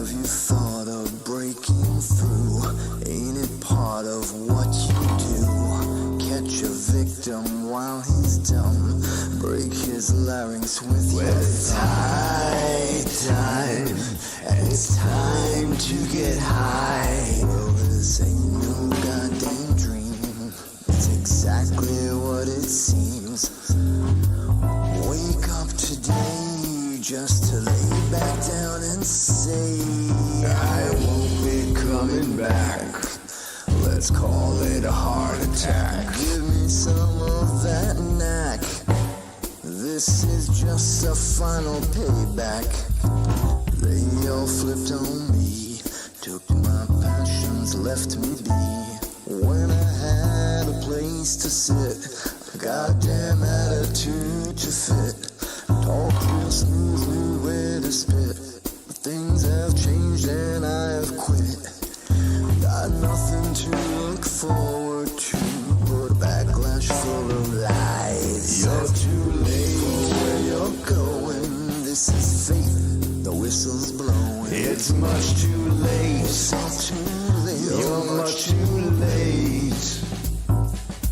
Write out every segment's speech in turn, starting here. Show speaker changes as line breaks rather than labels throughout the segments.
Have you thought of breaking through? Ain't it part of what you do? Catch a victim while he's dumb, break his larynx with your time, and it's time to get high. Well, this ain't no goddamn dream, it's exactly what it seems. Wake up today just to lay back down and say, I won't be coming back. Let's call it a heart attack. Give me some of that knack. This is just a final payback. They all flipped on me, took my passions, left me be. When I had a place to sit, a goddamn attitude to fit. Talk real smoothly with a spit. But things have changed and I have quit. Got nothing to look forward to but a backlash full of lies. You're too late for where you're going. This is fate, the whistle's blowing. It's much too late. It's all too late. You're much too late.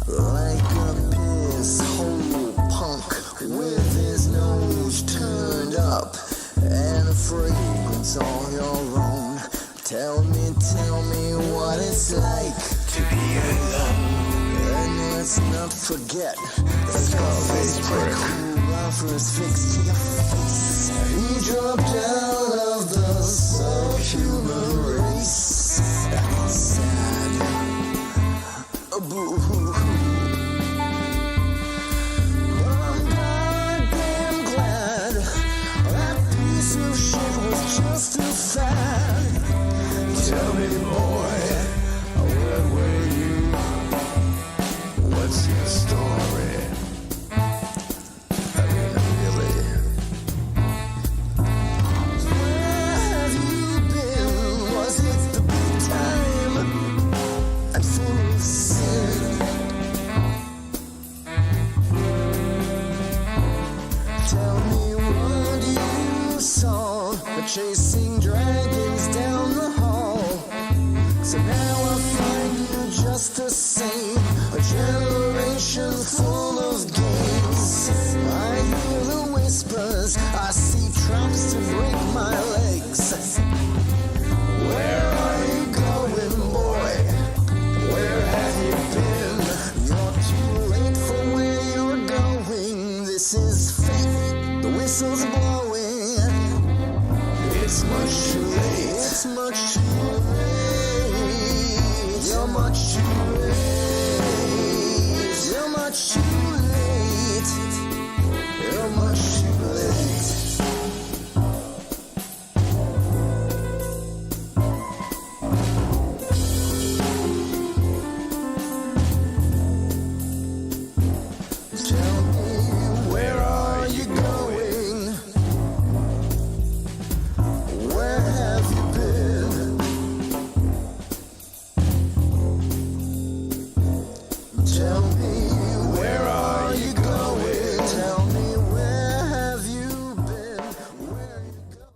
Like a piss hole punk with his nose turned up and a fragrance all your own. Tell me what it's like to be alone. And let's not forget the Scarface prick who offers fix to your face. He dropped out of the subhuman race. Sad. Boo-hoo-hoo. But I'm goddamn glad that piece of shit was just a fad. Tell me, boy, where were you? What's your story? I mean, really. Where have you been? Was it the big time and full of sin? Tell me what you saw, chasing dragons down the hall. So now I find you just the same, a generation full of games. I hear the whispers, I see traps to break my legs. Where are you going, boy? Where have you been? You're too late for where you're going. This is fate, the whistle's blowing. It's much too late. It's much too late. You're much too late. You're much too late. You're much too late. Tell me, where are you going? Where have you been? Tell me, where are you going? Tell me, where have you been? Where are you going?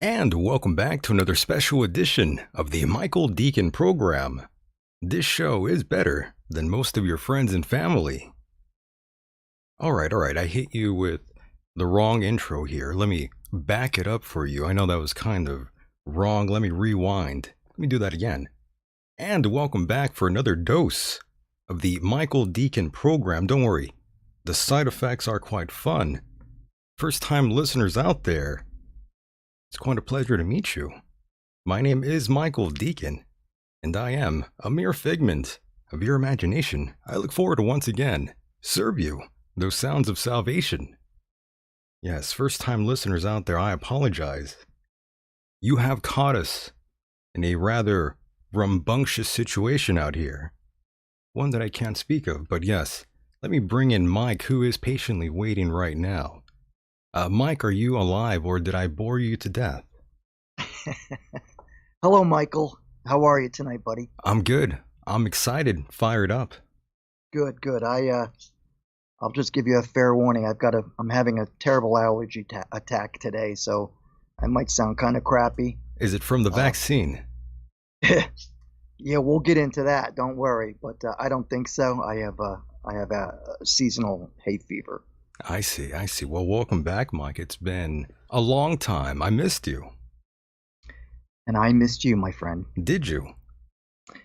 And welcome back to another special edition of the Michael Decon program. This show is better than most of your friends and family. Alright, I hit you with the wrong intro here. Let me back it up for you. I know that was kind of wrong. Let me rewind. Let me do that again. And welcome back for another dose of the Michael Decon program. Don't worry, the side effects are quite fun. First time listeners out there, it's quite a pleasure to meet you. My name is Michael Decon, and I am a mere figment of your imagination. I look forward to once again serve you those sounds of salvation. Yes, first-time listeners out there, I apologize. You have caught us in a rather rambunctious situation out here. One that I can't speak of, but yes, let me bring in Myke, who is patiently waiting right now. Myke, are you alive, or did I bore you to death?
Hello, Michael. How are you tonight, buddy?
I'm good. I'm excited, fired up.
Good, good. I'll just give you a fair warning. I'm having a terrible allergy attack today, so I might sound kind of crappy.
Is it from the
Uh,
vaccine?
yeah, we'll get into that. Don't worry, but I don't think so. I have a seasonal hay fever,
I see, I see. Well, welcome back, Mike. It's been a long time. I missed you.
and I missed you, my friend.
Did you?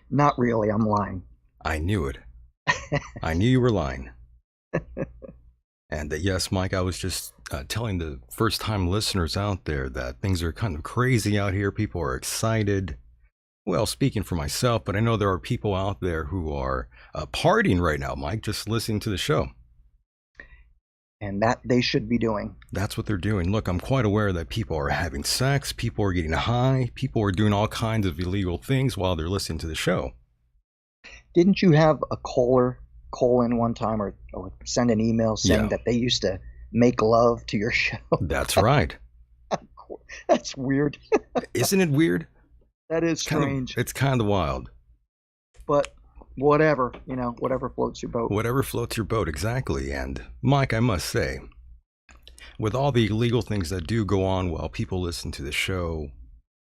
Not really. I'm lying.
I knew it. I knew you were lying. And yes, Mike, I was just telling the first time listeners out there that things are kind of crazy out here. People are excited. Well, speaking for myself, but I know there are people out there who are partying right now, Mike, just listening to the show.
And that they should be doing.
That's what they're doing. Look, I'm quite aware that people are having sex, people are getting high, people are doing all kinds of illegal things while they're listening to the show.
Didn't you have a caller call in one time or send an email saying
Yeah.
that they used to make love to your show?
That's right.
That's weird.
Isn't it weird?
That is strange.
It's kind of wild.
But whatever, whatever floats your boat.
Whatever floats your boat, exactly. And Mike, I must say, with all the illegal things that do go on while people listen to the show,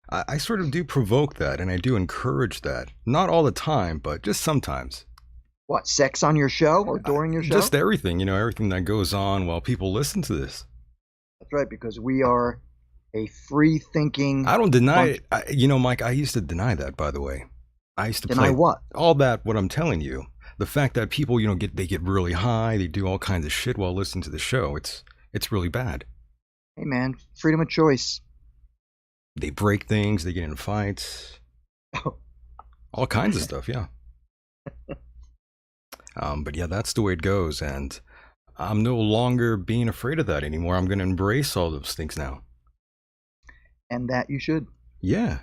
I sort of do provoke that and I do encourage that. Not all the time, but just sometimes.
What, sex on your show or during your show?
Just everything, everything that goes on while people listen to this.
That's right, because we are a free-thinking...
I don't deny it. Mike, I used to deny that, by the way. I used to
Deny what?
all that, what I'm telling you. The fact that people, they get really high, they do all kinds of shit while listening to the show. It's really bad.
Hey, man, freedom of choice.
They break things, they get in fights. All kinds of stuff, yeah. But yeah, that's the way it goes, and I'm no longer being afraid of that anymore. I'm going to embrace all those things now.
And that you should.
Yeah.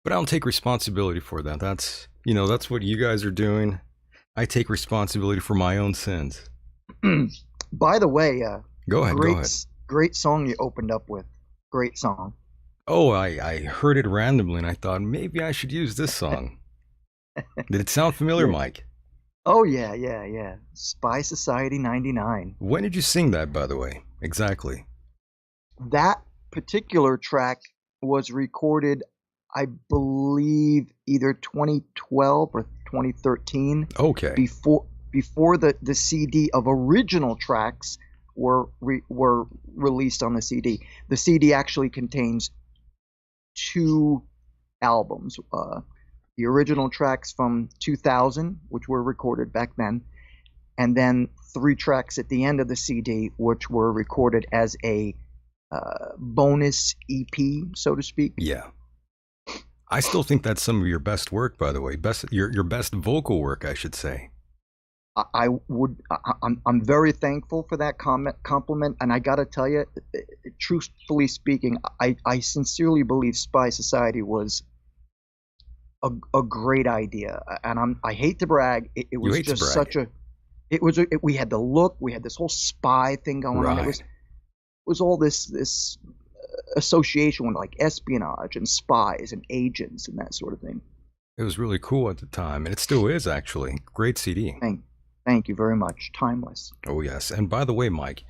But I don't take responsibility for that. That's what you guys are doing. I take responsibility for my own sins.
By the way,
Go ahead.
great song you opened up with. Great song.
Oh, I heard it randomly and I thought maybe I should use this song. Did it sound familiar,
Yeah.
Mike?
Oh, yeah. Spy Society 99.
When did you sing that, by the way? Exactly.
That particular track was recorded, I believe, either 2012 or 2013.
Okay.
Before the CD of original tracks were released on the CD. The CD actually contains two albums. The original tracks from 2000, which were recorded back then, and then 3 tracks at the end of the CD, which were recorded as a bonus EP, so to speak.
Yeah. I still think that's some of your best work, by the way. Your best vocal work, I should say.
I'm very thankful for that compliment, and I got to tell you, truthfully speaking, I sincerely believe Spy Society was a great idea, and I hate to brag. It was just such a. We had the look. We had this whole spy thing going on. It was all this association with like espionage and spies and agents and that sort of thing.
It was really cool at the time, and it still is actually. Great CD.
Thank you very much. Timeless.
Oh yes, and by the way, Mike,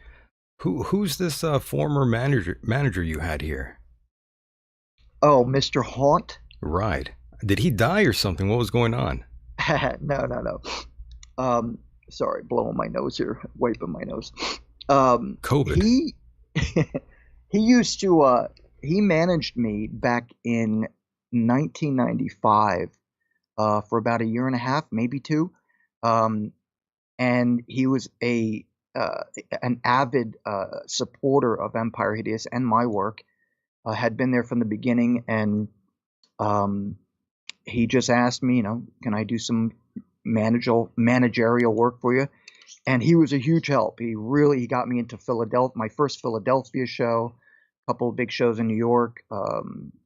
who's this former manager you had here?
Oh, Mr. Haunt.
Right. Did he die or something? What was going on?
No. Sorry, blowing my nose here, wiping my nose.
COVID.
He used to he managed me back in 1995 for about a year and a half, maybe 2. And he was an avid supporter of Empire Hideous and my work. Had been there from the beginning, and he just asked me, can I do some managerial work for you? And he was a huge help. He got me into Philadelphia, my first Philadelphia show, a couple of big shows in New York.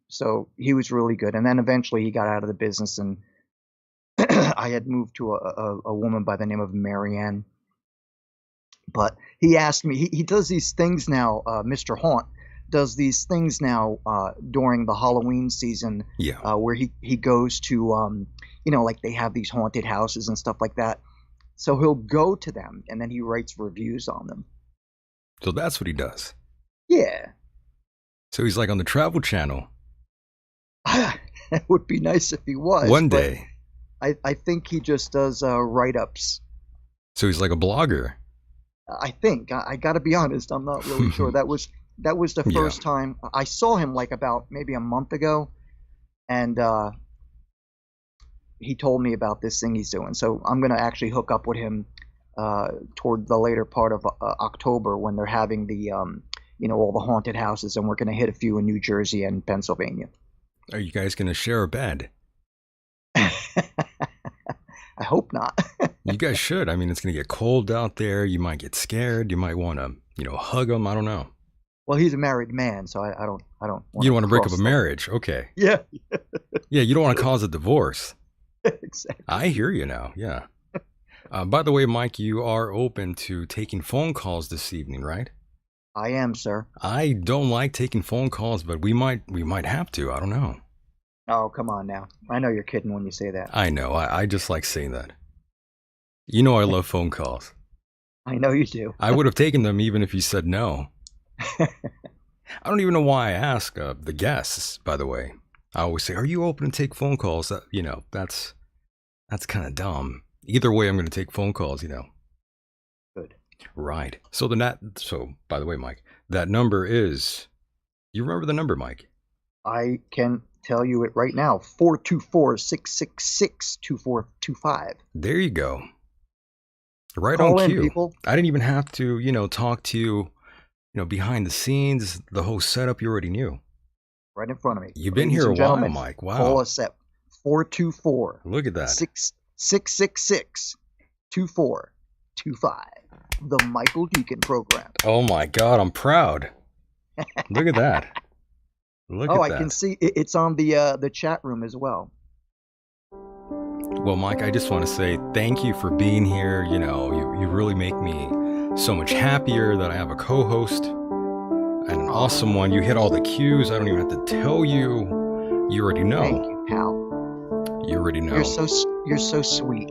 So he was really good. And then eventually he got out of the business, and I had moved to a woman by the name of Marianne. But he asked me, he does these things now, Mr. Haunt, does these things now during the Halloween season,
Yeah.
where he goes to like they have these haunted houses and stuff like that. So he'll go to them and then he writes reviews on them.
So that's what he does.
Yeah.
So he's like on the Travel Channel.
It would be nice if he was.
One
but
day.
I think he just does write-ups.
So he's like a blogger.
I think. I got to be honest. I'm not really sure. That was the first time I saw him, like about maybe a month ago, and he told me about this thing he's doing. So I'm gonna actually hook up with him toward the later part of October when they're having the all the haunted houses, and we're gonna hit a few in New Jersey and Pennsylvania.
Are you guys going to share a bed?
I hope not.
You guys should. I mean, it's going to get cold out there. You might get scared. You might want to, hug him. I don't know.
Well, he's a married man, so I don't.
You don't want to break up a marriage. Okay.
Yeah.
Yeah, you don't want to cause a divorce.
Exactly.
I hear you now. Yeah. By the way, Mike, you are open to taking phone calls this evening, right?
I am, sir.
I don't like taking phone calls, but we might have to. I don't know.
Oh, come on now. I know you're kidding when you say that.
I know. I just like saying that. You know I love phone calls.
I know you do.
I would have taken them even if you said no. I don't even know why I ask the guests, by the way. I always say, are you open to take phone calls? That's kind of dumb. Either way, I'm going to take phone calls,
Good.
Right. So by the way, Mike, that number is, you remember the number, Mike?
I can tell you it right now. 424-666-2425.
There you go. Right
Call
on
in,
cue.
people.
I didn't even have to, talk to you, behind the scenes, the whole setup you already knew.
Right in front of me.
You've been here a while, Mike. Wow.
Call us at 424.
Look at that.
666-2425. The Michael Decon program.
Oh my God, I'm proud. Look at that. Look at that.
I can see it's on the chat room as well.
Well, Mike, I just want to say thank you for being here. You really make me so much happier that I have a co-host and an awesome one. You hit all the cues. I don't even have to tell you. You already know.
Thank you, pal.
You already know.
You're so sweet.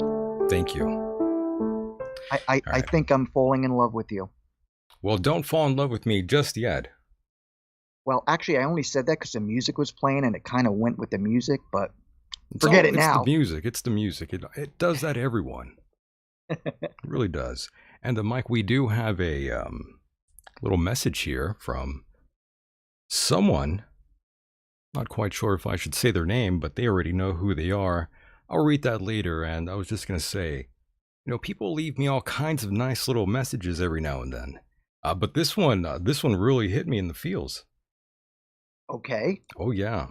Thank you.
I think I'm falling in love with you.
Well, don't fall in love with me just yet.
Well, actually, I only said that because the music was playing and it kind of went with the music, but forget it now.
It's the music. It does that to everyone. It really does. And Mike, we do have a little message here from someone. Not quite sure if I should say their name, but they already know who they are. I'll read that later. And I was just going to say, people leave me all kinds of nice little messages every now and then. But this one really hit me in the feels.
Okay.
Oh yeah,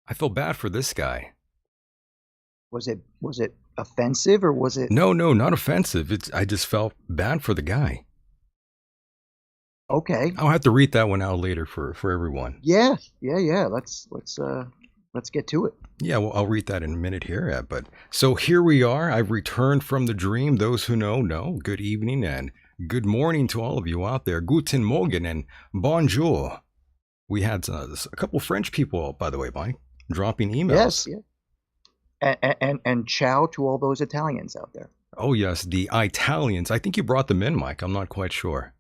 I feel bad for this guy.
Was it offensive or was it?
No, not offensive. I just felt bad for the guy.
Okay.
I'll have to read that one out later for everyone.
Yeah. Let's get to it.
Yeah, well, I'll read that in a minute here. But so here we are. I've returned from the dream. Those who know. Good evening and good morning to all of you out there. Guten Morgen and bonjour. We had a couple French people, by the way, Mike, dropping emails.
Yes, yeah. And ciao to all those Italians out there.
Oh, yes, the Italians. I think you brought them in, Mike. I'm not quite sure.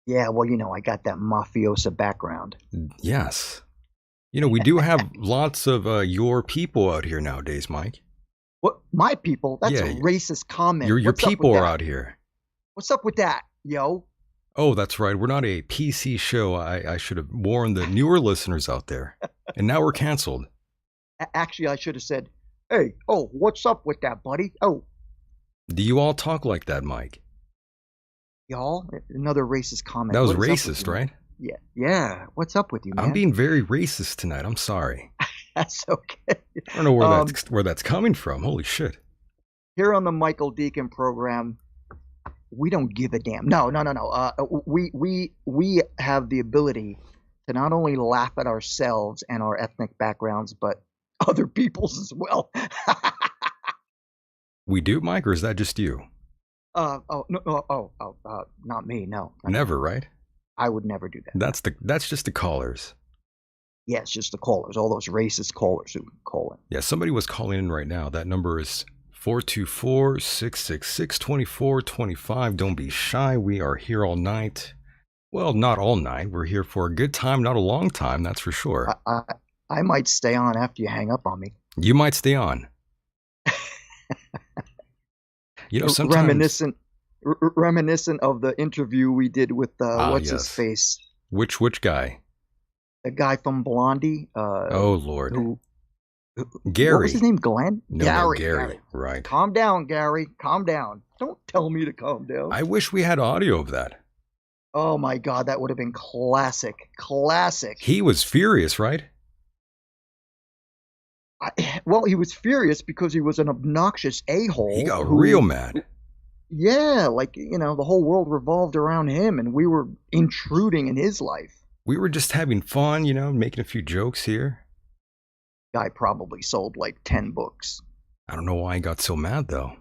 Yeah, well, I got that mafiosa background.
Yes. We do have lots of your people out here nowadays, Mike.
What? My people? That's a racist comment.
Your people are out here.
What's up with that, yo?
Oh, that's right. We're not a PC show. I should have warned the newer listeners out there. And now we're canceled.
Actually, I should have said, hey, what's up with that, buddy? Oh.
Do you all talk like that, Mike?
Y'all? Another racist comment.
That was racist, right?
Yeah. What's up with you, man?
I'm being very racist tonight. I'm sorry.
That's okay.
I don't know where that's coming from. Holy shit.
Here on the Michael Decon program, we don't give a damn. No. We have the ability to not only laugh at ourselves and our ethnic backgrounds, but other people's as well.
We do, Mike, or is that just you?
No. Not me. No.
Never, right?
I would never do that.
That's just the callers.
Yeah, it's just the callers, all those racist callers who call in.
Yeah, somebody was calling in right now. That number is 424-666-2425. Don't be shy. We are here all night. Well, not all night. We're here for a good time, not a long time, that's for sure.
I might stay on after you hang up on me.
You might stay on. Sometimes
Reminiscent of the interview we did with what's his
yes.
face?
Which guy?
The guy from Blondie.
Oh Lord.
Gary. What was his name? Glenn?
No, Gary. Right.
Calm down, Gary. Calm down. Don't tell me to calm down.
I wish we had audio of that.
Oh my God, that would have been classic. Classic.
He was furious, right?
Well, he was furious because he was an obnoxious a-hole.
He got real mad.
Yeah, like, the whole world revolved around him and we were intruding in his life.
We were just having fun, making a few jokes here.
Guy probably sold like 10 books.
I don't know why he got so mad, though.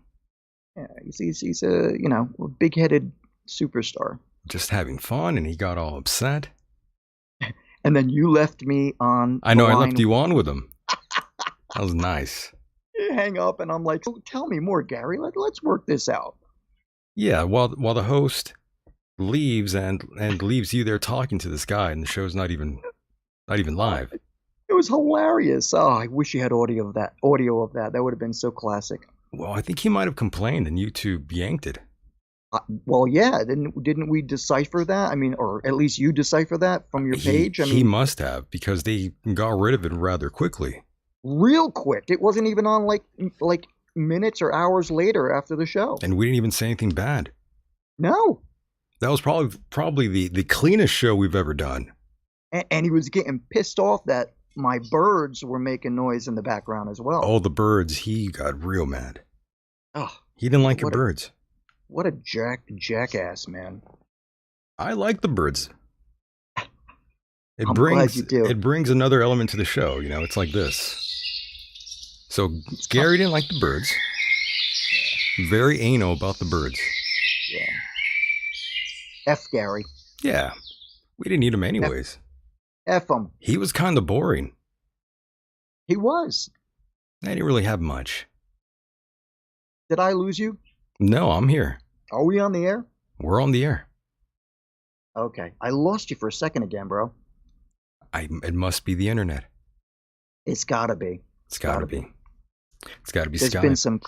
Yeah, he's a, a big-headed superstar.
Just having fun, and he got all upset.
And then you left me on.
I know, I left you on with him. That was nice.
You hang up, and I'm like, tell me more, Gary. Let's work this out.
Yeah, while the host leaves and leaves you there talking to this guy, and the show's not even live.
It was hilarious. Oh, I wish you had audio of that. That would have been so classic.
Well, I think he might have complained, and YouTube yanked it.
Well, yeah. Didn't we decipher that? I mean, or at least you decipher that from your page?
He must have, because they got rid of it rather quickly.
Real quick. It wasn't even on like minutes or hours later after the show.
And we didn't even say anything bad.
No.
That was probably the cleanest show we've ever done.
And he was getting pissed off that my birds were making noise in the background as well.
Oh, the birds. He got real mad.
Oh,
he didn't like your birds.
What a jackass, man.
I like the birds.
I'm glad you do.
It brings another element to the show. It's like this. So Gary didn't like the birds. Very anal about the birds.
Yeah. F Gary.
Yeah. We didn't need him anyways.
F him.
He was kind of boring.
He was.
I didn't really have much.
Did I lose you?
No, I'm here.
Are we on the air?
We're on the air.
Okay. I lost you for a second again, bro.
It must be the internet.
It's gotta be.
It's gotta be. It's gotta be
There's
Skype.
been some.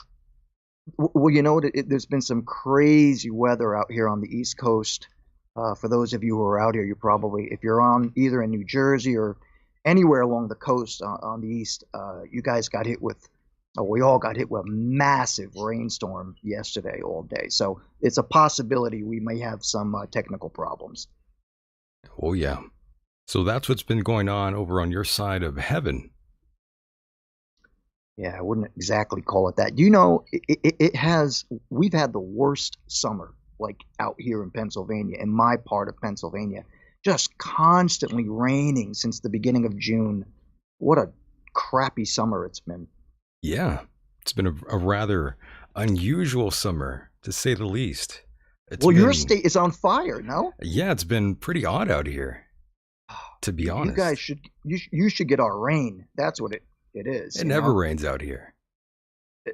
Well, there's been some crazy weather out here on the East Coast. For those of you who are out here, you probably, if you're on either in New Jersey or anywhere along the coast on the East, you guys got hit with. We all got hit with a massive rainstorm yesterday all day. So it's a possibility we may have some technical problems.
Oh, yeah. So that's what's been going on over on your side of heaven.
Yeah, I wouldn't exactly call it that. We've had the worst summer, like out here in Pennsylvania, in my part of Pennsylvania, just constantly raining since the beginning of June. What a crappy summer it's been.
Yeah, it's been a rather unusual summer, to say the least.
Your state is on fire, no?
Yeah, it's been pretty odd out here, to be honest.
You guys should get our rain. That's what it is.
It never rains out here.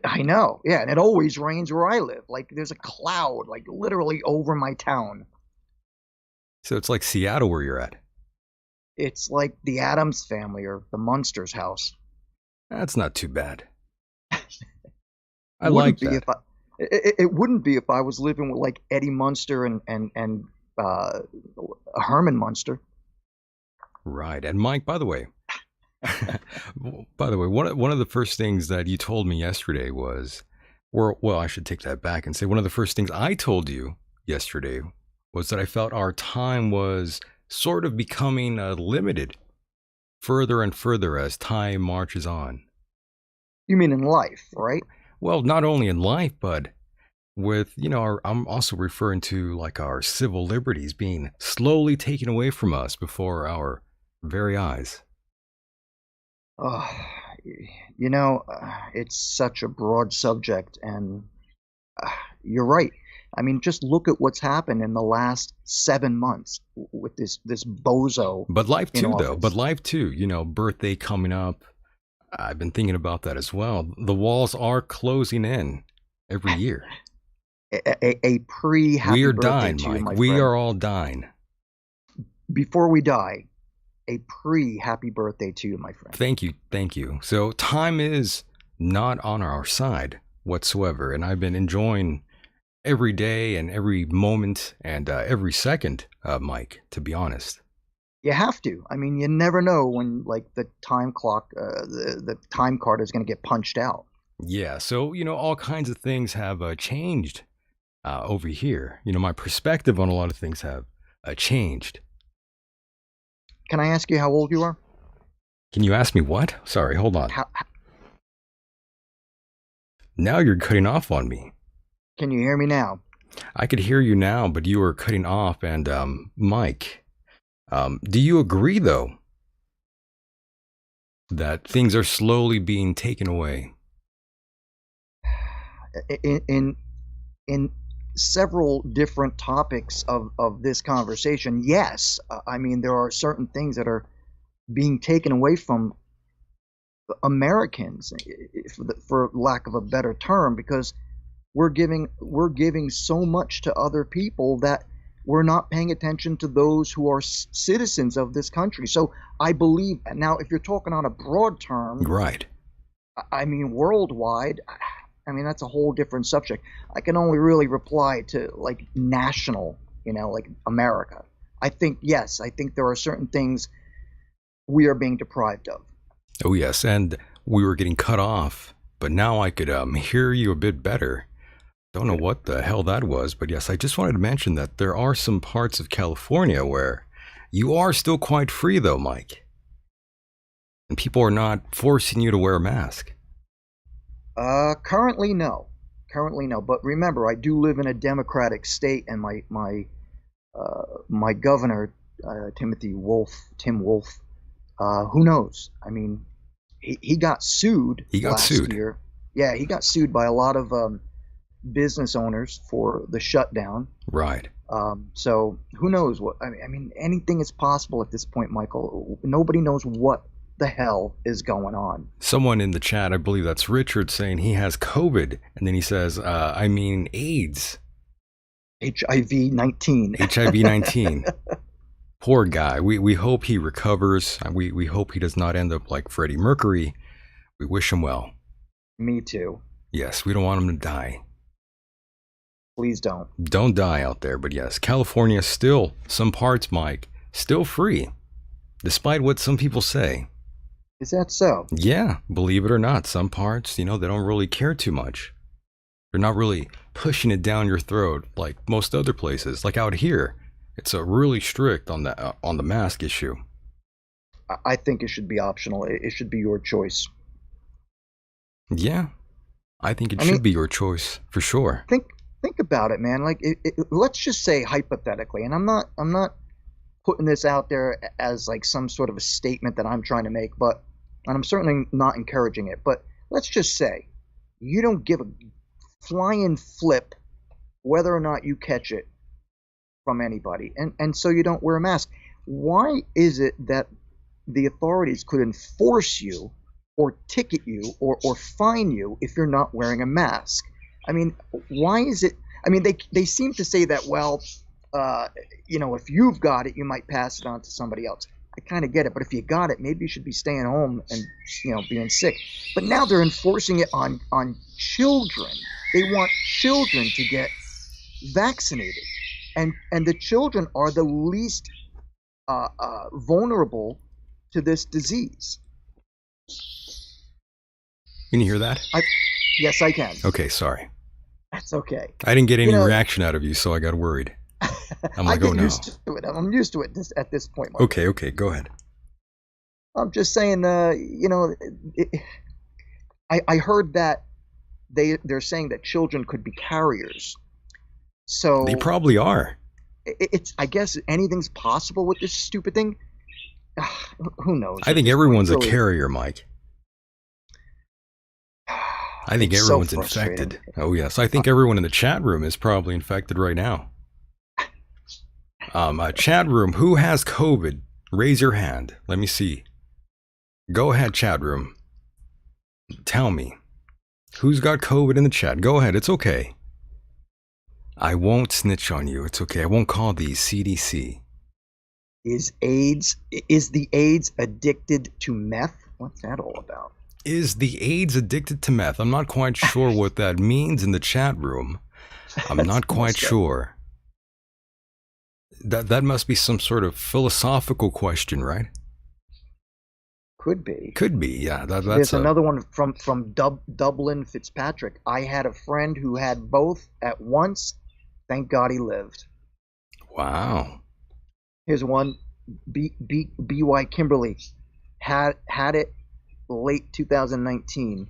I know, yeah, and it always rains where I live. Like there's a cloud, like literally over my town.
So it's like Seattle where you're at.
It's like the Addams family or the Munsters house.
That's not too bad. I like that.
It wouldn't be if I was living with like Eddie Munster and Herman Munster.
Right. And Mike, by the way, one of the first things that you told me yesterday was, I should take that back and say one of the first things I told you yesterday was that I felt our time was sort of becoming limited further and further as time marches on.
You mean in life, right?
Well, not only in life, but with, I'm also referring to like our civil liberties being slowly taken away from us before our very eyes.
It's such a broad subject, and you're right. I mean, just look at what's happened in the last 7 months with this bozo
But life
in
too, though. But
office.
life too. Birthday coming up. I've been thinking about that as well. The walls are closing in every year.
A pre
We
happy
are
birthday
dying,
to you,
Mike.
my
We
friend.
are all dying.
Before we die, a pre happy birthday to you, my friend.
Thank you. Thank you. So time is not on our side whatsoever. And I've been enjoying every day and every moment and every second, Mike, to be honest.
You have to. I mean, you never know when like the time clock, the time card is going to get punched out.
Yeah. So, all kinds of things have changed over here. My perspective on a lot of things have changed.
Can I ask you how old you are?
Can you ask me what? Sorry, hold on.
How,
Now you're cutting off on me.
can you hear me now?
I could hear you now, but you were cutting off. And Mike, do you agree, though, that things are slowly being taken away?
In several different topics of this conversation, yes. I mean, there are certain things that are being taken away from Americans, for lack of a better term, because we're giving so much to other people that we're not paying attention to those who are citizens of this country. So I believe now, if you're talking on a broad term,
Right.
I mean worldwide, I mean that's a whole different subject. I can only really reply to like national, like America. I think yes, I think there are certain things we are being deprived of.
Oh, yes. And we were getting cut off, but now I could hear you a bit better. Don't know
Good.
what the hell that was, but yes, I just wanted to mention that there are some parts of California where you are still quite free, though, Mike. And people are not forcing you to wear a mask.
Currently no, currently no. But remember, I do live in a democratic state, and my governor, Tim Wolf. Who knows? I mean, he got sued
He got
last
sued.
year. Yeah, he got sued by a lot of business owners for the shutdown.
Right.
So who knows what? I mean, anything is possible at this point, Michael. Nobody knows what the hell is going on.
Someone in the chat, I believe that's Richard, saying he has COVID. And then he says, I mean AIDS.
HIV-19.
HIV-19. Poor guy. We hope he recovers. We hope he does not end up like Freddie Mercury. We wish him well.
Me too.
Yes, we don't want him to die.
Please don't.
Don't die out there. But yes, California still, some parts, Mike, still free, despite what some people say.
Is that so?
Yeah, believe it or not, some parts, they don't really care too much. They're not really pushing it down your throat like most other places. Like out here, it's really strict on the mask issue.
I think it should be optional. It should be your choice.
Yeah, I think it
I
should
mean,
be your choice for sure.
think about it, man. Like, let's just say hypothetically, and I'm not putting this out there as like some sort of a statement that I'm trying to make, and I'm certainly not encouraging it. But let's just say you don't give a flying flip whether or not you catch it from anybody, and so you don't wear a mask. Why is it that the authorities could enforce you or ticket you or fine you if you're not wearing a mask? I mean, why is it? I mean, they seem to say that, well, if you've got it, you might pass it on to somebody else. I kind of get it, but if you got it, maybe you should be staying home and being sick. But now they're enforcing it on children. They want children to get vaccinated, and the children are the least vulnerable to this disease.
Can you hear that?
Yes, I can.
Okay, sorry.
That's okay.
I didn't get any reaction out of you, so I got worried. I'm like, oh no.
Used to it. I'm used to it at this point. Mark.
Okay, go ahead.
I'm just saying, I heard that they're saying that children could be carriers. So
They probably are.
It's, I guess anything's possible with this stupid thing. Who knows?
I think everyone's a carrier, Mike. I think
It's so
everyone's
frustrating.
infected. Oh, yes. I think everyone in the chat room is probably infected right now. Chat room, who has COVID? Raise your hand. Let me see. Go ahead, chat room. Tell me. Who's got COVID in the chat? Go ahead. It's okay. I won't snitch on you. It's okay. I won't call the CDC.
Is the AIDS addicted to meth? What's that all about?
Is the AIDS addicted to meth? I'm not quite sure what that means in the chat room. I'm not quite sure. That must be some sort of philosophical question, right?
Could be.
Could be, yeah.
There's another one from Dublin Fitzpatrick. I had a friend who had both at once. Thank God he lived.
Wow.
Here's one. B.Y. Kimberly had it late 2019.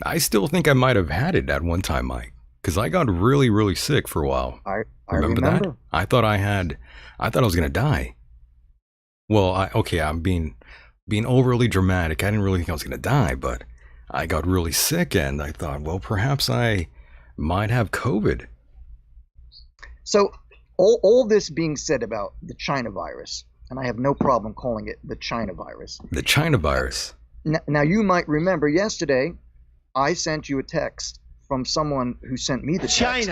I still think I might have had it at one time, Myke, because I got really, really sick for a while.
I
remember that? I thought I was gonna die. Well, I'm being overly dramatic. I didn't really think I was gonna die, but I got really sick, and I thought, well, perhaps I might have COVID.
So all this being said about the China virus, and I have no problem calling it the China virus.
The China virus.
Now you might remember yesterday, I sent you a text from someone who sent me the text.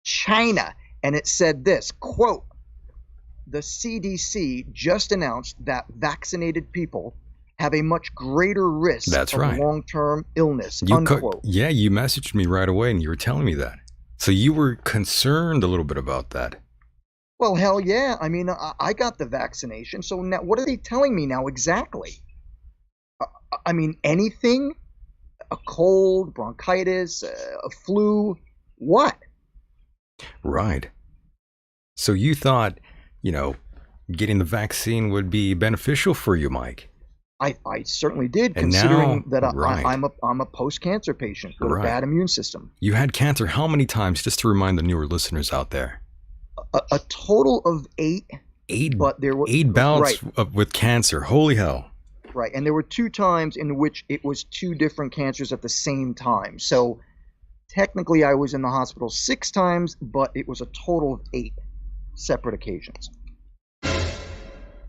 China. And it said this, quote, the CDC just announced that vaccinated people have a much greater risk of long-term illness, unquote.
Yeah, you messaged me right away and you were telling me that. So you were concerned a little bit about that.
Well, hell yeah. I mean, I got the vaccination. So now what are they telling me now exactly? I mean, anything? A cold, bronchitis, a flu, what?
Right. So you thought, getting the vaccine would be beneficial for you, Myke.
I certainly did, considering that I'm a post-cancer patient with a bad immune system.
You had cancer how many times, just to remind the newer listeners out there?
A total of 8.
8,
but there were
8 bouts with cancer. Holy hell.
Right, and there were 2 times in which it was 2 different cancers at the same time. So technically I was in the hospital 6 times, but it was a total of 8 separate occasions.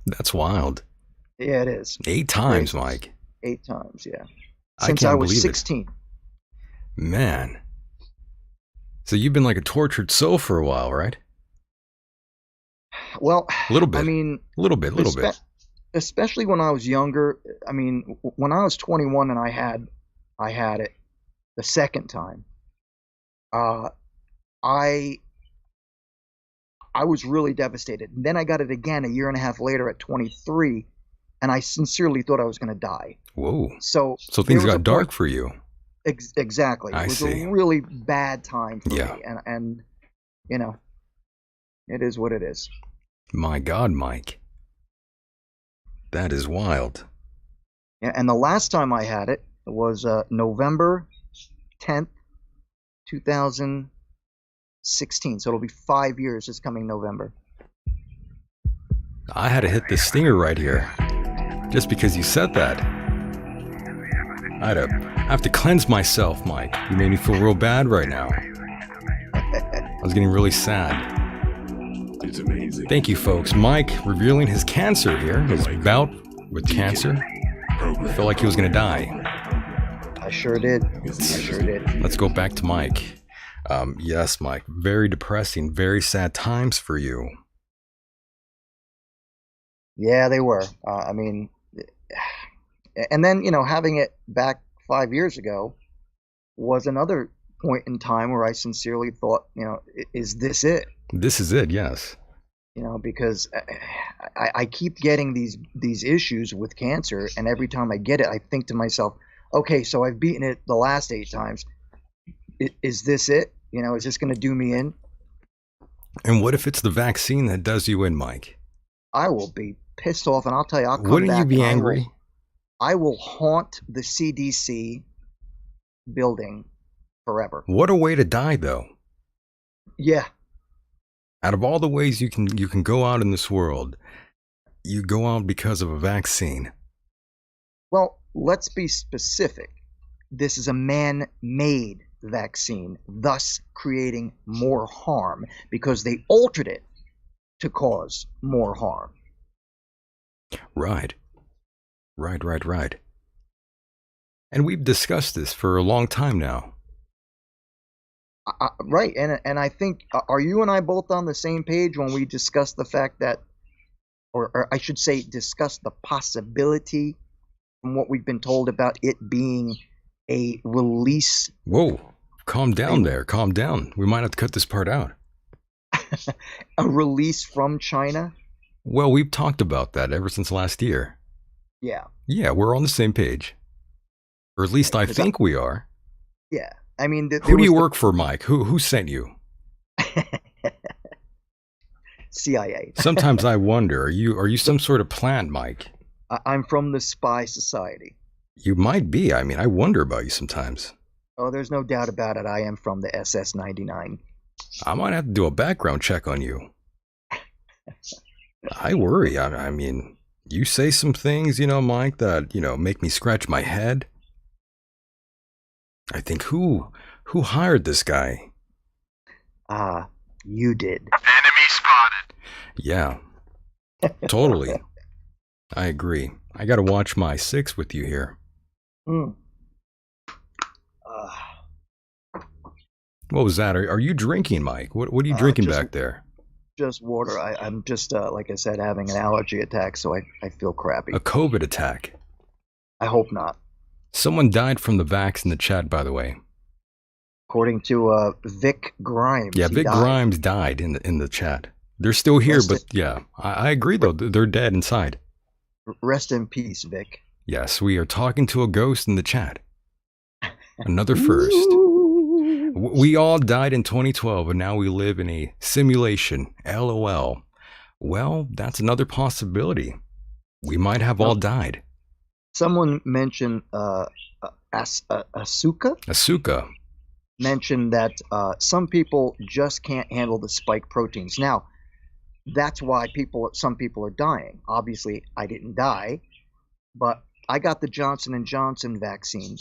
That's wild.
Yeah, it is.
8 times, Myke.
8 times, yeah.
Since
I was 16.
Man. So you've been like a tortured soul for a while, right?
Well,
a little bit.
I mean,
a little bit.
Especially when I was younger. I mean, when I was 21 and I had it the second time, I was really devastated. And then I got it again a year and a half later at 23, and I sincerely thought I was going to die.
Whoa.
So
things got dark for you.
Exactly. It was a really bad time for me. And it is what it is.
My God, Myke. That is wild.
Yeah, and the last time I had it was November 10th, 2016. So it'll be 5 years this coming November.
I had to hit this stinger right here. Just because you said that. I have to cleanse myself, Myke. You made me feel real bad right now. I was getting really sad.
It's amazing.
Thank you, folks. Myke revealing his cancer here, his bout with cancer. I felt like he was going to die.
I sure did.
Let's go back to Myke. Yes, Myke. Very depressing, very sad times for you.
Yeah, they were. I mean, and then, having it back 5 years ago was another point in time where I sincerely thought, is this it?
This is it, yes.
Because I keep getting these issues with cancer, and every time I get it, I think to myself, okay, so I've beaten it the last 8 times. Is this it? Is this going to do me in?
And what if it's the vaccine that does you in, Myke?
I will be pissed off, and I'll tell you, I'll come
Wouldn't
back.
You be angry?
I will haunt the CDC building forever.
What a way to die, though.
Yeah.
Out of all the ways you can go out in this world, you go out because of a vaccine.
Well, let's be specific. this is a man-made vaccine, thus creating more harm because they altered it to cause more harm.
Right. Right. And we've discussed this for a long time now.
Right, and I think, are you and I both on the same page when we discuss the fact that, or I should say, discuss the possibility from what we've been told about it being a release?
Whoa, calm down there, calm down. We might have to cut this part out.
A release from China?
Well, we've talked about that ever since last year.
Yeah.
Yeah, we're on the same page. Or at least I think we are.
Yeah. I mean,
who do you work for, Mike? Who sent you?
CIA.
Sometimes I wonder, are you some sort of plant, Mike?
I'm from the Spy Society.
You might be. I mean, I wonder about you sometimes.
Oh, there's no doubt about it. I am from the SS-99.
I might have to do a background check on you. I worry. I mean, you say some things, Mike, that, make me scratch my head. I think who hired this guy?
You did.
Enemy spotted.
Yeah, totally. I agree. I got to watch my 6 with you here.
Mm.
What was that? Are you drinking, Mike? What are you drinking back there?
Just water. I'm just, like I said, having an allergy attack, so I feel crappy.
A COVID attack?
I hope not.
Someone died from the vax in the chat, by the way.
According to Vic Grimes.
Yeah, Vic Grimes died in the chat. They're still here, but yeah, I agree though. They're dead inside.
Rest in peace, Vic.
Yes, we are talking to a ghost in the chat. Another first. We all died in 2012, and now we live in a simulation. LOL. Well, that's another possibility. We might have all died.
Someone mentioned Asuka.
Asuka
mentioned that some people just can't handle the spike proteins. Now, that's why some people are dying. Obviously, I didn't die, but I got the Johnson & Johnson vaccine.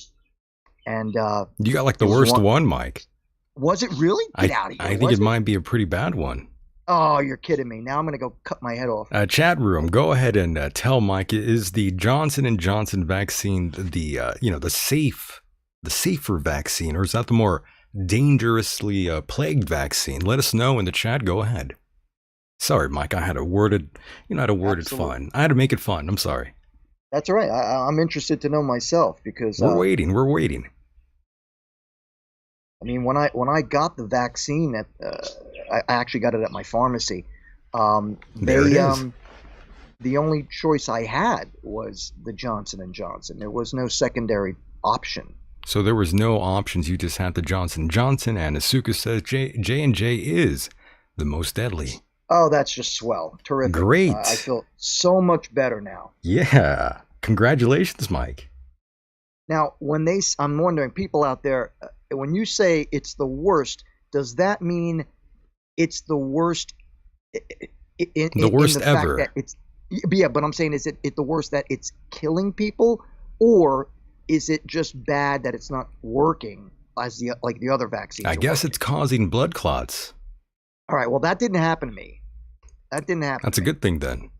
And
you got like the worst one, Mike.
Was it really? Get out of here.
I think it might be a pretty bad one.
Oh, you're kidding me. Now I'm going to go cut my head off.
Chat room, go ahead and tell Mike, is the Johnson & Johnson vaccine the safer vaccine, or is that the more dangerously plagued vaccine? Let us know in the chat. Go ahead. Sorry, Mike, I had to word it, fun. I had to make it fun. I'm sorry.
That's all right. I'm interested to know myself because
we're waiting.
I mean, when I got the vaccine I actually got it at my pharmacy. The only choice I had was the Johnson & Johnson. There was no secondary option.
So there was no options. You just had the Johnson & Johnson, and Asuka says J&J is the most deadly.
Oh, that's just swell. Terrific.
Great.
I feel so much better now.
Yeah. Congratulations, Mike.
Now, I'm wondering, people out there, when you say it's the worst, does that mean it's the worst
the worst ever?
Yeah, but I'm saying, is it the worst that it's killing people, or is it just bad that it's not working as the other vaccines?
I guess it's causing blood clots.
All right, well, that didn't happen to me. That's
a good thing then.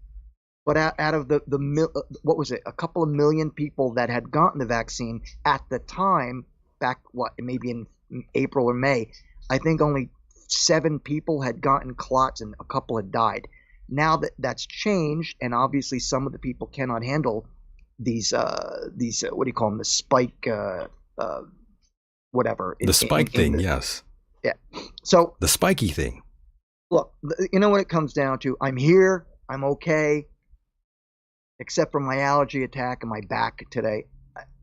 But out of what was it, a couple of million people that had gotten the vaccine at the time, back maybe in April or May, I think only 7 people had gotten clots and a couple had died. Now that's changed, and obviously some of the people cannot handle these what do you call them, the spike whatever.
The spike thing, yes.
Yeah. So
the spiky thing.
Look, you know what it comes down to? I'm here. I'm okay, except for my allergy attack and my back today.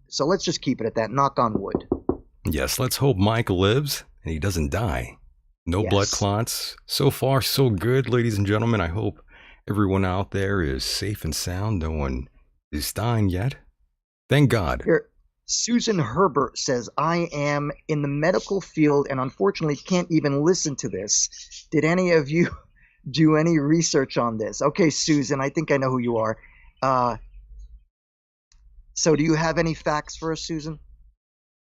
So let's just keep it at that. Knock on wood.
Yes, let's hope Mike lives and he doesn't die. No blood clots. So far, so good, ladies and gentlemen. I hope everyone out there is safe and sound. No one is dying yet. Thank God.
Here, Susan Herbert says, I am in the medical field and unfortunately can't even listen to this. Did any of you do any research on this? Okay, Susan, I think I know who you are. So do you have any facts for us, Susan?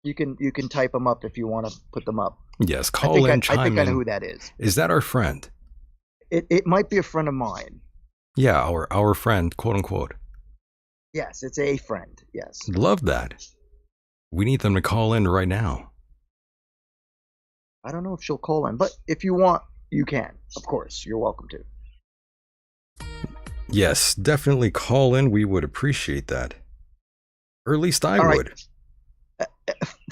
You can type them up if you want to put them up.
Yes, call in,
I
chime
think I know
in.
who that is.
Is that our friend?
It might be a friend of mine.
Yeah, our friend, quote unquote.
Yes, it's a friend. Yes.
Love that. We need them to call in right now.
I don't know if she'll call in, but if you want, you can. Of course, you're welcome to.
Yes, definitely call in. We would appreciate that. Or at least I
All right.
would.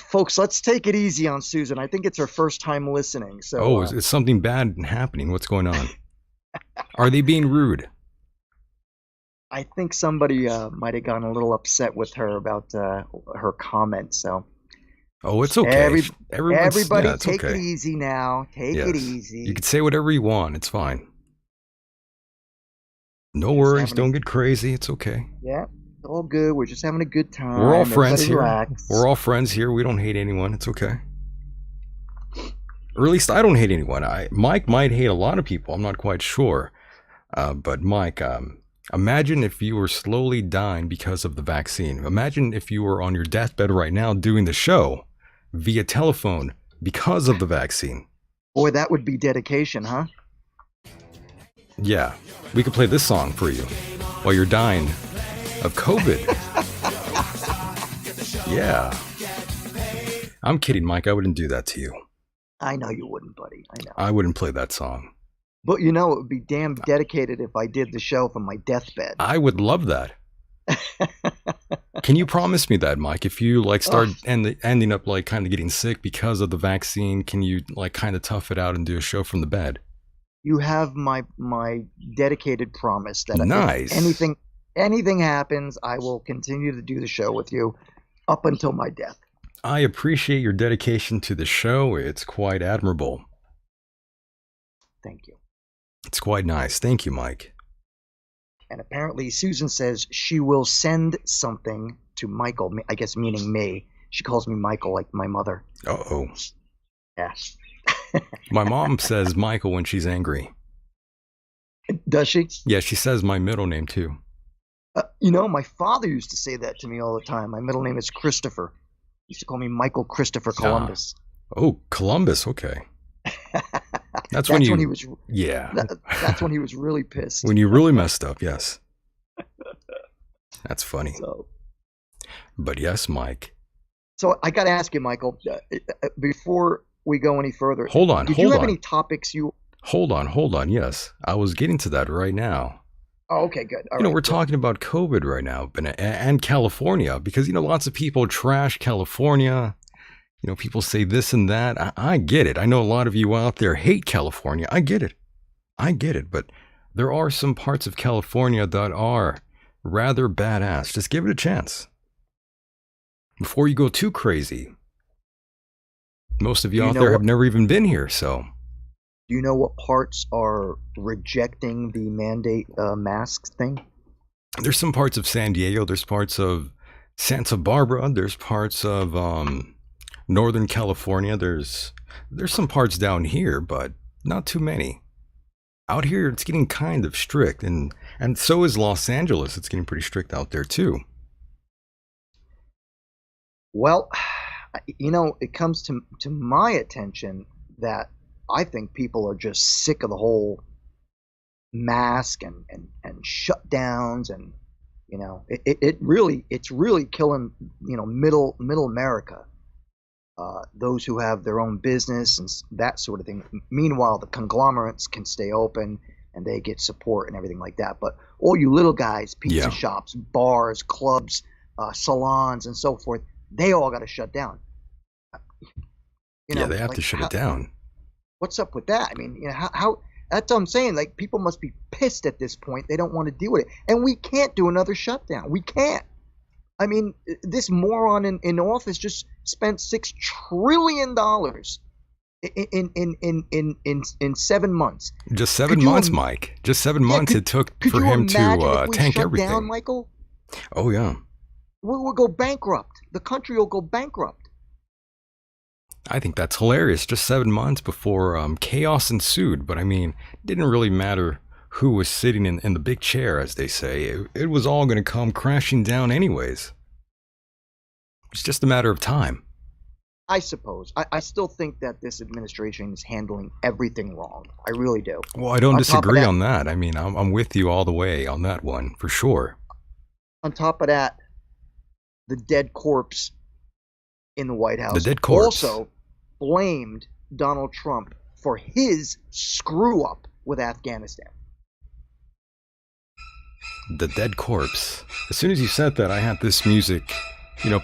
Folks, let's take it easy on Susan. I think it's her first time listening. So,
Oh, is something bad happening? What's going on? Are they being rude?
I think somebody might have gotten a little upset with her about her comment. So,
Oh, it's okay.
everybody,
yeah, it's
take
okay.
it easy now. Take
Yes.
it easy.
You can say whatever you want. It's fine. No
Just
worries.
having
Don't get crazy. It's okay.
Yeah, it's all good. We're just having a good time.
We're all friends
Everybody
here.
relax.
We're all friends here. We don't hate anyone. It's okay. Or at least I don't hate anyone. Myke might hate a lot of people. I'm not quite sure. But Myke, imagine if you were slowly dying because of the vaccine. Imagine if you were on your deathbed right now doing the show via telephone because of the vaccine.
Boy, that would be dedication, huh?
Yeah, we could play this song for you while you're dying of COVID. Yeah. I'm kidding, Myke. I wouldn't do that to you.
I know you wouldn't, buddy. I know.
I wouldn't play that song.
But it would be damn dedicated if I did the show from my deathbed.
I would love that. Can you promise me that, Myke? If you start ending up kind of getting sick because of the vaccine, can you kind of tough it out and do a show from the bed?
You have my dedicated promise that
nice.
If anything happens, I will continue to do the show with you up until my death.
I appreciate your dedication to the show. It's quite admirable.
Thank you.
It's quite nice. Thank you, Myke.
And apparently Susan says she will send something to Michael, I guess meaning me. She calls me Michael like my mother.
Uh-oh.
Yeah.
My mom says Michael when she's angry.
Does she?
Yeah, she says my middle name too.
My father used to say that to me all the time. My middle name is Christopher. He used to call me Michael Christopher Columbus.
Oh, Columbus. Okay. That's when he was. Yeah.
That's when he was really pissed.
When you really messed up, yes. That's funny. But yes, Myke.
So I got to ask you, Michael, before we go any further.
Hold on.
Did you have any topics you?
Hold on. Yes, I was getting to that right now.
Oh, okay, good. All right,
we're talking about COVID right now, and California, because lots of people trash California. People say this and that. I get it. I know a lot of you out there hate California. I get it. But there are some parts of California that are rather badass. Just give it a chance before you go too crazy. Most of you out there have never even been here, so.
Do you know what parts are rejecting the mandate masks thing?
There's some parts of San Diego. There's parts of Santa Barbara. There's parts of Northern California. There's some parts down here, but not too many. Out here, it's getting kind of strict, and so is Los Angeles. It's getting pretty strict out there too.
Well, it comes to my attention that I think people are just sick of the whole mask and shutdowns, and it's really killing middle America. Those who have their own business and that sort of thing. Meanwhile, the conglomerates can stay open and they get support and everything like that. But all you little guys, pizza shops, bars, clubs, salons, and so forth, they all got to shut down.
They have to shut it down.
What's up with that? I mean, how that's what I'm saying. Like, people must be pissed at this point. They don't want to deal with it. And we can't do another shutdown. We can't. I mean, this moron in office just spent $6 trillion in 7 months.
Just 7 months, Myke. Just 7 months it took for him to tank everything.
Down, Michael?
Oh yeah.
We'll go bankrupt. The country will go bankrupt.
I think that's hilarious. Just 7 months before chaos ensued. But I mean, it didn't really matter who was sitting in the big chair, as they say. It was all going to come crashing down anyways. It's just a matter of time.
I suppose. I still think that this administration is handling everything wrong. I really do.
Well, I don't
On top of
disagree
that,
on that. I mean, I'm with you all the way on that one, for sure.
on top of that, the dead corpse in the White House
The dead corpse.
also blamed Donald Trump for his screw up with Afghanistan.
The dead corpse. As soon as you said that, I had this music,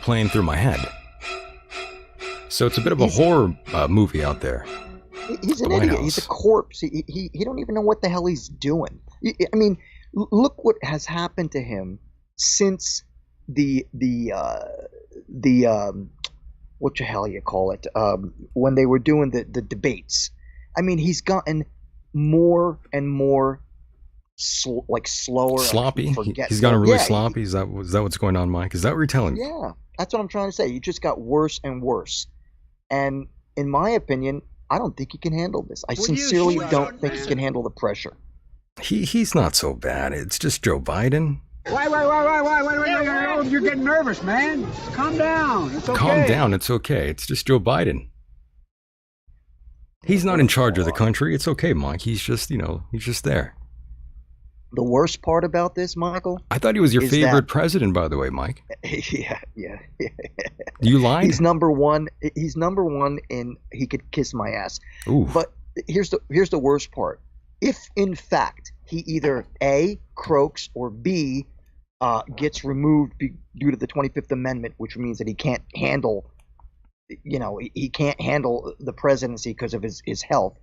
playing through my head. So it's a bit of a horror movie out there.
He's an
The White
idiot. He's a
House.
corpse. He don't even know what the hell he's doing. I mean, look what has happened to him since the what the hell you call it, when they were doing the debates. I mean, he's gotten more and more slower.
Sloppy?
Forgetful.
He's gotten really
Yeah,
sloppy? Is that what's going on, Mike? Is that what you're telling me?
yeah, that's what I'm trying to say. He just got worse and worse. And in my opinion, I don't think he can handle this. I sincerely don't think he can handle the pressure.
He's not so bad. It's just Joe Biden.
Wait. You're getting nervous, man. Calm down. It's okay.
Calm down. It's okay. It's just Joe Biden. He's not in charge of the country. It's okay, Mike. He's just, he's just there.
The worst part about this, Michael,
I thought he was your
is
favorite
that-
president, by the way, Mike.
yeah.
You lied?
He's number one. He's number one in he could kiss my ass.
Ooh.
But here's the worst part. If in fact he either A, croaks, or B, gets removed due to the 25th Amendment, which means that he can't handle, he can't handle the presidency because of his health.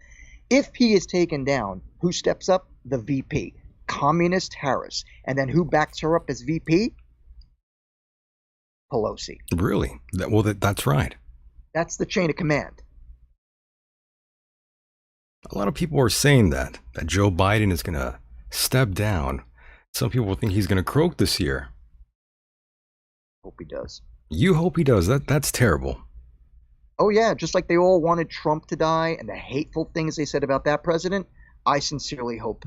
If he is taken down, who steps up? The VP, Communist Harris. And then who backs her up as VP? Pelosi.
Really? That's right.
That's the chain of command.
A lot of people are saying that Joe Biden is going to step down. Some people think he's going to croak this year.
Hope he does.
You hope he does. That's terrible.
Oh yeah, just like they all wanted Trump to die and the hateful things they said about that president, I sincerely hope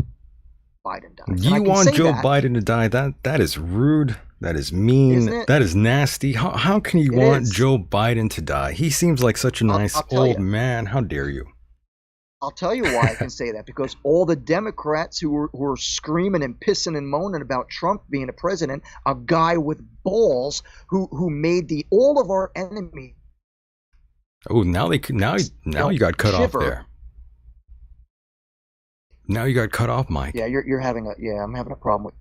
Biden dies. And I
You
can
want
say
Joe
that.
Biden to die? That is rude. That is mean.
Isn't it?
That is nasty. How can you
It
want
is.
Joe Biden to die? He seems like such a nice
I'll tell
old
you.
man. How dare you?
I'll tell you why I can say that, because all the Democrats who were screaming and pissing and moaning about Trump being a president, a guy with balls who made all of our enemies
Oh, now you got cut off
shiver.
there. Now you got cut off, Mike.
Yeah, you're having I'm having a problem with.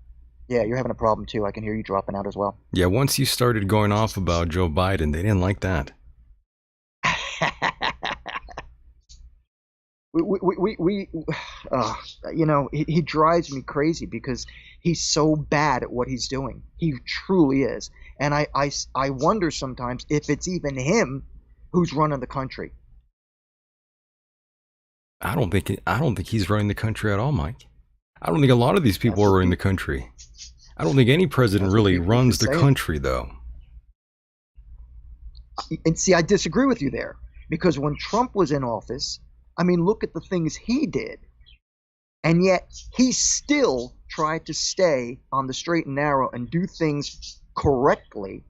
Yeah, you're having a problem too. I can hear you dropping out as well.
Yeah, once you started going off about Joe Biden, they didn't like that.
He drives me crazy because he's so bad at what he's doing. He truly is. And I wonder sometimes if it's even him who's running the country.
I don't think he's running the country at all, Mike. I don't think a lot of these people
That's
are
what
running the country. I don't think any president
That's what
really
people
runs
keep
the
saying.
country, though.
And see, I disagree with you there, because when Trump was in office, I mean, look at the things he did. And yet he still tried to stay on the straight and narrow and do things correctly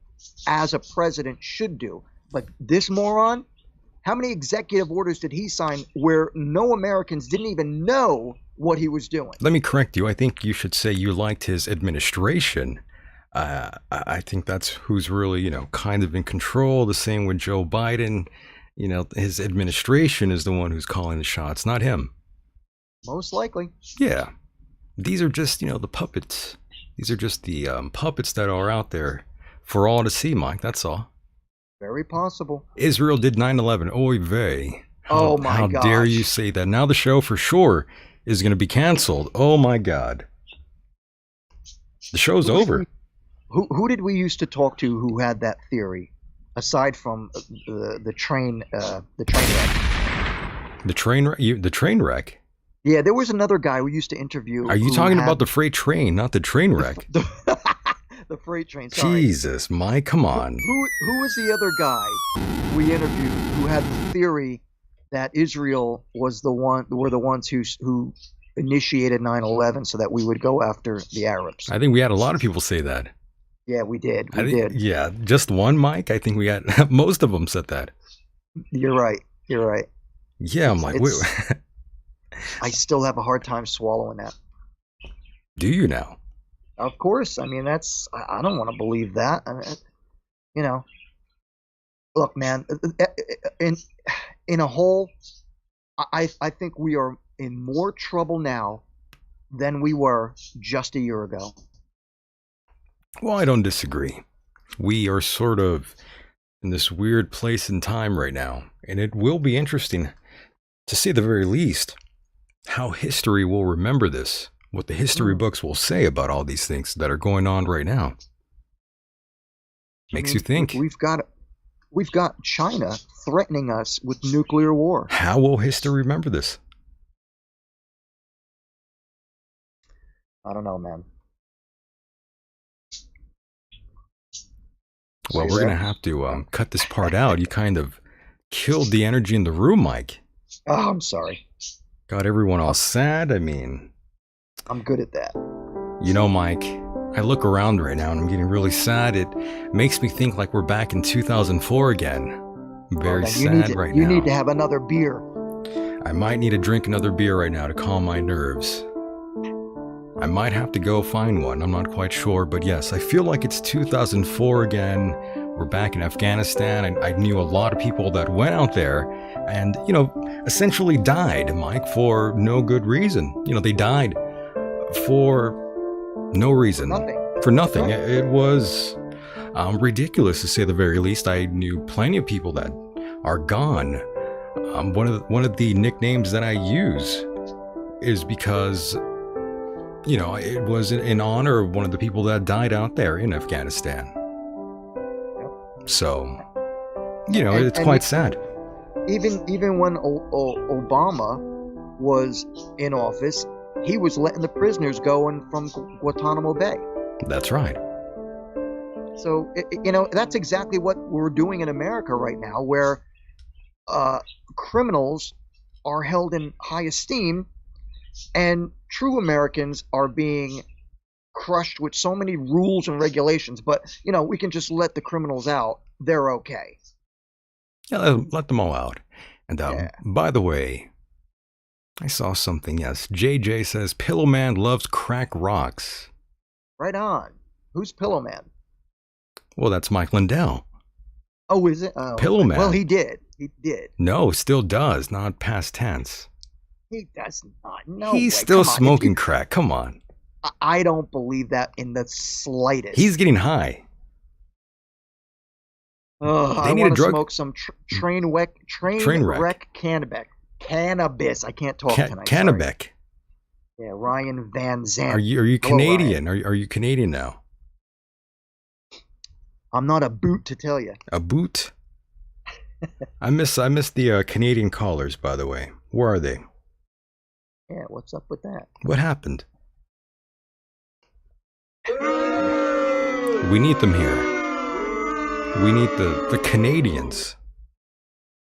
as a president should do. But this moron, how many executive orders did he sign where no Americans didn't even know what he was doing?
Let me correct you. I think you should say you liked his administration. I think that's who's really, kind of in control. The same with Joe Biden. His administration is the one who's calling the shots, not him.
Most likely.
Yeah. These are just, the puppets. These are just the puppets that are out there for all to see, Mike. That's all.
Very possible.
Israel did 9/11. Oy vey.
Oh, my
How dare
gosh.
you say that? Now the show for sure is going to be canceled. Oh, my God. The show's over.
Who did we used to talk to who had that theory, aside from the train wreck?
The train wreck?
Yeah, there was another guy we used to interview.
Are you
who
talking
had
about the freight train, not the train wreck?
the freight train? Sorry.
Jesus, Mike, come on.
Who was the other guy we interviewed who had the theory that Israel were the ones who initiated 9/11 so that we would go after the Arabs?
I think we had a lot of people say that.
Yeah, we did. We did.
Yeah, just one, Mike. I think we had most of them said that.
You're right. You're right.
Yeah, I'm like, wait,
It's I still have a hard time swallowing that.
do you now?
Of course. I mean, I don't want to believe that. I mean, you know, look, man, in in a whole, I think we are in more trouble now than we were just a year ago.
Well, I don't disagree. We are sort of in this weird place in time right now, and it will be interesting, to say the very least, how history will remember this, what the history
Mm.
books will say about all these things that are going on right now.
I
Makes
mean,
you think.
we've got China threatening us with nuclear war.
How will history remember this?
I don't know, man.
Well,
Say
we're
that.
going to have to cut this part out. You kind of killed the energy in the room, Mike.
Oh, I'm sorry.
Got everyone all sad. I mean,
I'm good at that.
you know, Mike, I look around right now and I'm getting really sad. It makes me think like we're back in 2004 again. Very
Well, then
sad right now.
You need to have another beer.
I might need to drink another beer right now to calm my nerves. I might have to go find one. I'm not quite sure, but yes, I feel like it's 2004 again. We're back in Afghanistan, and I knew a lot of people that went out there and, you know, essentially died, Mike, for no good reason. You know, they died for no reason.
Nothing.
For nothing.
Right.
It was ridiculous, to say the very least. I knew plenty of people that are gone. One of the nicknames that I use is because, you know, it was in honor of one of the people that died out there in Afghanistan. So, you know, it's quite sad.
Even when Obama was in office, he was letting the prisoners go from Guantanamo Bay.
That's right.
So, you know, that's exactly what we're doing in America right now, where criminals are held in high esteem, and true Americans are being crushed with so many rules and regulations. But, you know, we can just let the criminals out. They're okay.
Yeah, let them all out. And
Yeah.
by the way, I saw something. Yes, JJ says Pillowman loves crack rocks.
Right on. Who's Pillowman?
Well, that's Mike Lindell.
Oh, is it? Oh,
Pillowman.
Well, he did. He did.
No, still does, not past tense.
He does not. No
He's
way.
still
Come on.
smoking crack. Come on.
I don't believe that in the slightest.
He's getting high.
I
need a
want to
drug-
smoke some train wreck cannabis. I can't talk tonight. Sorry.
Cannabec.
Yeah, Ryan Van Zandt.
Are you
Hello,
Canadian?
Ryan.
Are you Canadian now?
I'm not a boot to tell you.
A boot? I miss the Canadian callers, by the way. Where are they?
Yeah, what's up with that?
What happened? We need them here. We need the Canadians.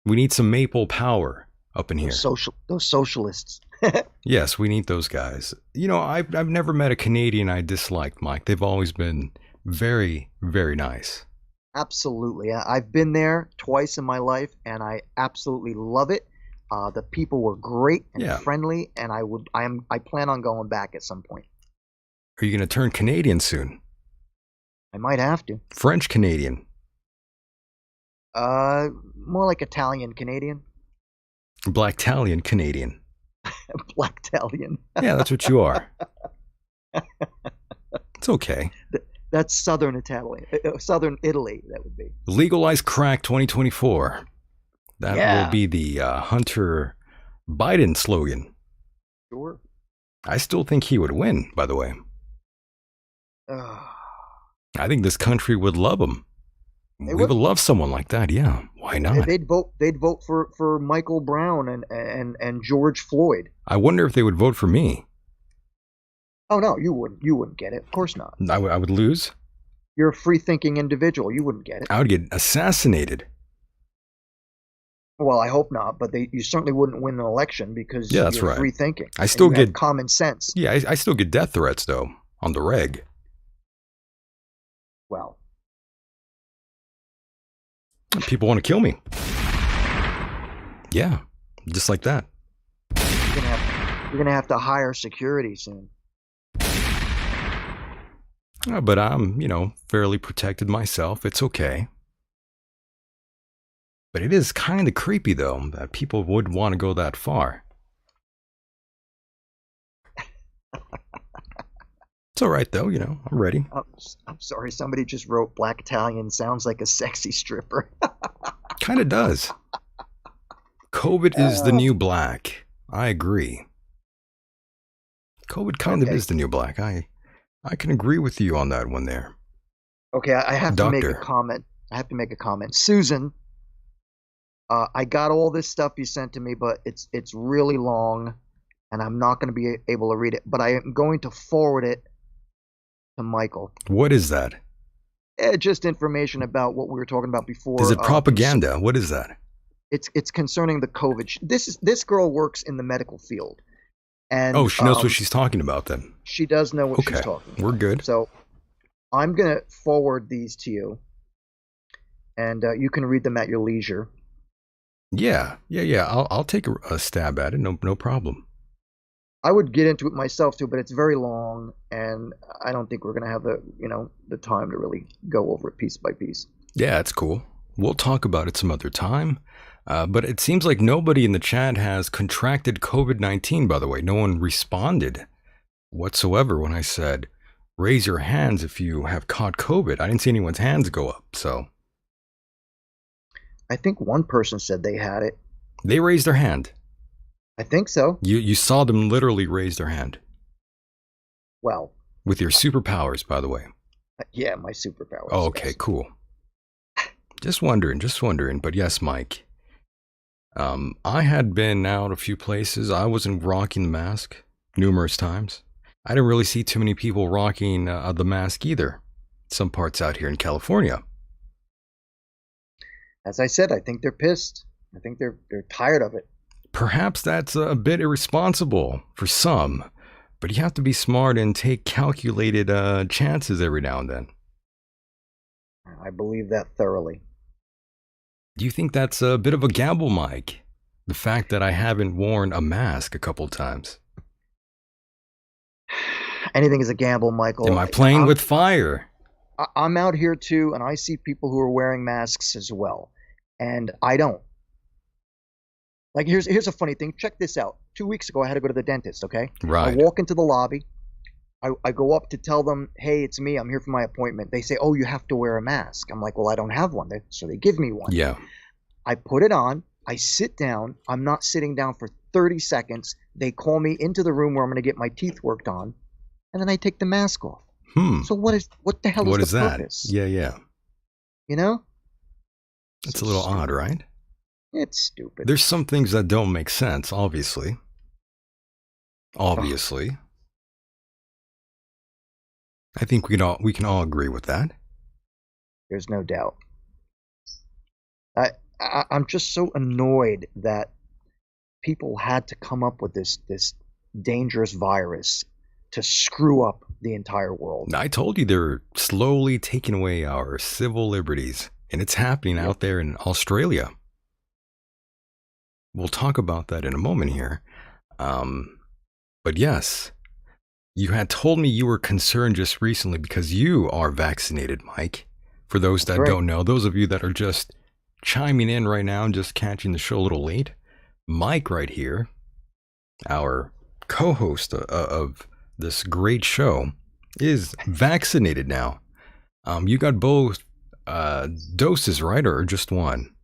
We need some maple power up in here.
Those socialists.
Yes, we need those guys. You know, I've never met a Canadian I disliked, Mike. They've always been very, very nice.
Absolutely. I've been there twice in my life, and I absolutely love it. The people were great and friendly, and I plan on going back at some point.
Are you going to turn Canadian soon?
I might have to.
French Canadian.
More like Italian Canadian.
Black Italian Canadian.
Black Italian.
Yeah, that's what you are. It's okay.
That's Southern Italian. Southern Italy, that would be.
Legalize crack 2024. That will be the Hunter Biden slogan.
Sure.
I still think he would win, by the way. I think this country would love him. We would love someone like that, yeah. Why not?
They'd vote for Michael Brown and George Floyd.
I wonder if they would vote for me.
Oh no, you wouldn't get it. Of course not.
I would lose.
You're a free-thinking individual. You wouldn't get it.
I would get assassinated.
Well, I hope not, but you certainly wouldn't win an election because
that's
you're
right.
free-thinking.
I still get
common sense.
Yeah, I still get death threats though on the reg.
Well,
people want to kill me. Yeah, just like that.
You're gonna have to hire security soon.
But I'm, fairly protected myself. It's okay. But it is kind of creepy, though, that people would want to go that far. It's all right, though. I'm ready.
I'm sorry. Somebody just wrote Black Italian sounds like a sexy stripper.
Kind of does. COVID is the new black. I agree. COVID kind of is the new black. I can agree with you on that one there.
Okay, I have to make a comment. Susan, I got all this stuff you sent to me, but it's really long, and I'm not going to be able to read it. But I am going to forward it to Michael.
What is that?
Just information about what we were talking about before.
Is it propaganda? What is that?
It's concerning the COVID. This girl works in the medical field, and
she knows what she's talking about. Then
she does know what she's talking about.
We're good.
So I'm gonna forward these to you, and you can read them at your leisure.
Yeah. I'll take a stab at it. No problem.
I would get into it myself too, but it's very long, and I don't think we're gonna have the time to really go over it piece by piece.
Yeah, it's cool. We'll talk about it some other time. But it seems like nobody in the chat has contracted COVID-19, by the way. No one responded whatsoever when I said, raise your hands if you have caught COVID. I didn't see anyone's hands go up, so.
I think one person said they had it.
They raised their hand.
I think so.
You saw them literally raise their hand.
Well.
With your superpowers, by the way.
Yeah, my superpowers.
Oh, okay, cool. Just wondering. But yes, Mike. I had been out a few places. I wasn't rocking the mask numerous times. I didn't really see too many people rocking the mask either. Some parts out here in California.
As I said, I think they're pissed. I think they're tired of it.
Perhaps that's a bit irresponsible for some, but you have to be smart and take calculated chances every now and then.
I believe that thoroughly.
Do you think that's a bit of a gamble, Mike? The fact that I haven't worn a mask a couple times.
Anything is a gamble, Michael.
Am I playing with fire?
I'm out here too, and I see people who are wearing masks as well, and I don't. Like, here's a funny thing. Check this out. 2 weeks ago, I had to go to the dentist, okay?
Right.
I walk into the lobby. I go up to tell them, hey, it's me. I'm here for my appointment. They say, oh, you have to wear a mask. I'm like, well, I don't have one. So they give me one.
Yeah.
I put it on. I sit down. I'm not sitting down for 30 seconds. They call me into the room where I'm going to get my teeth worked on, and then I take the mask off. So what the hell is the purpose?
Yeah.
You know?
It's a little odd, right?
It's stupid.
There's some things that don't make sense, obviously. Obviously. I think we can all agree with that.
There's no doubt. I'm just so annoyed that people had to come up with this dangerous virus to screw up the entire world.
I told you they're slowly taking away our civil liberties, and it's happening out there in Australia. We'll talk about that in a moment here. But yes, you had told me you were concerned just recently because you are vaccinated, Mike. For those that don't know, those of you that are just chiming in right now and just catching the show a little late, Mike right here, our co-host of this great show, is vaccinated now. You got both doses, right, or just one?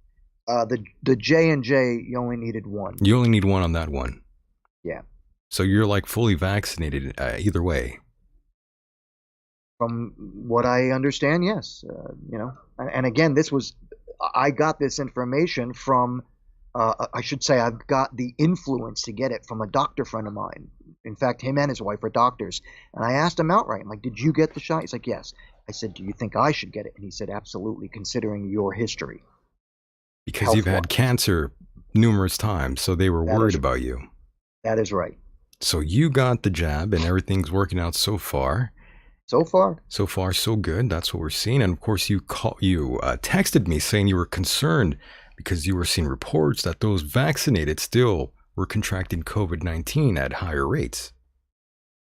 The J&J, you only needed one.
You only need one on that one.
Yeah.
So you're like fully vaccinated either way.
From what I understand, yes. And again, I got this information from, I should say I've got the influence to get it from a doctor friend of mine. In fact, him and his wife are doctors. And I asked him outright, I'm like, did you get the shot? He's like, yes. I said, do you think I should get it? And he said, absolutely, considering your history.
Because you've had cancer numerous times, so they were worried about you.
That is right.
So you got the jab, and everything's working out so far.
So far,
so good. That's what we're seeing. And of course, you texted me saying you were concerned because you were seeing reports that those vaccinated still were contracting COVID-19 at higher rates.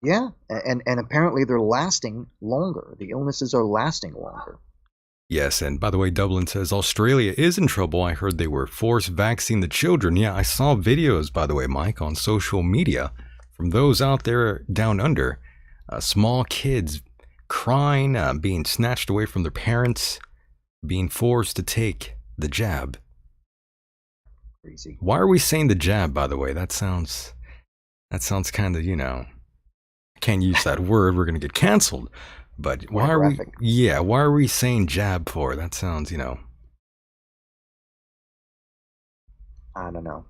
Yeah, and apparently they're lasting longer. The illnesses are lasting longer.
Yes, and by the way, Dublin says Australia is in trouble. I heard they were forced vaccinating the children. Yeah, I saw videos, by the way, Myke, on social media from those out there down under. Small kids crying, being snatched away from their parents, being forced to take the jab.
Crazy.
Why are we saying the jab, by the way? That sounds kind of, I can't use that word. We're going to get canceled. But why are we saying jab for? That sounds,
I don't know.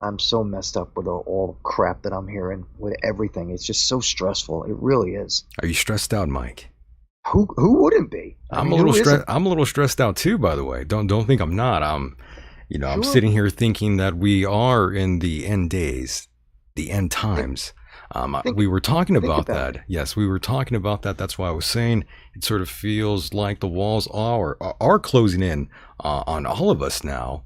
I'm so messed up with all the crap that I'm hearing with everything. It's just so stressful. It really is.
Are you stressed out, Myke?
Who wouldn't be?
I'm a little stressed out too, by the way. Don't think I'm not. I'm sitting here thinking that we are in the end days, the end times. We were talking about that. Yes, we were talking about that. That's why I was saying it sort of feels like the walls are closing in on all of us now.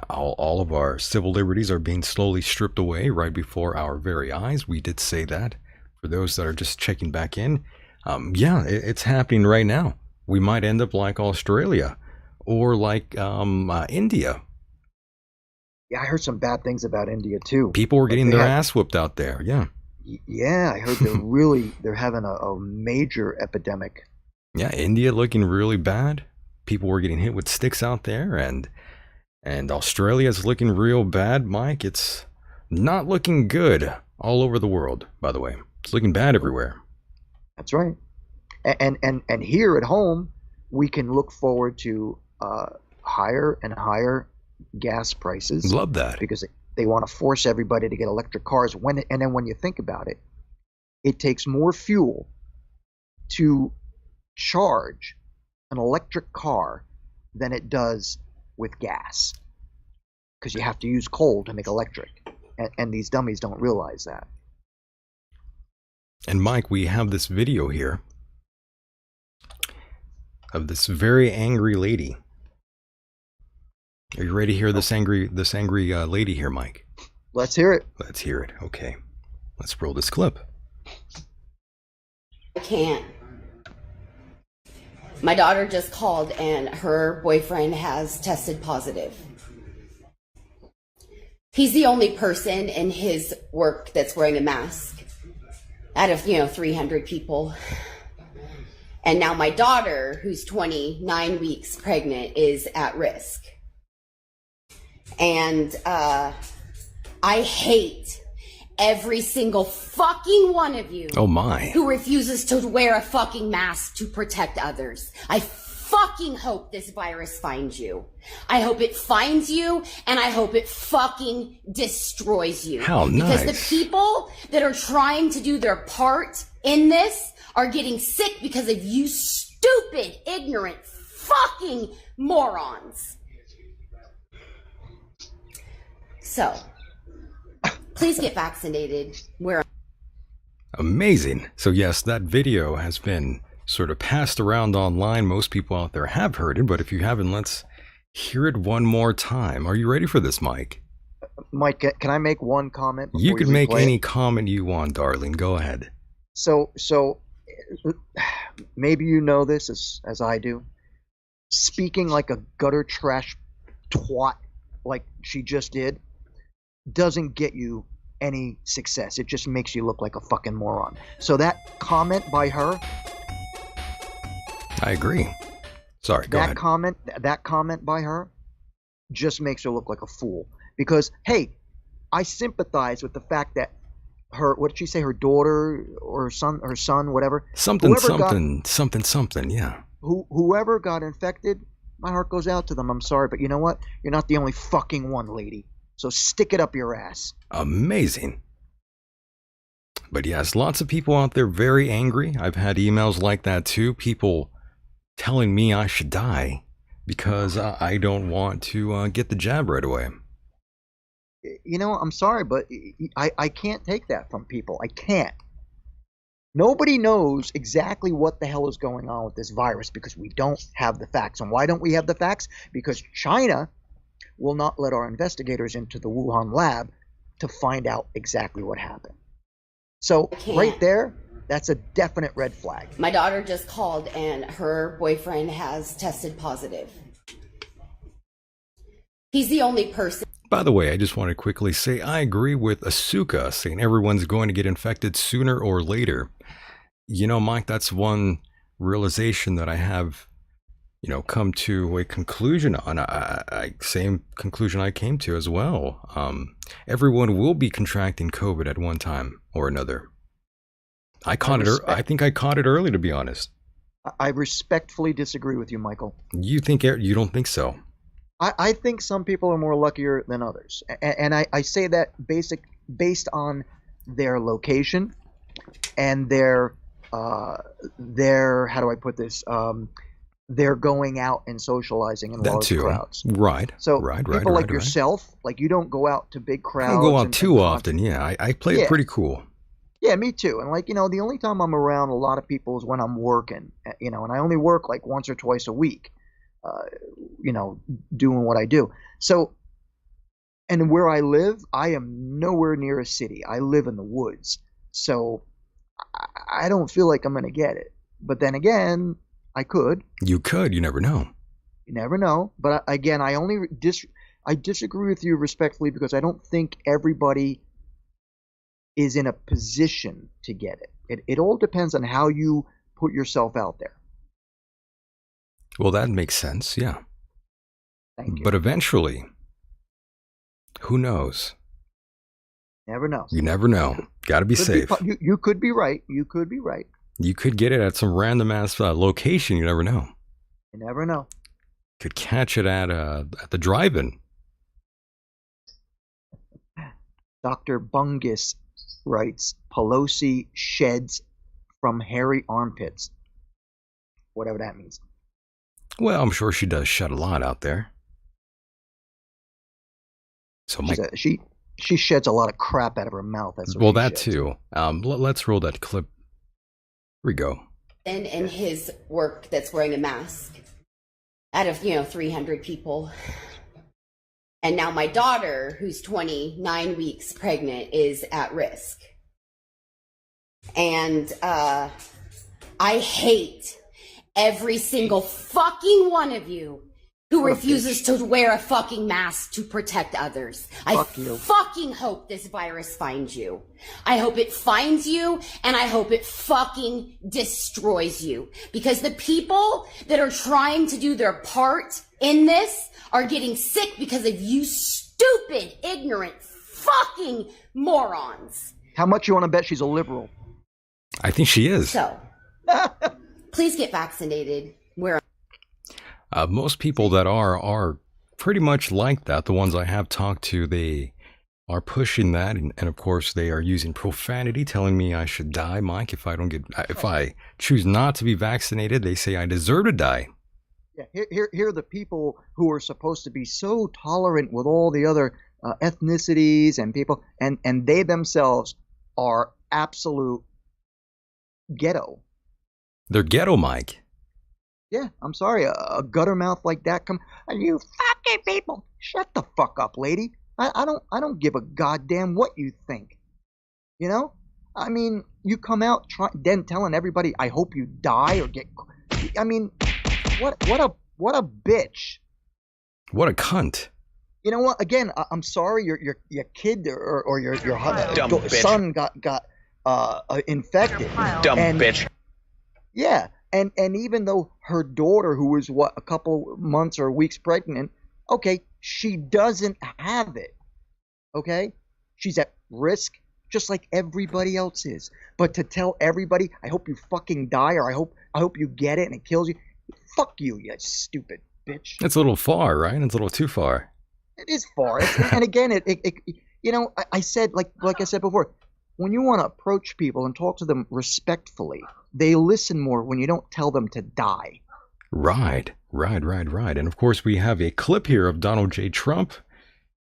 All of our civil liberties are being slowly stripped away right before our very eyes. We did say that. For those that are just checking back in, it's happening right now. We might end up like Australia or like India.
Yeah, I heard some bad things about India too.
People were getting their ass whooped out there. Yeah.
Yeah, I heard they're having a major epidemic.
Yeah, India looking really bad. People were getting hit with sticks out there, and Australia's looking real bad, Myke. It's not looking good all over the world, by the way. It's looking bad everywhere.
That's right. And here at home, we can look forward to higher and higher gas prices.
Love that.
Because they want to force everybody to get electric cars. And then when you think about it, it takes more fuel to charge an electric car than it does with gas, because you have to use coal to make electric, and these dummies don't realize that.
And Myke, we have this video here of this very angry lady. Are you ready to hear this angry lady here, Myke?
Let's hear it.
Let's hear it. Okay, let's roll this clip.
I can't. My daughter just called and her boyfriend has tested positive. He's the only person in his work that's wearing a mask out of, 300 people. And now my daughter, who's 29 weeks pregnant, is at risk. And I hate every single fucking one of you.
Oh my.
Who refuses to wear a fucking mask to protect others. I fucking hope this virus finds you. I hope it finds you, and I hope it fucking destroys you.
How nice.
Because the people that are trying to do their part in this are getting sick because of you stupid, ignorant, fucking morons. So, please get vaccinated.
Amazing. So yes, that video has been sort of passed around online. Most people out there have heard it, but if you haven't, let's hear it one more time. Are you ready for this, Myke?
Myke, can I make one comment?
You can make any comment you want, darling. Go ahead.
So maybe you know this as I do. Speaking like a gutter trash twat like she just did doesn't get you any success. It just makes you look like a fucking moron. So that comment by her,
I agree. Sorry, go ahead.
That comment by her just makes her look like a fool. Because hey, I sympathize with the fact that what did she say? Her daughter or her son, whatever.
Something, yeah.
Whoever got infected, my heart goes out to them. I'm sorry, but you know what? You're not the only fucking one, lady. So stick it up your ass.
Amazing. But yes, lots of people out there very angry. I've had emails like that too. People telling me I should die because I don't want to get the jab right away.
I'm sorry, but I can't take that from people. I can't. Nobody knows exactly what the hell is going on with this virus because we don't have the facts. And why don't we have the facts? Because China will not let our investigators into the Wuhan lab to find out exactly what happened. So right there, that's a definite red flag.
My daughter just called and her boyfriend has tested positive. He's the only person.
By the way, I just want to quickly say I agree with Asuka saying everyone's going to get infected sooner or later. You know, Mike, that's one realization that I have, come to a conclusion on. Same conclusion I came to as well. Everyone will be contracting COVID at one time or another. I think I caught it early, to be honest.
I respectfully disagree with you, Michael.
You don't think so?
I think some people are more luckier than others, and I say that based on their location and their how do I put this? They're going out and socializing in large crowds.
Right.
So
right,
people like yourself, like you don't go out to big crowds.
I don't go out too often. Yeah, I play it pretty cool.
Yeah, me too. And the only time I'm around a lot of people is when I'm working. And I only work like once or twice a week. Doing what I do. So, and where I live, I am nowhere near a city. I live in the woods. So I don't feel like I'm going to get it. But then again, I could.
You could. You never know.
You never know. But again, I disagree with you respectfully because I don't think everybody is in a position to get it. It all depends on how you put yourself out there.
Well, that makes sense, yeah.
Thank you.
But eventually, who knows?
Never know.
You never know. Got to be safe.
You could be right. You could be right.
You could get it at some random ass location. You never know.
You never know.
Could catch it at the drive-in.
Dr. Bungus writes, Pelosi sheds from hairy armpits. Whatever that means.
Well, I'm sure she does shed a lot out there. So
she sheds a lot of crap out of her mouth. That's what
that sheds. Too. Let's roll that clip. Here we go.
And in his work that's wearing a mask out of 300 people. And now my daughter, who's 29 weeks pregnant, is at risk. And I hate every single fucking one of you who refuses to wear a fucking mask to protect others. I fucking hope this virus finds you. I hope it finds you, and I hope it fucking destroys you. Because the people that are trying to do their part in this are getting sick because of you stupid, ignorant, fucking morons.
How much you want to bet she's a liberal?
I think she is.
So, please get vaccinated.
Most people that are pretty much like that. The ones I have talked to, they are pushing that, and of course they are using profanity, telling me I should die, Mike, if I choose not to be vaccinated. They say I deserve to die.
Yeah, here are the people who are supposed to be so tolerant with all the other ethnicities and people, and they themselves are absolute ghetto.
They're ghetto, Mike.
Yeah, I'm sorry, a gutter mouth like that you fucking people, shut the fuck up, lady. I don't give a goddamn what you think. I mean, you come out then telling everybody, I hope you die or get. I mean, what a bitch.
What a cunt.
You know what? Again, I'm sorry, your kid or your son got infected.
Dumb bitch.
Yeah. And even though her daughter, who was a couple months or weeks pregnant, okay, she doesn't have it. Okay? She's at risk just like everybody else is. But to tell everybody, I hope you fucking die, or I hope you get it and it kills you. Fuck you, you stupid bitch.
It's a little far, right? It's a little too far.
It is far. And again, I said, like I said before, when you want to approach people and talk to them respectfully, they listen more when you don't tell them to die.
Right. And of course, we have a clip here of Donald J. Trump,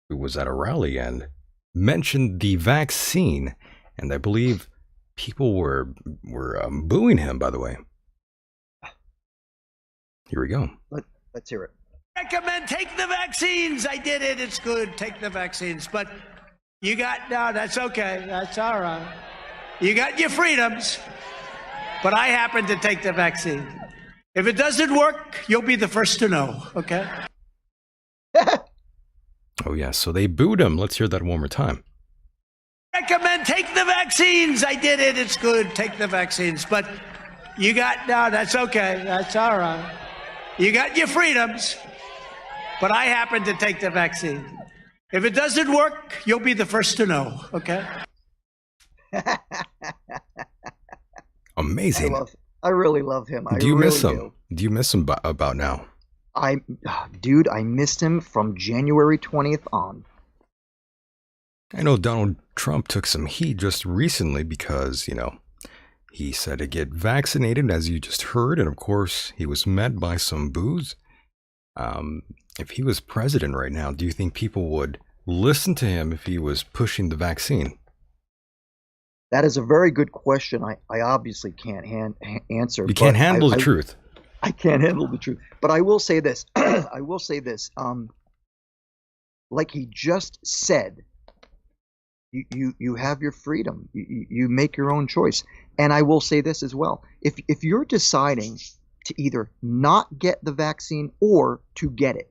who was at a rally and mentioned the vaccine. And I believe People were booing him, by the way. Here we go.
Let's hear it.
Recommend take the vaccines. I did it. It's good. Take the vaccines. But no, that's okay. That's all right. You got your freedoms. But I happen to take the vaccine. If it doesn't work, you'll be the first to know, okay?
Oh, yeah. So they booed him. Let's hear that one more time.
Recommend take the vaccines. I did it. It's good. Take the vaccines. But no, that's okay. That's all right. You got your freedoms. But I happen to take the vaccine. If it doesn't work, you'll be the first to know, okay?
Amazing.
I really love him.
Do you miss
really
him? Do you miss him about now?
I missed him from January 20th on.
I know Donald Trump took some heat just recently because, he said to get vaccinated, as you just heard, and of course he was met by some boos. If he was president right now, do you think people would listen to him if he was pushing the vaccine?
That is a very good question. I obviously can't answer.
You can't handle the truth.
I can't handle the truth. But I will say this. I will say this. Like he just said, you have your freedom. You make your own choice. And I will say this as well. If you're deciding to either not get the vaccine or to get it,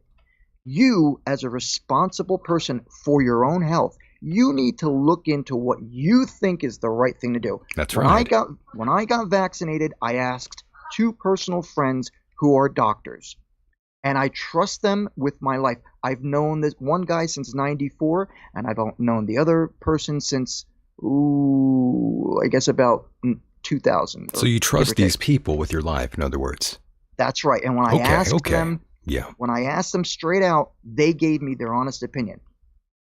you, as a responsible person for your own health, you need to look into what you think is the right thing to do.
That's right.
When I got vaccinated, I asked 2 personal friends who are doctors, and I trust them with my life. I've known this one guy since '94, and I've known the other person since, I guess about 2000.
So you trust these people with your life, in other words.
That's right. And when I asked them,
yeah,
when I asked them straight out, they gave me their honest opinion.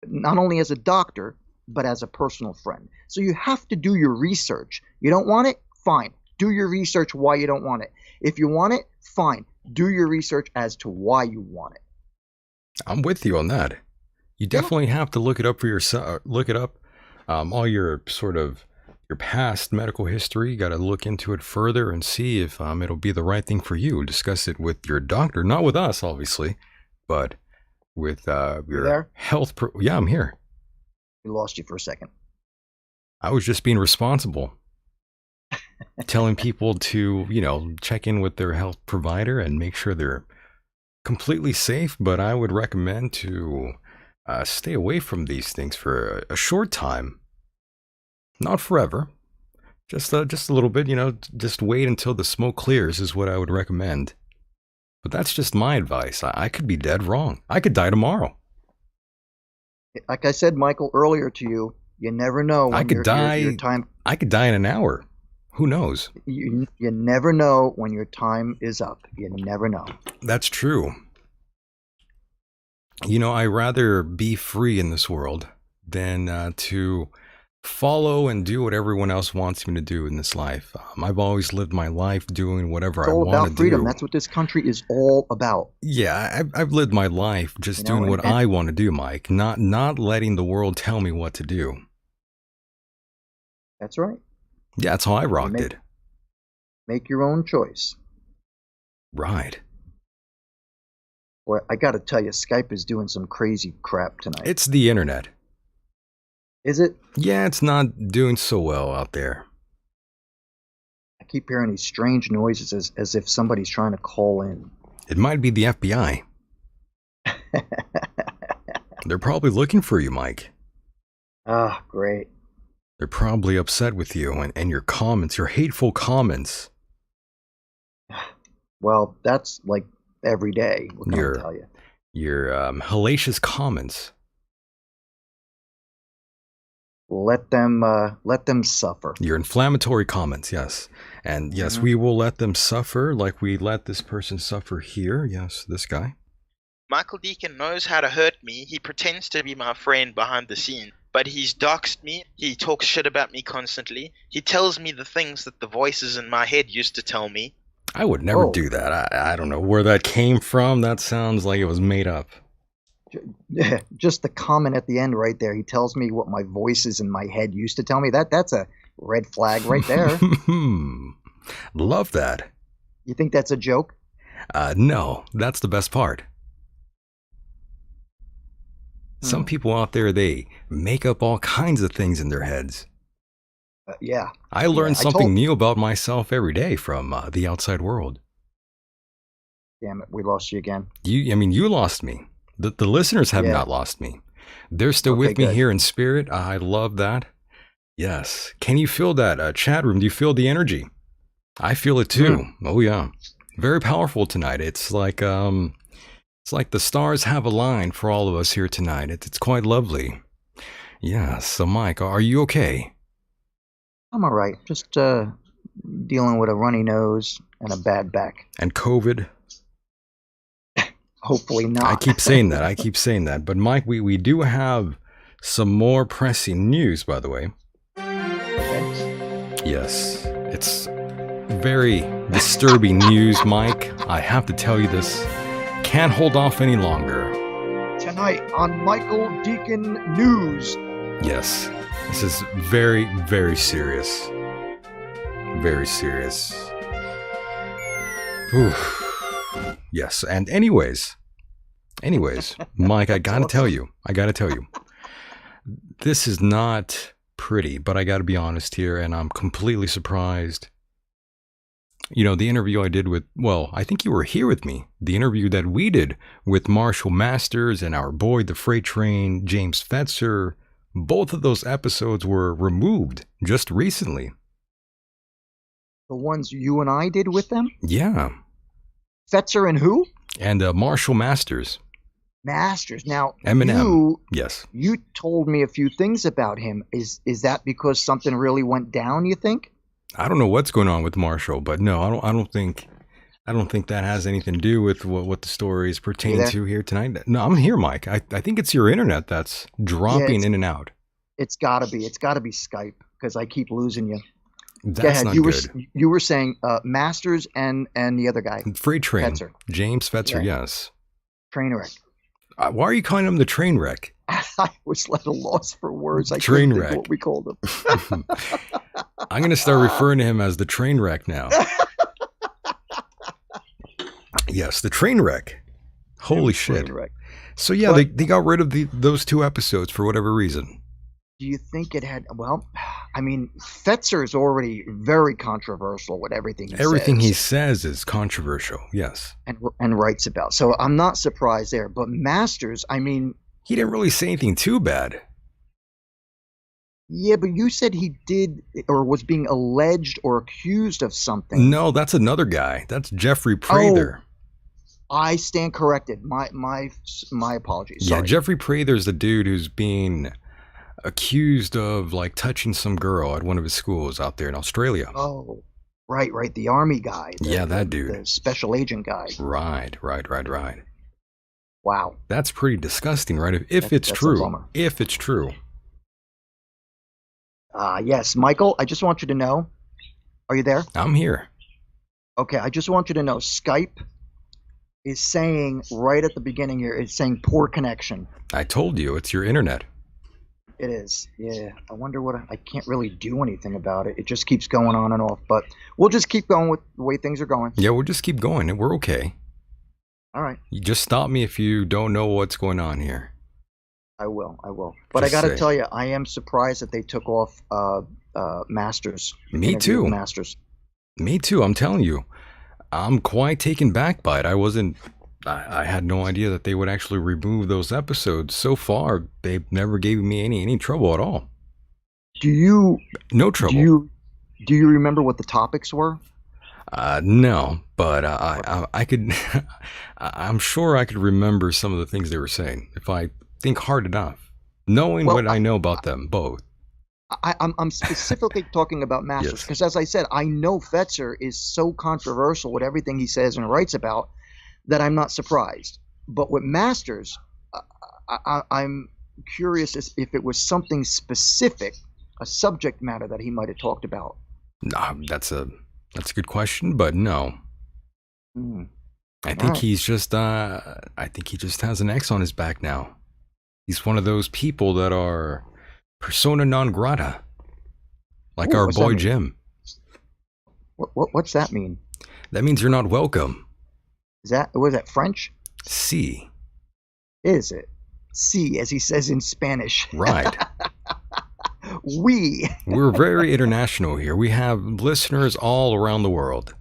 Not only as a doctor, but as a personal friend. So you have to do your research. You don't want it? Fine. Do your research why you don't want it. If you want it, fine. Do your research as to why you want it.
I'm with you on that. You definitely have to look it up for yourself. Look it up. All your your past medical history. You got to look into it further and see if it'll be the right thing for you. Discuss it with your doctor, not with us, obviously, but with your health. Yeah, I'm here.
We lost you for a second.
I was just being responsible. Telling people to, check in with their health provider and make sure they're completely safe. But I would recommend to stay away from these things for a short time. Not forever. Just a little bit, just wait until the smoke clears is what I would recommend. But that's just my advice. I could be dead wrong. I could die tomorrow.
Like I said, Michael, earlier to you, you never know when
I could die.
Your time.
I could die in an hour. Who knows?
You never know when your time is up. You never know.
That's true. I'd rather be free in this world than to follow and do what everyone else wants me to do in this life. I've always lived my life doing whatever I want to do. It's all about freedom.
That's what this country is all about.
Yeah, I've lived my life just doing what I want to do, Mike, not letting the world tell me what to do.
That's right.
Yeah, that's how I rocked it.
Make your own choice.
Right.
Well, I got to tell you, Skype is doing some crazy crap tonight.
It's the internet.
Is it?
Yeah, it's not doing so well out there.
I keep hearing these strange noises as if somebody's trying to call in.
It might be the FBI. They're probably looking for you, Mike.
Ah, great.
They're probably upset with you and your comments, your hateful comments.
Well, that's like every day. What can I tell you?
Your hellacious comments.
Let them suffer.
Your inflammatory comments, yes. And yes, we will let them suffer like we let this person suffer here. Yes, this guy.
Michael Decon knows how to hurt me. He pretends to be my friend behind the scenes, but he's doxed me. He talks shit about me constantly. He tells me the things that the voices in my head used to tell me.
I would never do that. I don't know where that came from. That sounds like it was made up.
Just the comment at the end right there. He tells me what my voices in my head used to tell me. That's Red flag right there.
Love that.
You think that's a joke?
No, that's the best part. Some people out there, they make up all kinds of things in their heads.
Yeah.
I learn something new about myself every day from the outside world.
Damn it, we lost you again.
You lost me. The listeners have not lost me. They're still with me here in spirit. I love that. Yes. Can you feel that chat room? Do you feel the energy? I feel it too. Oh yeah. Very powerful tonight. It's like the stars have aligned for all of us here tonight. It's quite lovely. Yeah. So Myke, are you okay?
I'm all right. Just dealing with a runny nose and a bad back.
And COVID?
Hopefully not.
I keep saying that. But Myke, we do have some more pressing news, by the way. Yes. It's very disturbing news, Myke. I have to tell you this. Can't hold off any longer.
Tonight on Michael Decon News.
Yes. This is very, very serious. Very serious. Oof. Yes, and anyways, Myke, I gotta tell you, this is not pretty, but I gotta be honest here, and I'm completely surprised. You know, the interview I did with, well, I think you were here with me, the interview that we did with Marshall Masters and our boy, the freight train, James Fetzer, both of those episodes were removed just recently.
The ones you and I did with them?
Yeah.
Fetzer and who?
And Marshall Masters.
Masters. Now,
Eminem. Yes.
You told me a few things about him. Is that because something really went down, you think?
I don't know what's going on with Marshall, but no, I don't think that has anything to do with what the story is pertaining to here tonight. No, I'm here, Myke. I think it's your internet that's dropping in and out.
It's gotta be Skype, because I keep losing you.
That's not good.
You were saying Masters and the other guy.
Freight train.
Fetzer.
James Fetzer, yes.
Train wreck.
Why are you calling him the train wreck?
I was at a loss for words. I
train
couldn't
wreck.
think what we called him.
I'm going to start referring to him as the train wreck now. Yes, the train wreck. Holy shit. Wreck. So yeah, they got rid of those two episodes for whatever reason.
Do you think it had, well, I mean, Fetzer is already very controversial with everything he says.
Everything he says is controversial, yes.
And writes about. So I'm not surprised there. But Masters, I mean.
He didn't really say anything too bad.
Yeah, but you said he did, or was being alleged or accused of something.
No, that's another guy. That's Jeffrey Prather.
Oh, I stand corrected. My apologies. Sorry.
Yeah, Jeffrey Prather's the dude who's being accused of like touching some girl at one of his schools out there in Australia.
Oh, right. The army guy.
That dude.
The special agent guy.
Right.
Wow.
That's pretty disgusting, right? If it's true. If it's true.
Yes, Michael, I just want you to know. Are you there?
I'm here.
Okay, I just want you to know Skype is saying right at the beginning here, it's saying poor connection.
I told you, it's your internet.
It is, yeah. I wonder I can't really do anything about it. It just keeps going on and off. But we'll just keep going with the way things are going.
Yeah, we'll just keep going. We're okay.
All right.
You just stop me if you don't know what's going on here.
I will. But I got to tell you, I am surprised that they took off Masters.
Me too.
Masters.
Me too. I'm telling you. I'm quite taken back by it. I had no idea that they would actually remove those episodes. So far, they've never gave me any trouble at all. No trouble.
Do you remember what the topics were?
No, but I could. I'm sure I could remember some of the things they were saying if I think hard enough, knowing what I know about them both.
I'm specifically talking about Masters because, as I said, I know Fetzer is so controversial with everything he says and writes about that I'm not surprised. But with Masters, I'm curious if it was something specific, a subject matter that he might have talked about.
No, that's a good question, but no. I think he's just I think he just has an X on his back now. He's one of those people that are persona non grata. Like
Ooh,
our
what's that
boy
mean?
Jim.
What's that mean?
That means you're not welcome.
Was that French?
See.
Is it? Sí, as he says in Spanish.
Right.
We.
We're very international here. We have listeners all around the world.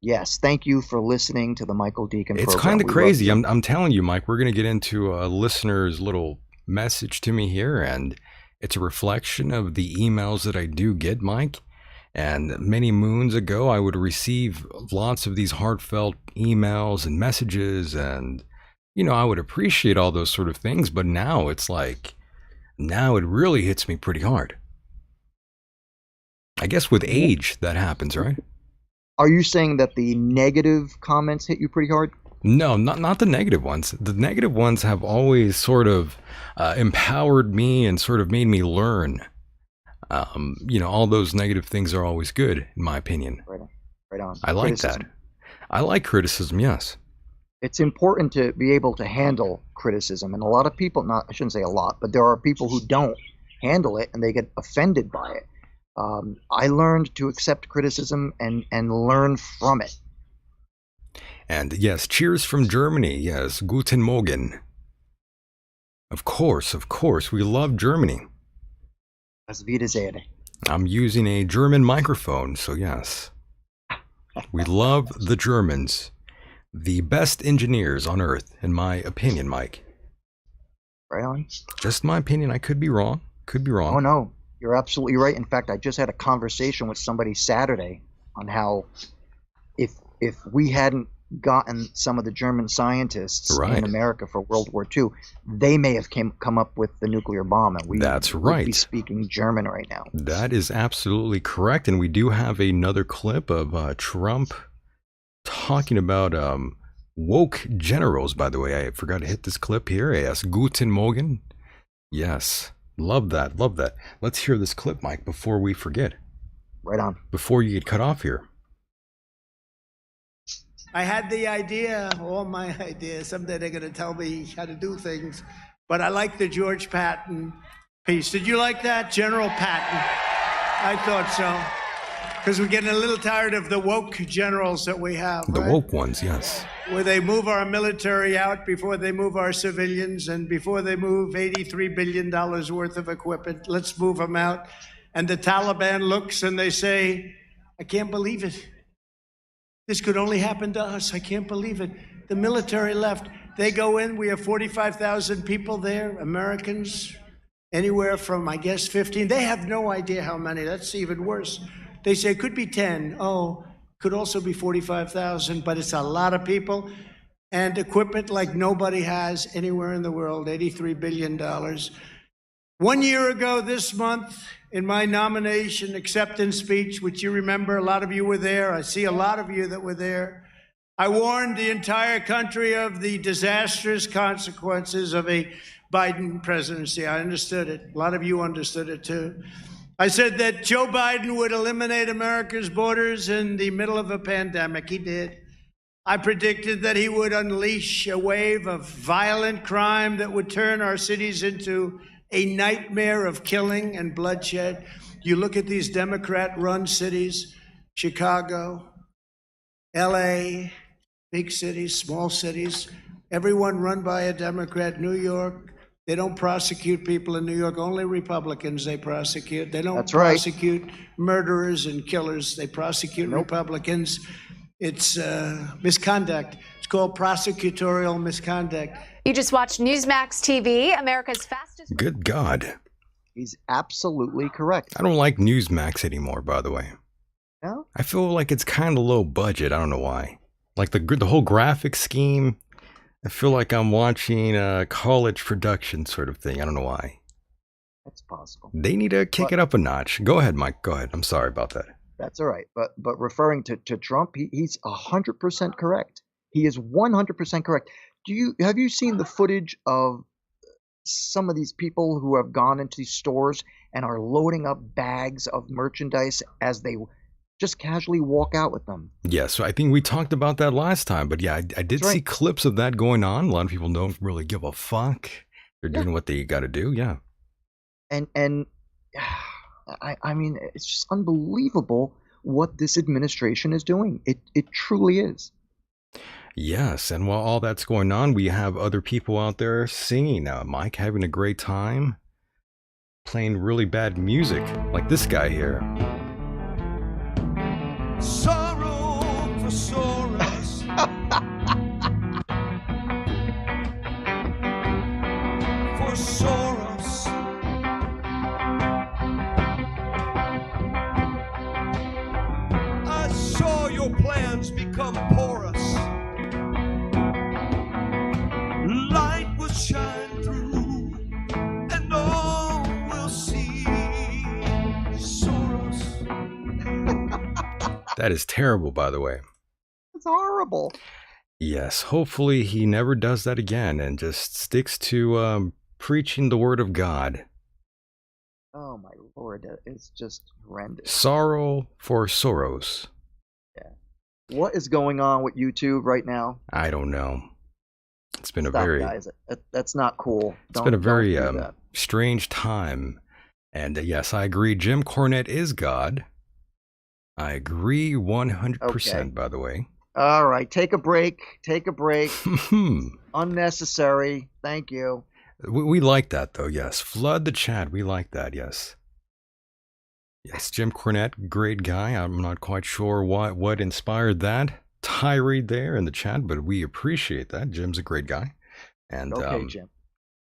Yes, thank you for listening to the Michael Decon
It's
program.
kind of
We love
crazy.
you.
I'm telling you, Mike, we're going to get into a listener's little message to me here, and it's a reflection of the emails that I do get, Mike. And many moons ago, I would receive lots of these heartfelt emails and messages, and, I would appreciate all those sort of things. But now it's like, now it really hits me pretty hard. I guess with age, that happens, right?
Are you saying that the negative comments hit you pretty hard?
No, not the negative ones. The negative ones have always sort of empowered me and sort of made me learn. All those negative things are always good, in my opinion.
Right on.
I like that. I like criticism, yes.
It's important to be able to handle criticism. And a lot of people, I shouldn't say a lot, but there are people who don't handle it and they get offended by it. I learned to accept criticism and learn from it.
And yes, cheers from Germany. Yes, Guten Morgen. Of course, we love Germany.
Das Wiedersehen.
I'm using a German microphone, so yes. We love the Germans. The best engineers on earth, in my opinion, Mike.
Right on.
Just my opinion. I could be wrong.
Oh, no. You're absolutely right. In fact, I just had a conversation with somebody Saturday on how if we hadn't gotten some of the German scientists in America for World War II, they may have come up with the nuclear bomb, and we would be speaking German right now.
That is absolutely correct. And we do have another clip of Trump talking about woke generals, by the way. I forgot to hit this clip here. Yes, Guten Morgen. Yes. Love that. Let's hear this clip, Mike, before we forget.
Right on.
Before you get cut off here.
I had the idea, all my ideas. Someday they're going to tell me how to do things. But I like the George Patton piece. Did you like that, General Patton? I thought so. Because we're getting a little tired of the woke generals that we have.
The woke ones, yes.
Where they move our military out before they move our civilians and before they move $83 billion worth of equipment. Let's move them out. And the Taliban looks and they say, I can't believe it. This could only happen to us. I can't believe it. The military left. They go in. We have 45,000 people there, Americans, anywhere from, I guess, 15. They have no idea how many. That's even worse. They say it could be 10. Oh, could also be 45,000, but it's a lot of people and equipment like nobody has anywhere in the world, $83 billion. 1 year ago this month, in my nomination acceptance speech, which you remember, a lot of you were there. I see a lot of you that were there. I warned the entire country of the disastrous consequences of a Biden presidency. I understood it. A lot of you understood it too. I said that Joe Biden would eliminate America's borders in the middle of a pandemic. He did. I predicted that he would unleash a wave of violent crime that would turn our cities into a nightmare of killing and bloodshed. You look at these Democrat-run cities, Chicago, LA, big cities, small cities, everyone run by a Democrat. New York, they don't prosecute people in New York. Only Republicans they prosecute. They don't prosecute murderers and killers. They prosecute Republicans. It's misconduct. It's called prosecutorial misconduct.
You just watched Newsmax TV, America's fastest.
Good God.
He's absolutely correct.
I don't like Newsmax anymore, by the way.
No?
I feel like it's kind of low budget. I don't know why. Like the whole graphic scheme. I feel like I'm watching a college production sort of thing. I don't know why.
That's possible.
They need to kick it up a notch. Go ahead, Mike. Go ahead. I'm sorry about that.
That's all right. But referring to Trump, he's 100% correct. He is 100% correct. Have you seen the footage of some of these people who have gone into these stores and are loading up bags of merchandise as they just casually walk out with them?
Yeah, so I think we talked about that last time. But yeah, I did see clips of that going on. A lot of people don't really give a fuck. They're doing what they got to do. Yeah.
And I mean, it's just unbelievable what this administration is doing. It truly is.
Yes, and while all that's going on, we have other people out there singing. Mike having a great time, playing really bad music, like this guy here.
Sorrow for sorrows. For sorrows. I saw your plans become porous. Light will shine through, and all will see sorrows.
That is terrible, by the way.
It's horrible.
Yes, hopefully he never does that again and just sticks to preaching the word of God.
Oh my Lord, it's just horrendous.
Sorrow for sorrows.
What is going on with YouTube right now?
I don't know. It's been
Stop,
a very
guys. That's not cool.
It's been a very
don't do that.
strange time. And yes, I agree. Jim Cornette is God. I agree 100%,
Okay.
by the way.
All right, take a break. Take a break.
we
Unnecessary. Thank you.
like that, though, yes. Flood the chat. We like that, yes. Yes, Jim Cornette, great guy. I'm not quite sure what inspired that tirade there in the chat, but we appreciate that. Jim's a great guy. And
Okay, Jim.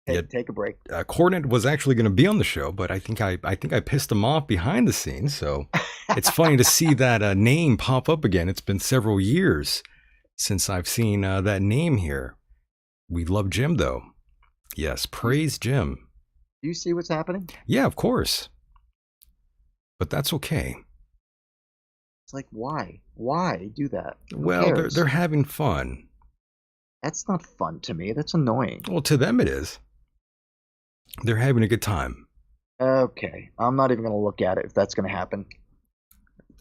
Take a break.
Cornette was actually going to be on the show, but I think I pissed him off behind the scenes. So it's funny to see that name pop up again. It's been several years since I've seen that name here. We love Jim, though. Yes, praise Jim.
Do you see what's happening?
Yeah, of course. But that's okay.
It's like, why? Why do that? Who
Well,
cares?
they're having fun.
That's not fun to me. That's annoying.
Well, to them it is. They're having a good time.
Okay, I'm not even going to look at it if that's going to happen.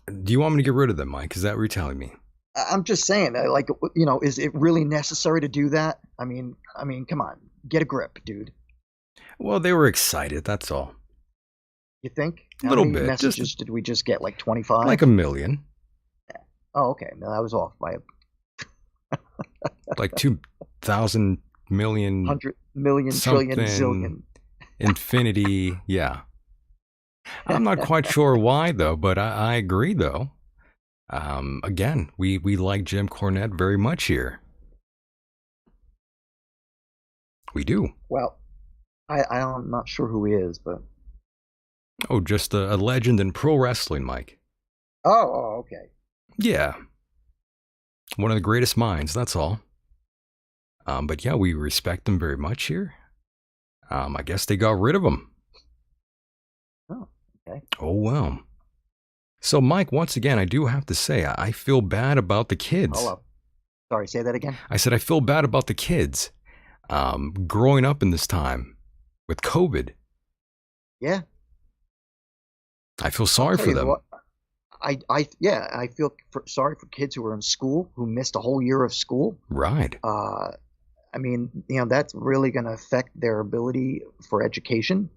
Do you want me to get rid of them, Mike? Is that what you're telling me?
I'm just saying, like, is it really necessary to do that? I mean, come on, get a grip, dude.
Well, they were excited, that's all.
You think?
A little
How many
bit,
messages did we just get? Like 25?
Like 1 million.
Oh, okay. No, I was off by
Like 2,000 million.
100 million,
something,
trillion, zillion.
Infinity, yeah. I'm not quite sure why, though, but I agree, though. Again, we like Jim Cornette very much here. We do.
Well, I'm not sure who he is, but...
Oh, just a legend in pro wrestling, Mike.
Oh, okay.
Yeah. One of the greatest minds, that's all. But yeah, we respect them very much here. I guess they got rid of him.
Oh, okay.
Oh, well. So, Mike, once again, I do have to say, I feel bad about the kids.
Hello. Sorry, say that again?
I said I feel bad about the kids growing up in this time with COVID.
Yeah.
I feel sorry for them.
What, I feel sorry for kids who are in school, who missed a whole year of school.
Right.
I mean, that's really going to affect their ability for education.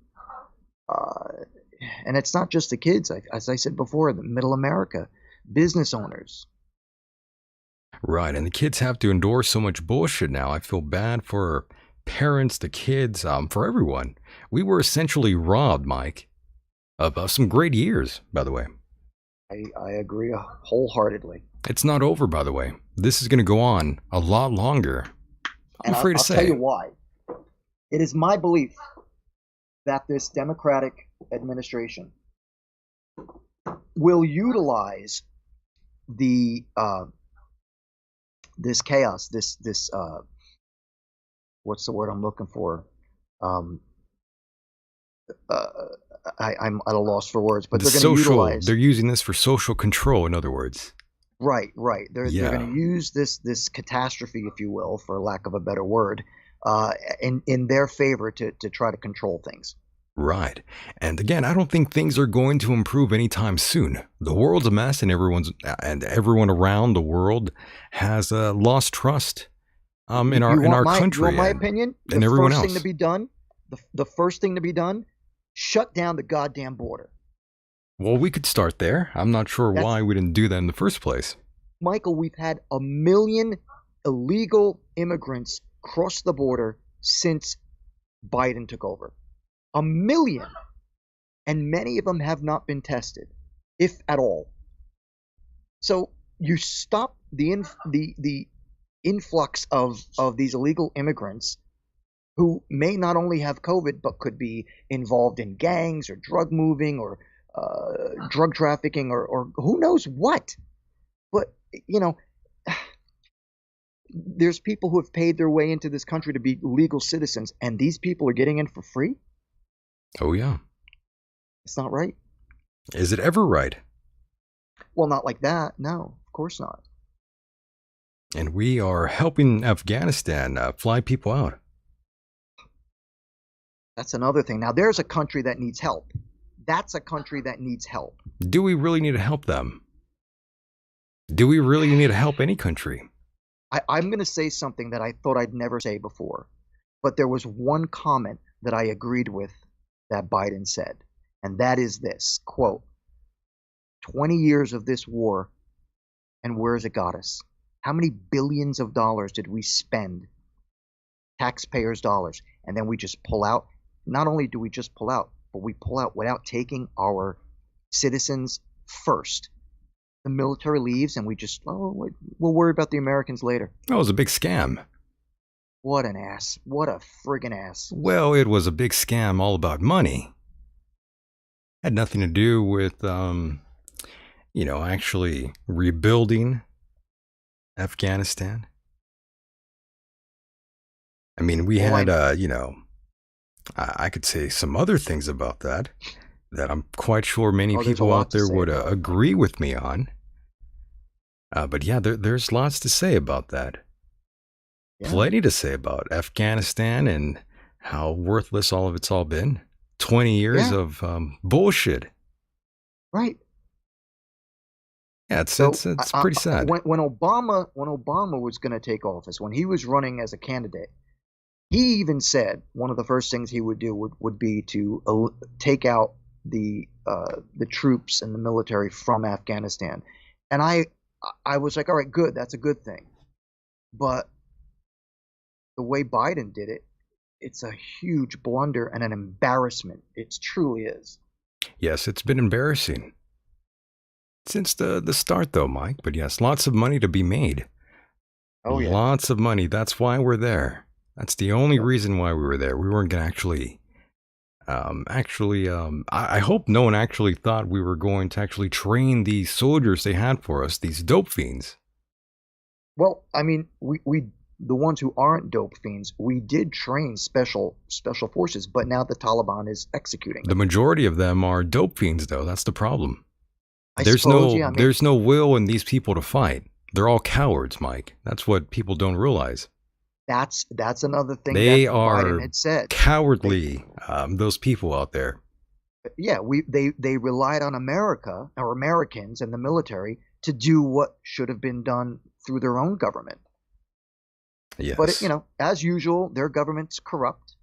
And it's not just the kids. As I said before, the middle America, business owners.
Right. And the kids have to endure so much bullshit now. I feel bad for parents, the kids, for everyone. We were essentially robbed, Mike, of some great years, by the way.
I agree wholeheartedly.
It's not over, by the way. This is going to go on a lot longer. I'm afraid to say.
I'll tell you why. It is my belief that this Democratic administration will utilize the this chaos, this what's the word I'm looking for? I'm at a loss for words, but they're going to utilize.
They're using this for social control, in other words.
Right. They're going to use this catastrophe, if you will, for lack of a better word, in their favor to try to control things.
Right. And again, I don't think things are going to improve anytime soon. The world's a mess, and everyone around the world has lost trust in our country.
You want my opinion?
And everyone else.
The first thing to be done, shut down the goddamn border.
Well, we could start there. I'm not sure why we didn't do that in the first place.
Michael, we've had 1 million illegal immigrants cross the border since Biden took over. 1 million. And many of them have not been tested, if at all. So you stop the influx of these illegal immigrants who may not only have COVID, but could be involved in gangs or drug moving or drug trafficking or who knows what. But, you know, there's people who have paid their way into this country to be legal citizens, and these people are getting in for free?
Oh, yeah.
It's not right.
Is it ever right?
Well, not like that. No, of course not.
And we are helping Afghanistan fly people out.
That's another thing. Now, there's a country that needs help. That's a country that needs help.
Do we really need to help them? Do we really need to help any country?
I'm going to say something that I thought I'd never say before, but there was one comment that I agreed with that Biden said, and that is this, quote, 20 years of this war, and where has it got us? How many billions of dollars did we spend, taxpayers' dollars, and then we just pull out? Not only do we just pull out, but we pull out without taking our citizens first. The military leaves, and we just, we'll worry about the Americans later.
That was a big scam.
What an ass. What a friggin' ass.
Well, it was a big scam all about money. Had nothing to do with, actually rebuilding Afghanistan. I mean, we had, I could say some other things about that I'm quite sure many people out there would agree with me on. But yeah, there's lots to say about that. Yeah. Plenty to say about Afghanistan and how worthless all of it's all been. 20 years of bullshit.
Right.
Yeah, it's pretty sad.
When Obama was going to take office, when he was running as a candidate, he even said one of the first things he would do would be to take out the troops and the military from Afghanistan. And I was like, all right, good, that's a good thing. But the way Biden did it, it's a huge blunder and an embarrassment. It truly is.
Yes, it's been embarrassing since the start, though, Mike. But yes, lots of money to be made.
Oh, yeah.
Lots of money. That's why we're there. That's the only reason why we were there. We weren't going to actually, I hope no one actually thought we were going to actually train these soldiers they had for us, these dope fiends.
Well, I mean, we the ones who aren't dope fiends, we did train special forces, but now the Taliban is executing them.
The majority of them are dope fiends, though. That's the problem. There's no will in these people to fight. They're all cowards, Mike. That's what people don't realize.
That's another thing
they
that
are
Biden had said.
Cowardly, those people out there.
Yeah, they relied on America or Americans and the military to do what should have been done through their own government.
Yes.
But as usual, their government's corrupt,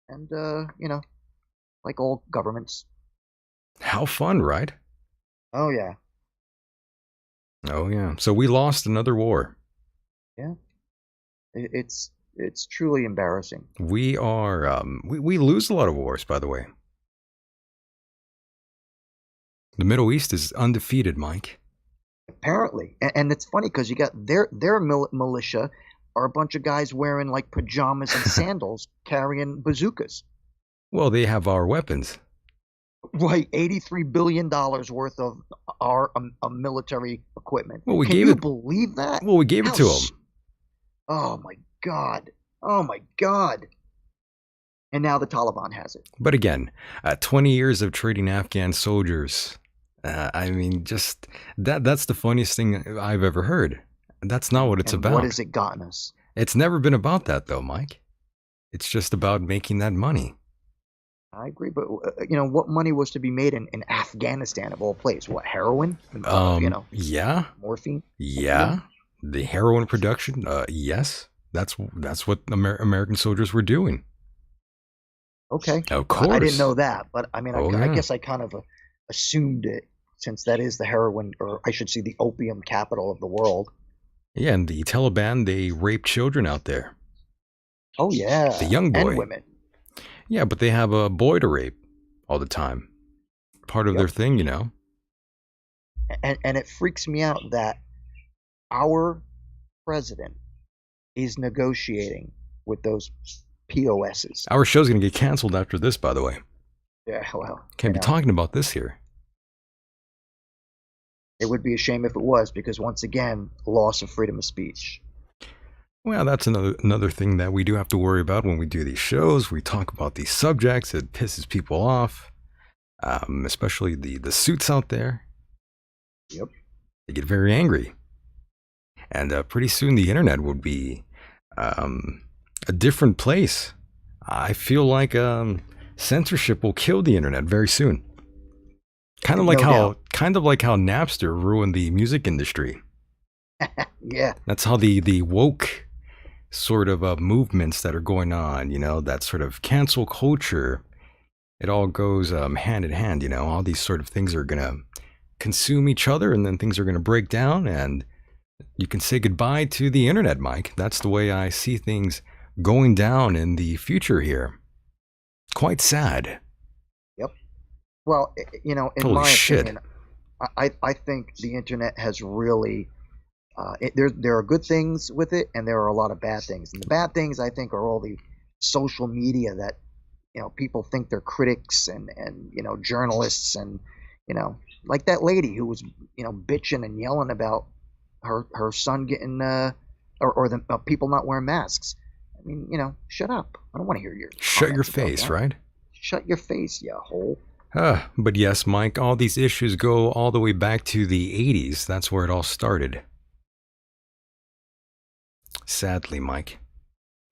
and like all governments.
How fun, right?
Oh yeah.
Oh yeah. So we lost another war.
Yeah. It's truly embarrassing.
We are we lose a lot of wars, by the way. The Middle East is undefeated, Mike.
Apparently, and it's funny because you got their militia are a bunch of guys wearing like pajamas and sandals, carrying bazookas.
Well, they have our weapons.
Right, $83 billion worth of our military equipment.
Well,
Can you believe that?
Well, we gave it to them.
Oh my God! Oh my God! And now the Taliban has it.
But again, 20 years of trading Afghan soldiers. I mean, just that's the funniest thing I've ever heard. That's not what it's about.
What has it gotten us?
It's never been about that, though, Mike. It's just about making that money.
I agree, but what money was to be made in Afghanistan of all places? What, heroin?
Yeah.
Morphine?
Yeah. The heroin production? Yes. That's what American soldiers were doing.
Okay.
Of course.
I didn't know that, but I mean, I guess I kind of assumed it, since that is the heroin, or I should say the opium capital of the world.
Yeah, and the Taliban, they rape children out there.
Oh yeah,
The young boy.
and women.
Yeah, but they have a boy to rape all the time. Part of their
Yep.
thing, you know.
And it freaks me out that our president is negotiating with those POSs.
Our show's going to get canceled after this, by the way.
Yeah, well,
Can't be talking about this here.
It would be a shame if it was, because once again, loss of freedom of speech.
Well, that's another thing that we do have to worry about when we do these shows. We talk about these subjects. It pisses people off, especially the suits out there.
Yep.
They get very angry. And pretty soon the internet would be a different place. I feel like censorship will kill the internet very soon. Kind of like how Napster ruined the music industry.
Yeah.
That's how the woke sort of movements that are going on, you know, that sort of cancel culture, it all goes hand in hand, you know. All these sort of things are going to consume each other, and then things are going to break down, and you can say goodbye to the internet, Myke. That's the way I see things going down in the future here. Quite sad.
Yep. Well, you know, in
Holy
my
shit.
opinion, I think the internet has really there are good things with it, and there are a lot of bad things. And the bad things, I think, are all the social media that, you know, people think they're critics and you know, journalists, and, you know, like that lady who was, you know, bitching and yelling about her son getting or the people not wearing masks. I mean, you know, shut up. I don't want to hear your
Shut your
comments about
face,
that.
right?
Shut your face, you hole.
But yes, Myke, all these issues go all the way back to the 80s. That's where it all started. Sadly, Myke.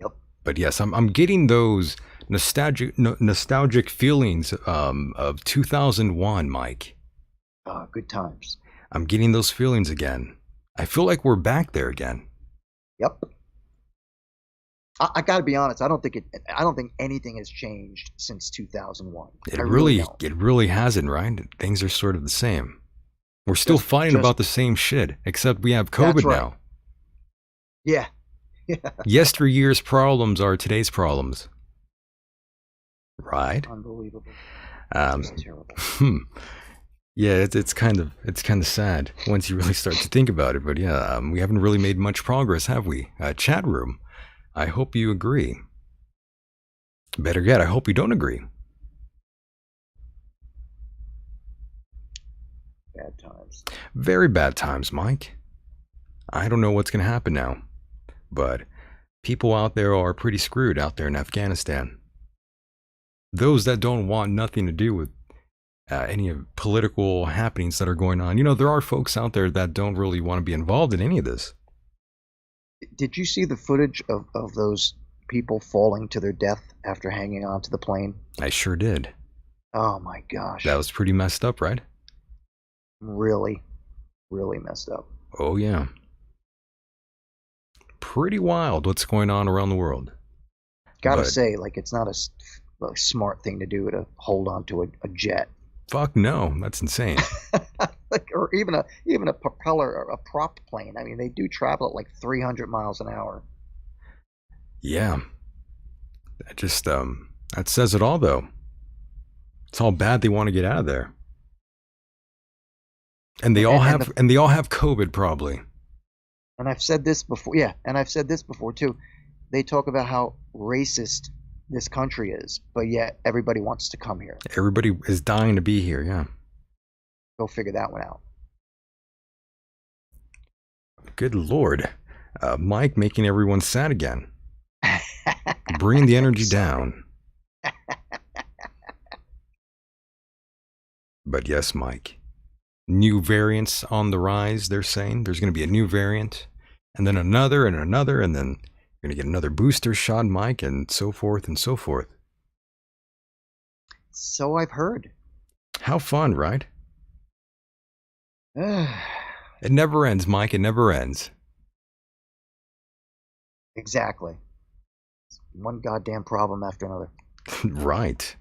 Yep.
But yes, I'm getting those nostalgic feelings of 2001, Myke.
Good times.
I'm getting those feelings again. I feel like we're back there again.
Yep. I got to be honest. I don't think anything has changed since 2001.
It
I
really hasn't, right? Things are sort of the same. We're still fighting about the same shit, except we have COVID now.
Yeah.
Yesteryear's problems are today's problems. Right?
Unbelievable.
It's
just terrible.
Yeah, it's kind of sad once you really start to think about it. But yeah, we haven't really made much progress, have we? Chat room. I hope you agree. Better yet, I hope you don't agree.
Bad times.
Very bad times, Myke. I don't know what's going to happen now, but people out there are pretty screwed out there in Afghanistan. Those that don't want nothing to do with any of political happenings that are going on. You know, there are folks out there that don't really want to be involved in any of this.
Did you see the footage of those people falling to their death after hanging onto the plane?
I sure did.
Oh my gosh.
That was pretty messed up, right?
Really, really messed up.
Oh yeah. Pretty wild what's going on around the world.
Gotta say, like, it's not a smart thing to do to hold on to a jet.
Fuck no, that's insane.
Like, or even a propeller or a prop plane. I mean, they do travel at like 300 miles an hour.
Yeah. That just that says it all, though. It's all bad they want to get out of there. And they all have COVID probably.
And I've said this before. Yeah, and I've said this before too. They talk about how racist this country is, but yet everybody wants to come here.
Everybody is dying to be here, yeah.
Go figure that one out.
Good Lord. Myke making everyone sad again. Bring the energy down. But yes, Myke. New variants on the rise, they're saying. There's going to be a new variant, and then another, and another, and then you're going to get another booster shot, Myke, and so forth and so forth.
So I've heard.
How fun, right? It never ends, Myke. It never ends.
Exactly. One goddamn problem after another.
Right.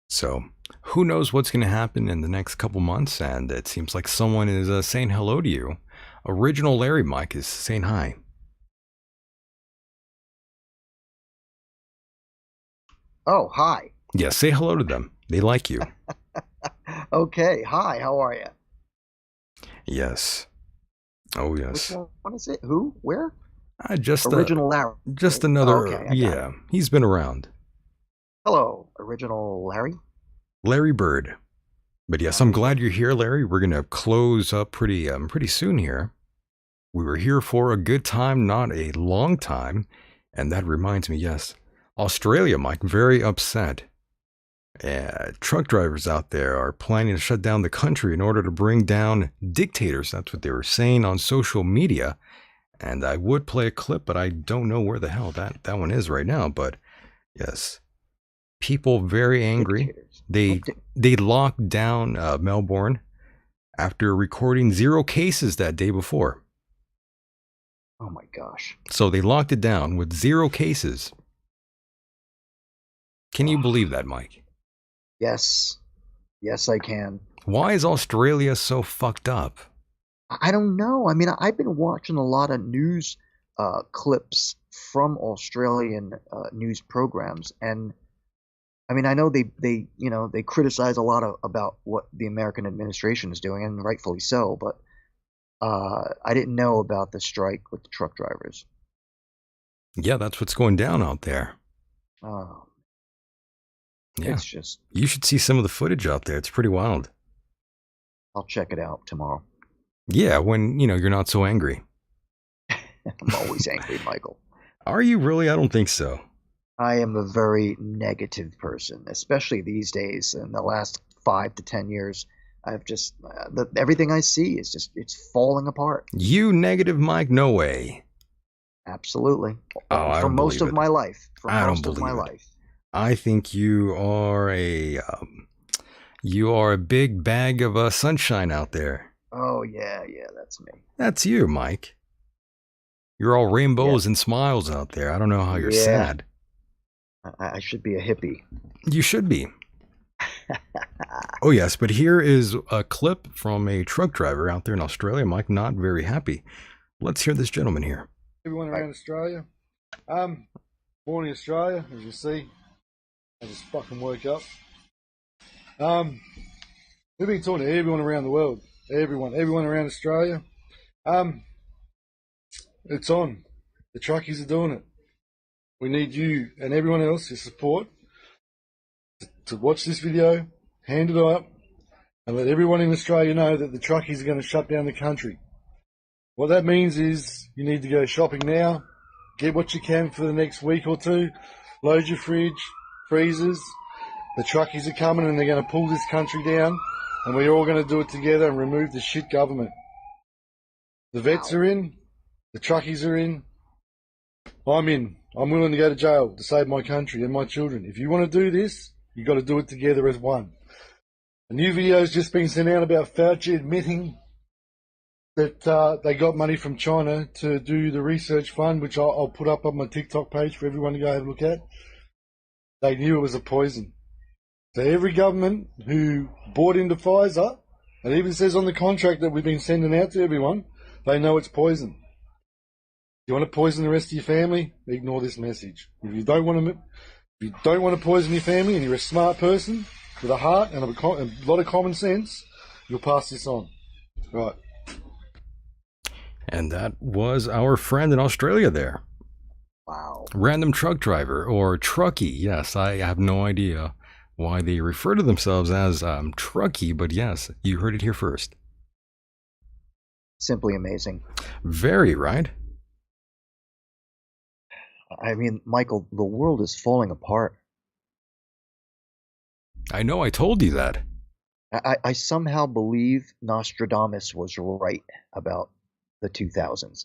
So who knows what's going to happen in the next couple months, and it seems like someone is saying hello to you. Original Larry Myke is saying hi.
Oh, hi.
Yeah, say hello to them. They like you.
Okay, hi. How are you?
Yes. Oh,
Which
yes.
one is it? Who? Where?
Just
Original Larry.
Just
Oh,
another.
okay, I got
Yeah,
it.
he's been around.
Hello, Original Larry.
Larry Bird. But yes, I'm glad you're here, Larry. We're gonna close up pretty soon here. We were here for a good time, not a long time. And that reminds me, yes, Australia, Myke, very upset. Truck drivers out there are planning to shut down the country in order to bring down dictators. That's what they were saying on social media. And I would play a clip, but I don't know where the hell that one is right now. But yes, people very angry.
Dictators.
They locked down Melbourne after recording 0 cases that day before.
Oh my gosh.
So they locked it down with 0 cases. Can you believe that, Myke?
Yes. Yes, I can.
Why is Australia so fucked up?
I don't know. I mean, I've been watching a lot of news clips from Australian news programs, and I mean, I know they criticize a lot about what the American administration is doing, and rightfully so. But I didn't know about the strike with the truck drivers.
Yeah, that's what's going down out there.
Oh,
Yeah,
it's just.
you should see some of the footage out there. It's pretty wild.
I'll check it out tomorrow.
Yeah, when you're not so angry.
I'm always angry, Michael.
Are you really? I don't think so.
I am a very negative person, especially these days. In the last 5 to 10 years, I've just everything I see is it's falling apart.
You negative, Myke? No way.
Absolutely.
Oh, I
For
don't
most
believe
of
it.
my life. For
I
most
don't
of my
believe it.
life.
I think you are a big bag of sunshine out there.
Oh yeah, that's me.
That's you, Myke. You're all rainbows and smiles out there. I don't know how you're
Yeah.
sad.
I should be a hippie.
You should be. Oh yes, but here is a clip from a truck driver out there in Australia, Myke, not very happy. Let's hear this gentleman here.
Everyone around Australia. Born in Australia, as you see. I just fucking woke up. We've been talking to everyone around the world. Everyone around Australia. It's on. The truckies are doing it. We need you and everyone else, your support, to watch this video, hand it up, and let everyone in Australia know that the truckies are going to shut down the country. What that means is you need to go shopping now, get what you can for the next week or two, load your fridge, freezers. The truckies are coming and they're going to pull this country down, and we're all going to do it together and remove the shit government. The vets are in, the truckies are in, I'm in. I'm willing to go to jail to save my country and my children. If you want to do this, you've got to do it together as one. A new video has just been sent out about Fauci admitting that they got money from China to do the research fund, which I'll put up on my TikTok page for everyone to go have a look at. They knew it was a poison. So every government who bought into Pfizer, it even says on the contract that we've been sending out to everyone, they know it's poison. You want to poison the rest of your family? Ignore this message. If you don't want to poison your family and you're a smart person with a heart and a lot of common sense, you'll pass this on. Right.
And that was our friend in Australia there.
Wow.
Random truck driver or truckie. Yes, I have no idea why they refer to themselves as truckie, but yes, you heard it here first.
Simply amazing.
Very, right?
I mean, Michael, the world is falling apart.
I know, I told you that.
I somehow believe Nostradamus was right about the 2000s.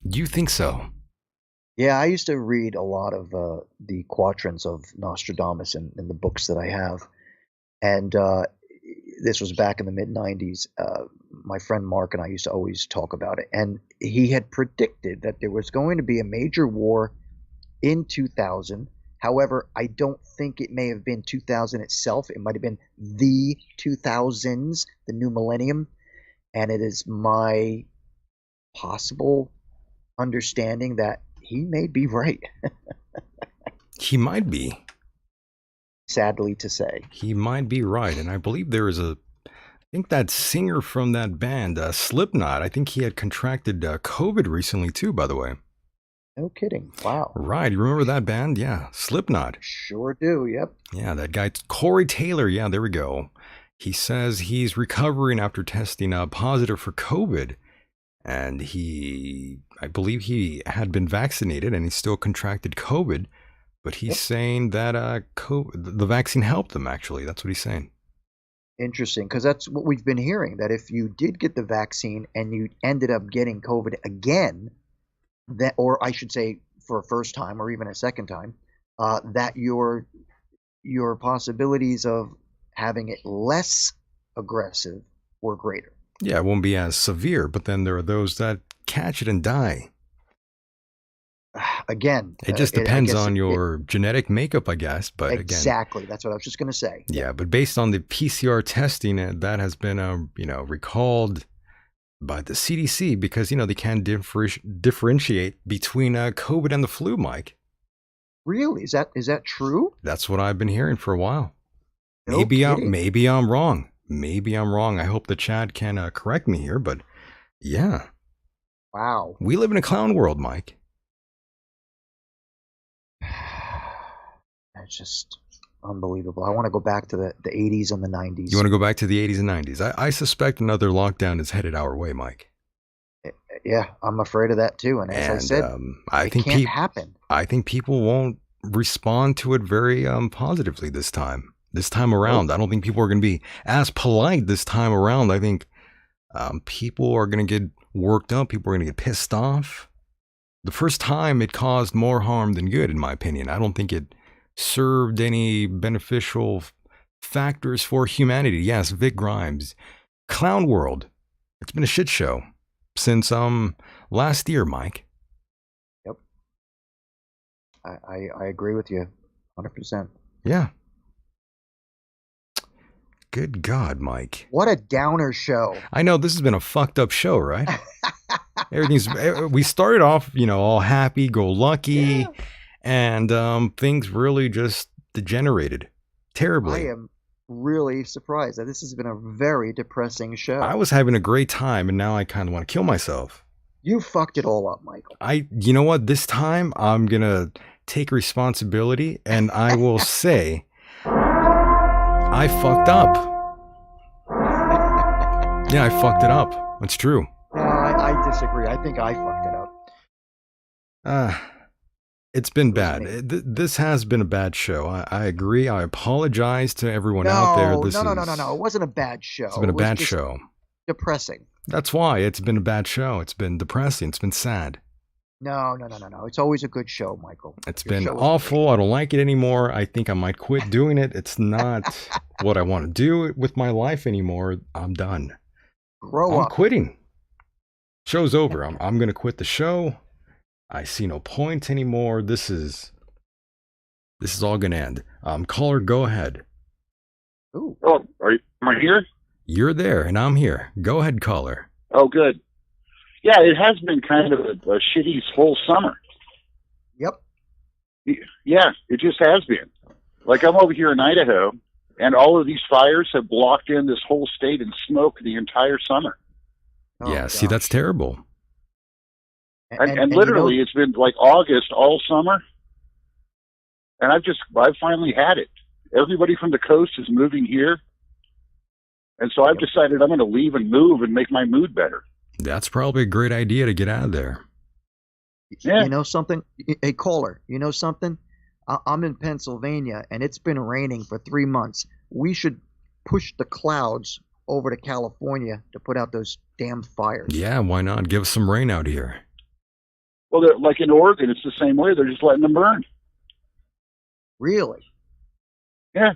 You think so?
Yeah, I used to read a lot of the quatrains of Nostradamus in the books that I have. And this was back in the mid-90s. My friend Mark and I used to always talk about it. And he had predicted that there was going to be a major war in 2000. However, I don't think it may have been 2000 itself. It might have been the 2000s, the new millennium. And it is my possible understanding that he may be right.
He might be.
Sadly to say.
He might be right. And I believe there is I think that singer from that band, Slipknot, I think he had contracted COVID recently too, by the way.
No kidding. Wow.
Right. You remember that band? Yeah. Slipknot.
Sure do. Yep.
Yeah, that guy, Corey Taylor. Yeah, there we go. He says he's recovering after testing positive for COVID. And I believe he had been vaccinated and he still contracted COVID. But he's saying that the vaccine helped him, actually. That's what he's saying.
Interesting, because that's what we've been hearing, that if you did get the vaccine and you ended up getting COVID again, that, or I should say for a first time or even a second time, that your possibilities of having it less aggressive were greater.
Yeah, it won't be as severe, but then there are those that catch it and die.
Again,
it just depends on your genetic makeup, I guess. But
exactly, that's what I was just going to say.
Yeah, but based on the PCR testing, that has been recalled by the CDC because they can't differentiate between COVID and the flu, Mike.
Really? Is that true?
That's what I've been hearing for a while.
No
maybe
kidding.
I'm wrong. Maybe I'm wrong. I hope the chat can correct me here, but yeah.
Wow.
We live in a clown world, Mike.
It's just unbelievable. I want to go back to the 80s and the 90s.
You want to go back to the 80s and 90s? I suspect another lockdown is headed our way, Mike.
Yeah, I'm afraid of that too. And as I said,
I think
can't happen.
I think people won't respond to it very positively this time. This time around, I don't think people are going to be as polite this time around. I think people are going to get worked up. People are going to get pissed off. The first time it caused more harm than good, in my opinion. I don't think it served any beneficial factors for humanity. Yes, Vic Grimes. Clown world. It's been a shit show since last year, Mike.
Yep. I agree with you 100%.
Yeah. Good God, Mike.
What a downer show.
I know, this has been a fucked up show, right? We started off, all happy, go lucky, and things really just degenerated terribly.
I am really surprised that this has been a very depressing show.
I was having a great time, and now I kind of want to kill myself.
You fucked it all up, Michael.
You know what? This time, I'm going to take responsibility, and I will say, I fucked up. Yeah, I fucked it up. That's true.
No, I disagree. I think I fucked it up.
It's been bad. This has been a bad show. I agree. I apologize to everyone out there.
No. It wasn't a bad show.
It's been a bad show.
Depressing.
That's why it's been a bad show. It's been depressing. It's been sad.
No. It's always a good show, Michael.
It's been awful. I don't like it anymore. I think I might quit doing it. It's not what I want to do with my life anymore. I'm done.
Grow up.
I'm quitting. Show's over. I'm going to quit the show. I see no point anymore. This is all going to end. Caller, go ahead.
Ooh.
Oh, am I here?
You're there, and I'm here. Go ahead, caller.
Oh, good. Yeah, it has been kind of a shitty whole summer.
Yep.
Yeah, it just has been. Like, I'm over here in Idaho, and all of these fires have blocked in this whole state and smoke the entire summer.
Oh,
yeah,
gosh.
see, that's terrible.
And literally, it's been like August all summer, and I've finally had it. Everybody from the coast is moving here, and so I've decided I'm going to leave and move and make my mood better.
That's probably a great idea to get out of there.
Yeah.
You know something? Hey, caller, you know something? I'm in Pennsylvania, and it's been raining for 3 months. We should push the clouds over to California to put out those damn fires.
Yeah, why not? Give us some rain out here.
Well, like in Oregon, it's the same way. They're just letting them burn.
Really?
Yeah.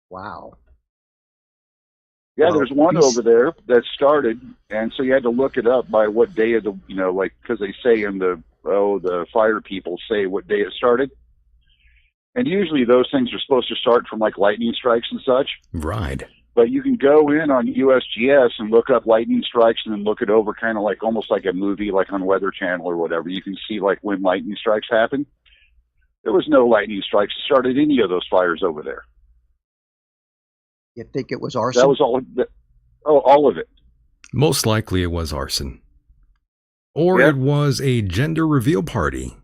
Wow.
Yeah,
Well,
there's one over there that started, and so you had to look it up by what day of the, like, because they say in the fire people say what day it started. And usually those things are supposed to start from like lightning strikes and such.
Right.
But you can go in on USGS and look up lightning strikes and then look it over kind of like almost like a movie, like on Weather Channel or whatever. You can see like when lightning strikes happen. There was no lightning strikes that started any of those fires over there.
You think it was arson?
That was all of it.
Most likely it was arson. Or it was a gender reveal party.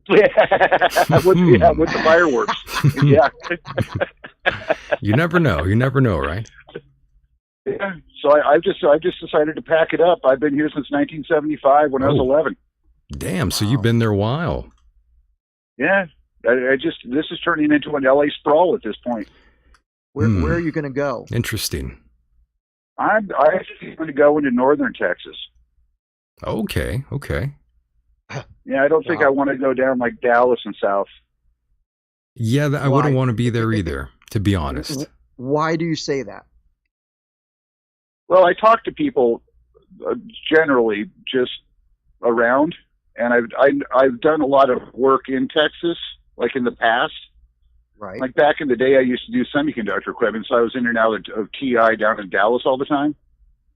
with the fireworks. Yeah.
You never know. You never know, right?
Yeah. So I just decided to pack it up. I've been here since 1975 when I was 11.
Damn. So you've been there a while.
Yeah. This is turning into an LA sprawl at this point.
Where are you going to go?
Interesting.
I'm actually going to go into northern Texas.
Okay.
Yeah, I don't think I want to go down like Dallas and south.
Yeah, I wouldn't want to be there either, to be honest.
Why do you say that?
Well, I talk to people generally just around, and I've done a lot of work in Texas, like in the past.
Right.
Like back in the day, I used to do semiconductor equipment, so I was in and out of TI down in Dallas all the time.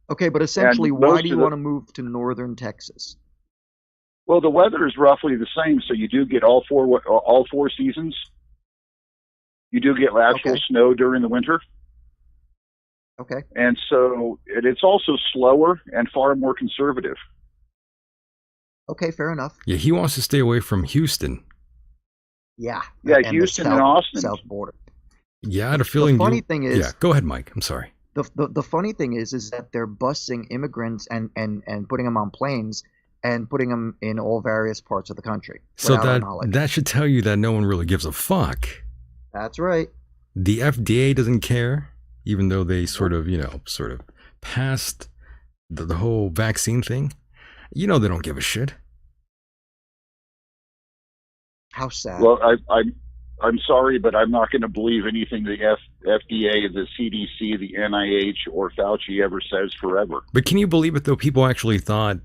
Okay, but essentially, why do you want to move to northern Texas?
Well, the weather is roughly the same, so you do get all four seasons. You do get actual snow during the winter.
Okay.
And so it's also slower and far more conservative.
Okay, fair enough.
Yeah, he wants to stay away from Houston.
Yeah.
Yeah, Houston and Austin.
South border.
Yeah, I had a feeling.
The funny thing is.
Yeah, go ahead, Mike. I'm sorry.
The funny thing is that they're busing immigrants and putting them on planes and putting them in all various parts of the country.
So that should tell you that no one really gives a fuck.
That's right.
The FDA doesn't care, even though they sort of passed the whole vaccine thing. They don't give a shit.
How sad.
Well, I'm sorry, but I'm not going to believe anything the FDA, the CDC, the NIH, or Fauci ever says forever.
But can you believe it, though? People actually thought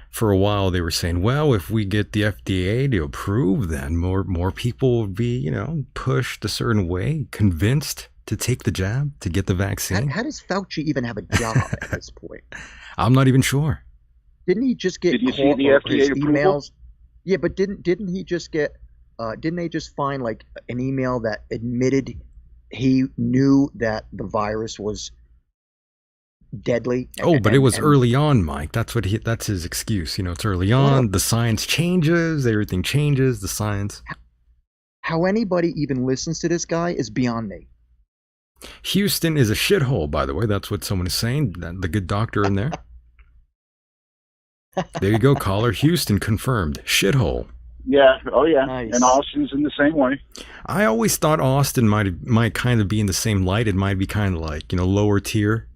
for a while, they were saying, well, if we get the FDA to approve, then more people will be, pushed a certain way, convinced to take the jab, to get the vaccine.
How does Fauci even have a job at this point?
I'm not even sure.
Didn't he just get
Did you see the FDA
emails? Yeah, but didn't he just get... didn't they just find like an email that admitted he knew that the virus was deadly?
But it was early on, Mike. That's his excuse. It's early on. The science changes. Everything changes. The science.
How anybody even listens to this guy is beyond me.
Houston is a shithole, by the way. That's what someone is saying. The good doctor in there. There you go, caller. Houston confirmed. Shithole.
Yeah. Oh, yeah.
Nice.
And Austin's in the same way.
I always thought Austin might kind of be in the same light. It might be kind of like, lower tier.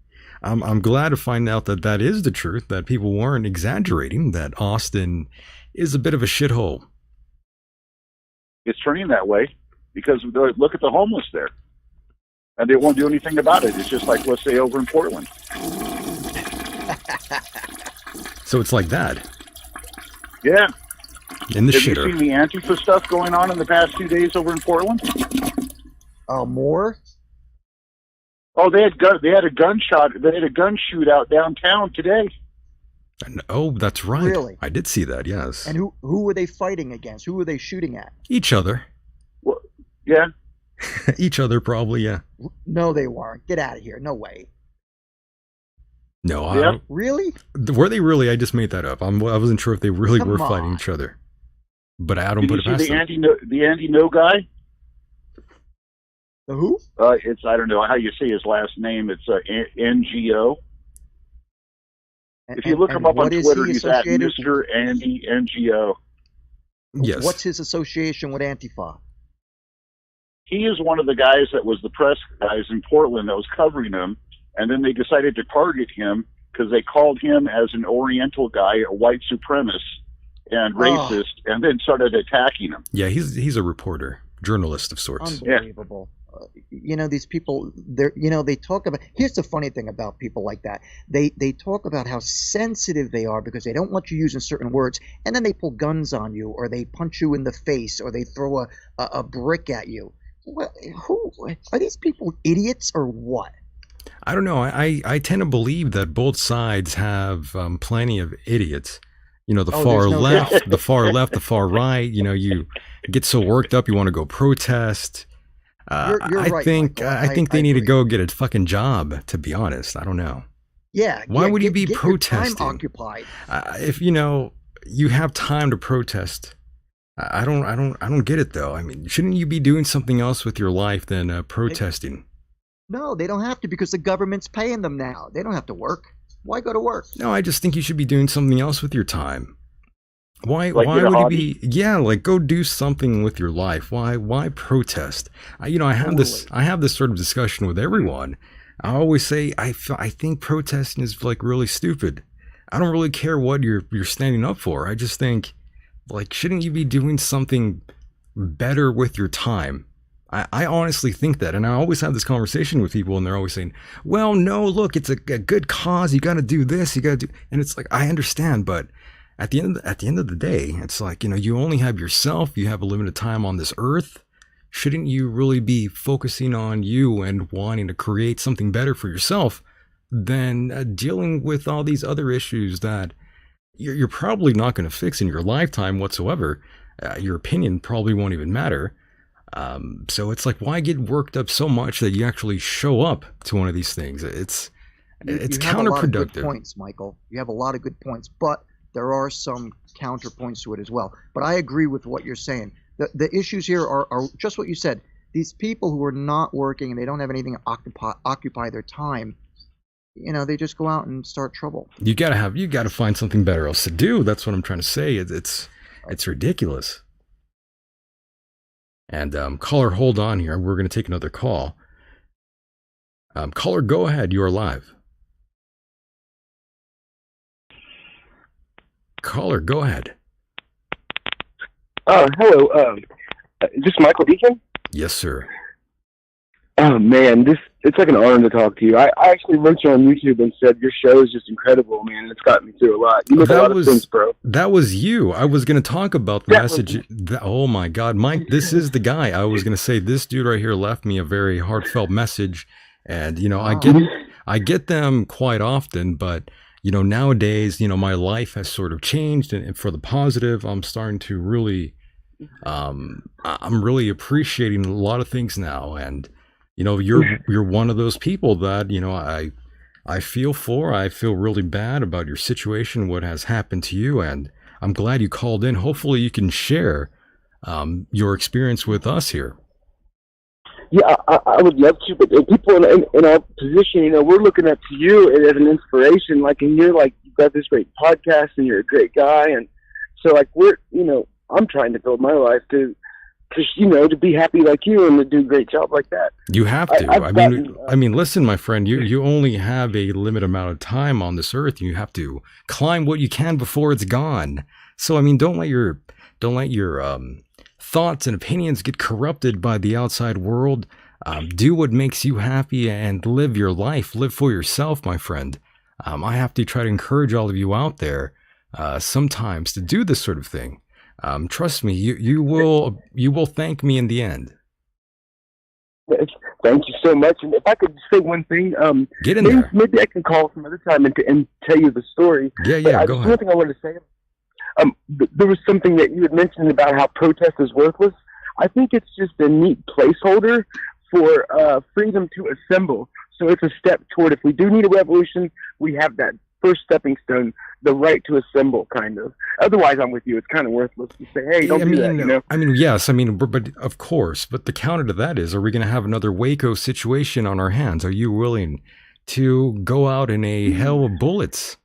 I'm glad to find out that is the truth, that people weren't exaggerating, that Austin is a bit of a shithole.
It's turning that way because look at the homeless there. And they won't do anything about it. It's just like, let's say, over in Portland.
So it's like that.
Yeah.
In the
Have
shitter.
you seen the Antifa stuff going on in the past 2 days over in Portland?
More?
Oh, they had a gun shootout downtown today.
Oh, that's right.
Really?
I did see that, yes.
And who were they fighting against? Who were they shooting at?
Each other.
Well, yeah.
Each other, probably, yeah.
No, they weren't. Get out of here. No way.
No,
Yeah.
Really?
Were they really? I just made that up. I wasn't sure if they really were fighting each other. But I don't put it past them.
The Andy No guy?
The who?
I don't know how you say his last name. It's NGO. If you look him up on Twitter, he's at Mr. Andy NGO.
Yes.
What's his association with Antifa?
He is one of the guys that was the press guys in Portland that was covering him, and then they decided to target him because they called him as an Oriental guy, a white supremacist and racist, and then started attacking him.
Yeah, he's a reporter, journalist of sorts.
Unbelievable. these people, they talk about, here's the funny thing about people like that. They talk about how sensitive they are because they don't want you using certain words, and then they pull guns on you, or they punch you in the face, or they throw a brick at you. Who are these people, idiots or what?
I don't know. I tend to believe that both sides have plenty of idiots. The far left, the far left, the far right. You get so worked up, you want to go protest.
You're
I
right,
think
Michael.
I think they need to
agree.
go get a fucking job. To be honest, I don't know.
Yeah.
Why would you be
get
protesting?
Your time occupied.
If you have time to protest, I don't get it though. I mean, shouldn't you be doing something else with your life than protesting?
No, they don't have to because the government's paying them now. They don't have to work. Why go to work?
No, I just think you should be doing something else with your time. Why
Like
would
your
you be? Yeah, like go do something with your life. Why protest? I have this sort of discussion with everyone. I always say I think protesting is like really stupid. I don't really care what you're standing up for. I just think, like, shouldn't you be doing something better with your time? I honestly think that, and I always have this conversation with people, and they're always saying, "Well, no, look, it's a good cause. You got to do this. You got to do," and it's like, I understand, but at the end of the day, it's like, you only have yourself. You have a limited time on this earth. Shouldn't you really be focusing on you and wanting to create something better for yourself than dealing with all these other issues that you're probably not going to fix in your lifetime whatsoever? Your opinion probably won't even matter. So it's like, why get worked up so much that you actually show up to one of these things? It's
You have
counterproductive.
a lot of good points, Michael. You have a lot of good points, but there are some counterpoints to it as well. But I agree with what you're saying. The issues here are just what you said. These people who are not working and they don't have anything to occupy their time, they just go out and start trouble.
You gotta find something better else to do. That's what I'm trying to say. It's ridiculous. And caller, hold on here. We're going to take another call. Caller, go ahead. You are live. Caller, go ahead.
Hello. Is this Michael Deacon?
Yes, sir.
Oh man, it's like an honor to talk to you. I actually wrote you on YouTube and said your show is just incredible, man. It's got me through a lot. You make a lot of sense, bro.
That was you. I was going to talk about the message. Oh my God, Mike, this is the guy. I was going to say, this dude right here left me a very heartfelt message, and I get them quite often, but nowadays, my life has sort of changed, and for the positive. I'm starting to really, I'm really appreciating a lot of things now, and you're one of those people that I feel for. I feel really bad about your situation, what has happened to you, and I'm glad you called in. Hopefully, you can share your experience with us here.
Yeah, I would love to, but people in our position, we're looking up to you as an inspiration. Like, and you've got this great podcast, and you're a great guy, and so I'm trying to build my life to be happy like you and to do a great job like that.
You have to. I mean, listen, my friend, you only have a limited amount of time on this earth. You have to climb what you can before it's gone. So, I mean, don't let your thoughts and opinions get corrupted by the outside world. Do what makes you happy and live your life. Live for yourself, my friend. I have to try to encourage all of you out there sometimes to do this sort of thing. Trust me, you will thank me in the end.
Thank you so much. And if I could say one thing,
get in there.
Maybe I can call some other time and tell you the story.
Yeah, go ahead.
One thing I wanted to say. There was something that you had mentioned about how protest is worthless. I think it's just a neat placeholder for freedom to assemble. So it's a step toward, if we do need a revolution, we have that first stepping stone, the right to assemble, kind of. Otherwise, I'm with you. It's kind of worthless to say, hey, don't do that,
I mean, yes. I mean, but of course. But the counter to that is, are we going to have another Waco situation on our hands? Are you willing to go out in a hell of bullets?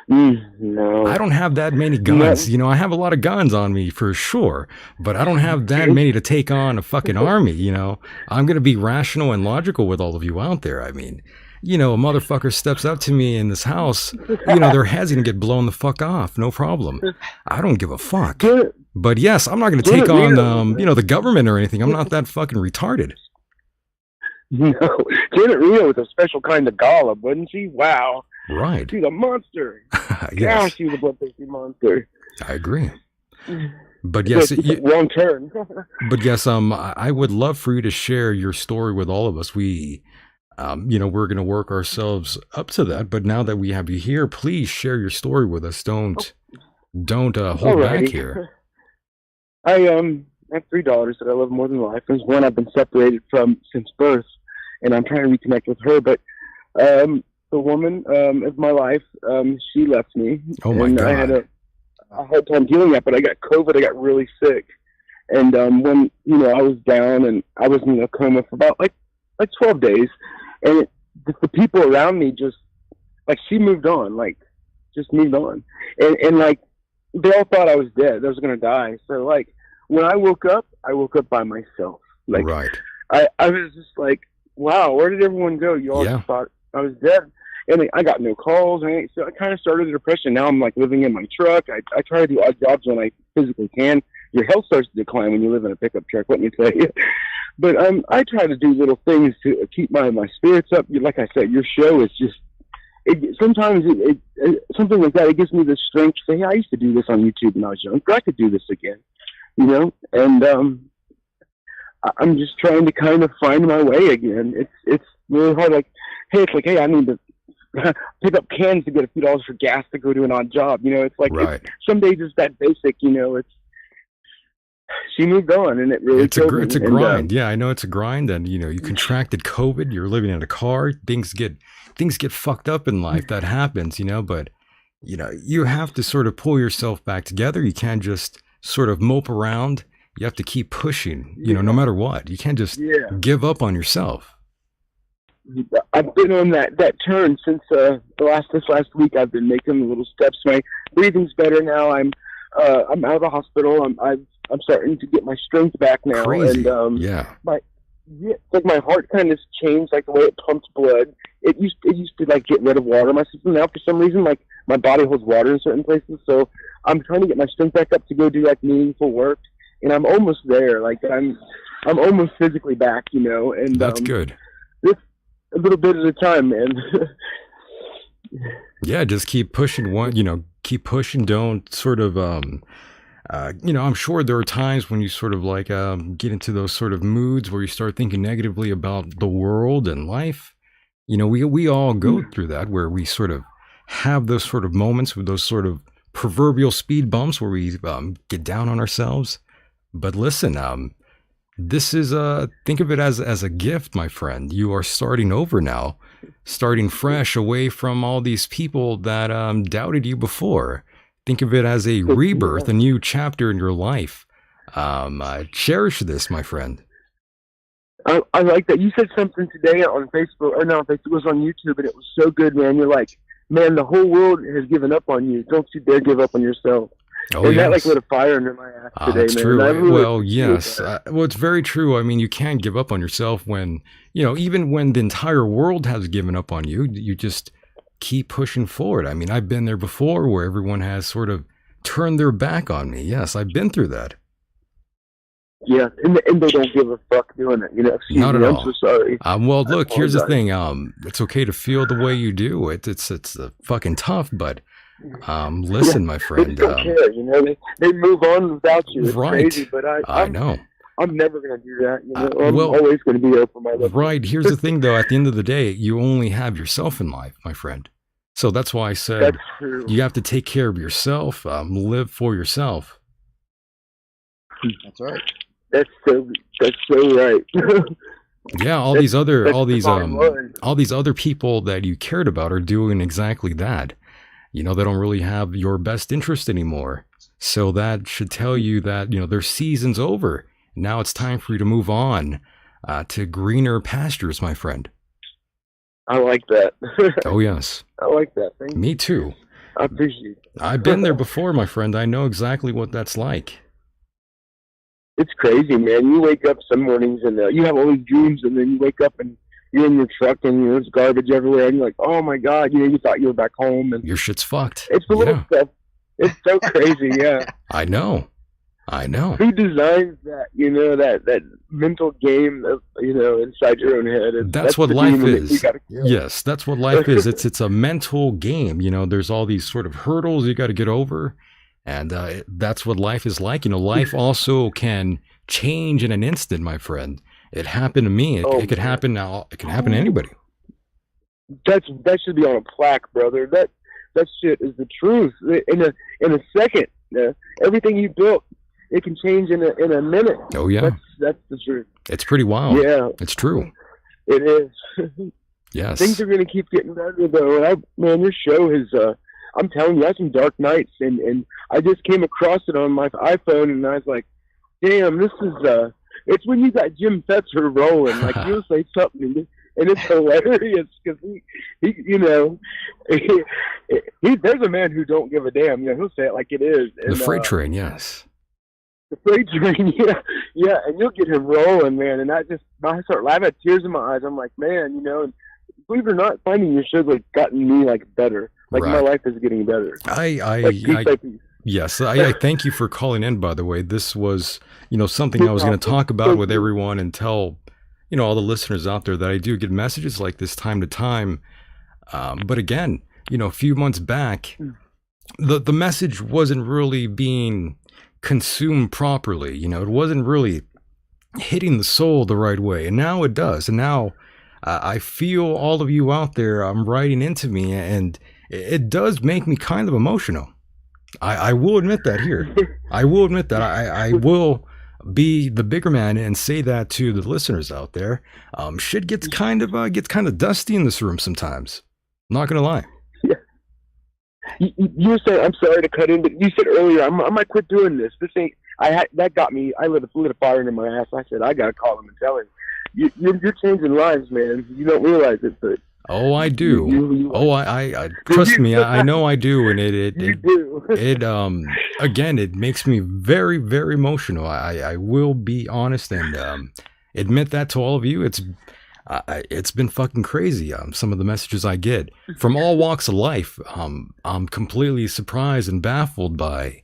No.
I don't have that many guns.
No.
I have a lot of guns on me for sure, but I don't have that many to take on a fucking army. I'm going to be rational and logical with all of you out there. I mean, a motherfucker steps up to me in this house, their head's going to get blown the fuck off. No problem. I don't give a fuck. But yes, I'm not going to take on, the government or anything. I'm not that fucking retarded.
No, Janet Reno was a special kind of golem, wasn't she? Wow.
Right.
She's a monster.
Yes.
Yeah, she was a bloodthirsty monster.
I agree. But yes,
wrong turn.
But yes, I would love for you to share your story with all of us. We, we're going to work ourselves up to that. But now that we have you here, please share your story with us. Don't hold back here.
I have 3 daughters that I love more than life. There's one I've been separated from since birth, and I'm trying to reconnect with her. But the woman of my life, she left me.
Oh my God!
I had a hard time dealing with that, but I got COVID. I got really sick, and when I was down and I was in a coma for about like 12 days, and the people around me just she moved on, just moved on, and they all thought I was dead. I was gonna die. So when I woke up by myself.
Right.
I was just wow, where did everyone go? You all just thought I was dead. And I got no calls. So I kind of started a depression. Now I'm living in my truck. I try to do odd jobs when I physically can. Your health starts to decline when you live in a pickup truck, let me tell you. But I try to do little things to keep my spirits up. Like I said, your show is just, sometimes something like that, it gives me the strength to say, hey, I used to do this on YouTube when I was young. I could do this again, And I'm just trying to kind of find my way again. It's really hard. Hey, I need to pick up cans to get a few dollars for gas to go to an odd job. It's
right.
Some days it's that basic. She moved on, and it really
it's a grind. Yeah, I know it's a grind, and you contracted COVID. You're living in a car. Things get fucked up in life. That happens, But you have to sort of pull yourself back together. You can't just sort of mope around. You have to keep pushing. No matter what. You can't just give up on yourself.
I've been on that turn since this last week. I've been making little steps. My breathing's better now. I'm out of the hospital. I'm starting to get my strength back now.
Crazy.
And
It's
my heart kind of changed, the way it pumps blood. It used to get rid of water in my system. Now for some reason, my body holds water in certain places. So I'm trying to get my strength back up to go do meaningful work, and I'm almost there. I'm almost physically back. And
that's good.
A little bit at a time, man.
Yeah, just keep pushing keep pushing. Don't sort of, I'm sure there are times when you sort of get into those sort of moods where you start thinking negatively about the world and life. We all go through that, where we sort of have those sort of moments with those sort of proverbial speed bumps where we get down on ourselves. But listen, this is think of it as a gift, my friend. You are starting over now, starting fresh, away from all these people that doubted you before. Think of it as a rebirth, a new chapter in your life. Cherish this, my friend.
I like that. You said something today on Facebook, or no, Facebook, it was on YouTube, and it was so good, man. You're like, man, the whole world has given up on you. Don't you dare give up on yourself.
Oh,
and
yes.
That lit a fire under my ass today,
that's
man.
true.
Really
Yes. It's very true. I mean, you can't give up on yourself when, even when the entire world has given up on you, you just keep pushing forward. I mean, I've been there before where everyone has sort of turned their back on me. Yes, I've been through that.
Yeah, and they don't give a fuck doing it.
Not at all.
I'm so sorry.
Well, look, here's the thing. It's okay to feel the way you do. It's fucking tough, but listen, my friend.
They don't care, they move on without you. It's
right.
crazy, but
I know.
I'm never going to do that. I'm always going to be there for my love.
Right. Here's the thing, though. At the end of the day, you only have yourself in life, my friend. So that's why I said you have to take care of yourself. Live for yourself.
That's right.
That's so right.
Yeah, all these other people that you cared about are doing exactly that. They don't really have your best interest anymore. So that should tell you that, their season's over. Now it's time for you to move on to greener pastures, my friend.
I like that.
Oh, yes.
I like that. Thank you.
Me too.
I appreciate it.
I've been there before, my friend. I know exactly what that's like.
It's crazy, man. You wake up some mornings and you have all these dreams, and then you wake up and you're in your truck and there's garbage everywhere, and you're like, oh my God, you thought you were back home, and
your shit's fucked.
It's the little stuff. It's so crazy, yeah.
I know. I know.
Who designs that? That mental game of inside your own head.
That's what life is. Yes, that's what life is. It's a mental game. There's all these sort of hurdles you got to get over, and that's what life is like. Life also can change in an instant, my friend. It happened to me. It could happen now. It can happen to anybody.
That should be on a plaque, brother. That shit is the truth. In a second, everything you built, it can change in a minute.
Oh yeah,
that's the truth.
It's pretty wild.
Yeah,
it's true.
It is.
Yes.
Things are gonna keep getting better though. And man, your show has. I'm telling you, I had some dark nights, and I just came across it on my iPhone, and I was like, damn, this is. It's when you got Jim Fetzer rolling, like you'll say something. And it's hilarious because there's a man who don't give a damn. He'll say it like it is. And,
the freight train, yes.
The freight train, yeah, and you'll get him rolling, man. And I start laughing, I have tears in my eyes. I'm like, man, and believe it or not, finding your show's like gotten me like better. Like my life is getting better.
Yes, I thank you for calling in. By the way, this was something I was going to talk about with everyone and tell. All the listeners out there that I do get messages like this time to time. But again, a few months back, the message wasn't really being consumed properly. It wasn't really hitting the soul the right way. And now it does. And now I feel all of you out there writing into me, and it does make me kind of emotional. I will admit that here. I will admit that. I will be the bigger man and say that to the listeners out there. Shit gets kind of dusty in this room sometimes. I'm not gonna lie.
Yeah. You said, I'm sorry to cut in, but you said earlier I might quit doing this. This ain't. That got me. I lit a fire into my ass. I said I gotta call him and tell him. You're changing lives, man. You don't realize it, but.
Oh, I do. I trust me. I know I do, and it again, it makes me very, very emotional. I will be honest and admit that to all of you. It's been fucking crazy. Some of the messages I get from all walks of life. I'm completely surprised and baffled by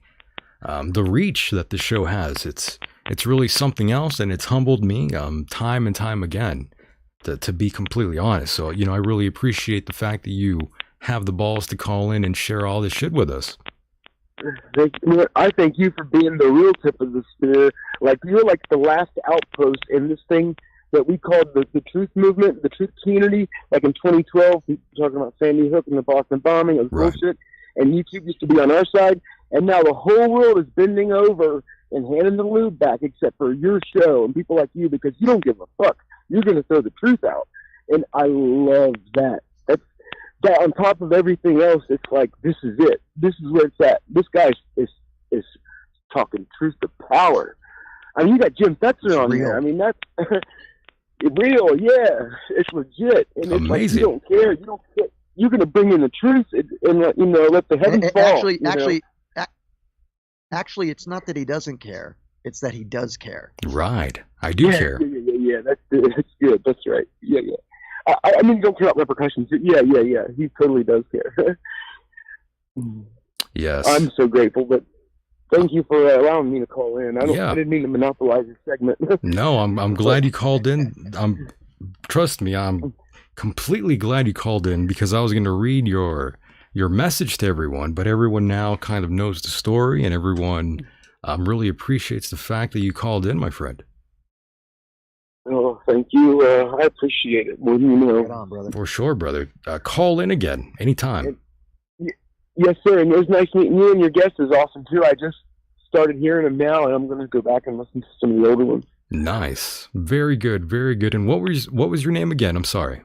the reach that the show has. It's really something else, and it's humbled me time and time again. To be completely honest. So, I really appreciate the fact that you have the balls to call in and share all this shit with us.
I thank you for being the real tip of the spear. Like, you're like the last outpost in this thing that we called the truth movement, the truth community. Like in 2012, people were talking about Sandy Hook and the Boston bombing. It was bullshit. And YouTube used to be on our side. And now the whole world is bending over and handing the lube back except for your show and people like you, because you don't give a fuck. You're going to throw the truth out. And I love that. That on top of everything else, it's like, this is it. This is where it's at. This guy is talking truth to power. I mean, you got Jim Fetzer on here. I mean, that's real. Yeah, it's legit. And it's like, you don't care. You don't care. You're going to bring in the truth and let the heavens fall.
Actually, it's not that he doesn't care. It's that he does care.
Right. I do care.
Yeah. That's good. That's right. Yeah. I mean, you don't care about repercussions. Yeah. He totally does care.
Yes.
I'm so grateful, but thank you for allowing me to call in. I didn't mean to monopolize your segment.
No, I'm glad you called in. Trust me, I'm completely glad you called in, because I was going to read your message to everyone, but everyone now kind of knows the story, and everyone really appreciates the fact that you called in, my friend.
Oh, thank you. I appreciate it. Well,
Right on, brother.
For sure, brother. Call in again, anytime.
Yes, sir. And it was nice meeting you, and your guest is awesome, too. I just started hearing him now, and I'm going to go back and listen to some of the older ones.
Nice. Very good. Very good. And what was your name again? I'm sorry.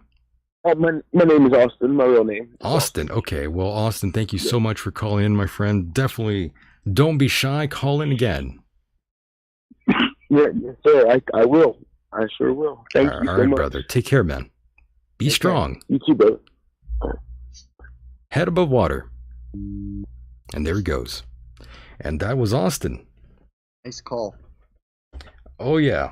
My name is Austin, my real name.
Austin. Okay. Well, Austin, thank you so much for calling in, my friend. Definitely don't be shy. Call in again.
Yes, sir. I will. I sure will. Thank you so much.
All right, brother. Take care, man. Be strong.
You too, brother.
Head above water. And there he goes. And that was Austin.
Nice call.
Oh, yeah.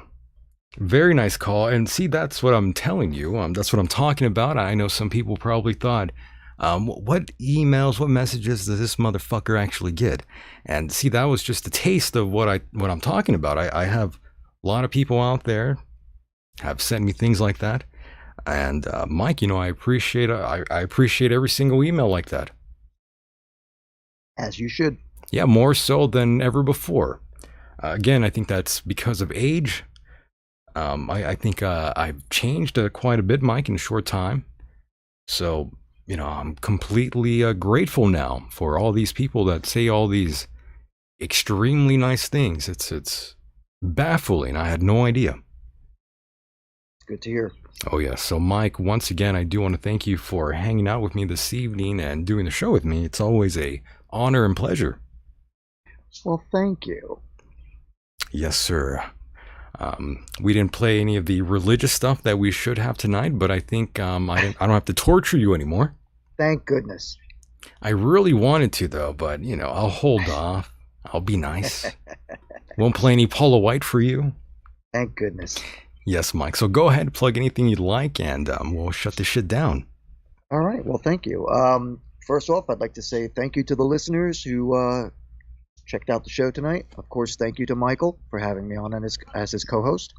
Very nice call. And see, that's what I'm telling you. That's what I'm talking about. I know some people probably thought what emails, what messages does this motherfucker actually get? And see, that was just a taste of what I'm talking about. I have a lot of people out there have sent me things like that. And Myke, you know, I appreciate every single email like that.
As you should.
Yeah, more so than ever before. Again, I think that's because of age. I think I've changed quite a bit, Myke, in a short time. So, you know, I'm completely grateful now for all these people that say all these extremely nice things. It's baffling. I had no idea.
It's good to hear.
Oh, yeah. So, Myke, once again, I do want to thank you for hanging out with me this evening and doing the show with me. It's always a honor and pleasure.
Well, thank you.
Yes, sir. We didn't play any of the religious stuff that we should have tonight, but I think I don't have to torture you anymore.
Thank goodness.
I really wanted to, though, but, you know, I'll hold off. I'll be nice. Won't play any Paula White for you.
Thank goodness.
Yes, Myke. So go ahead, plug anything you'd like, and we'll shut this shit down.
All right. Well, thank you. First off, I'd like to say thank you to the listeners who checked out the show tonight. Of course, thank you to Michael for having me on as his co-host.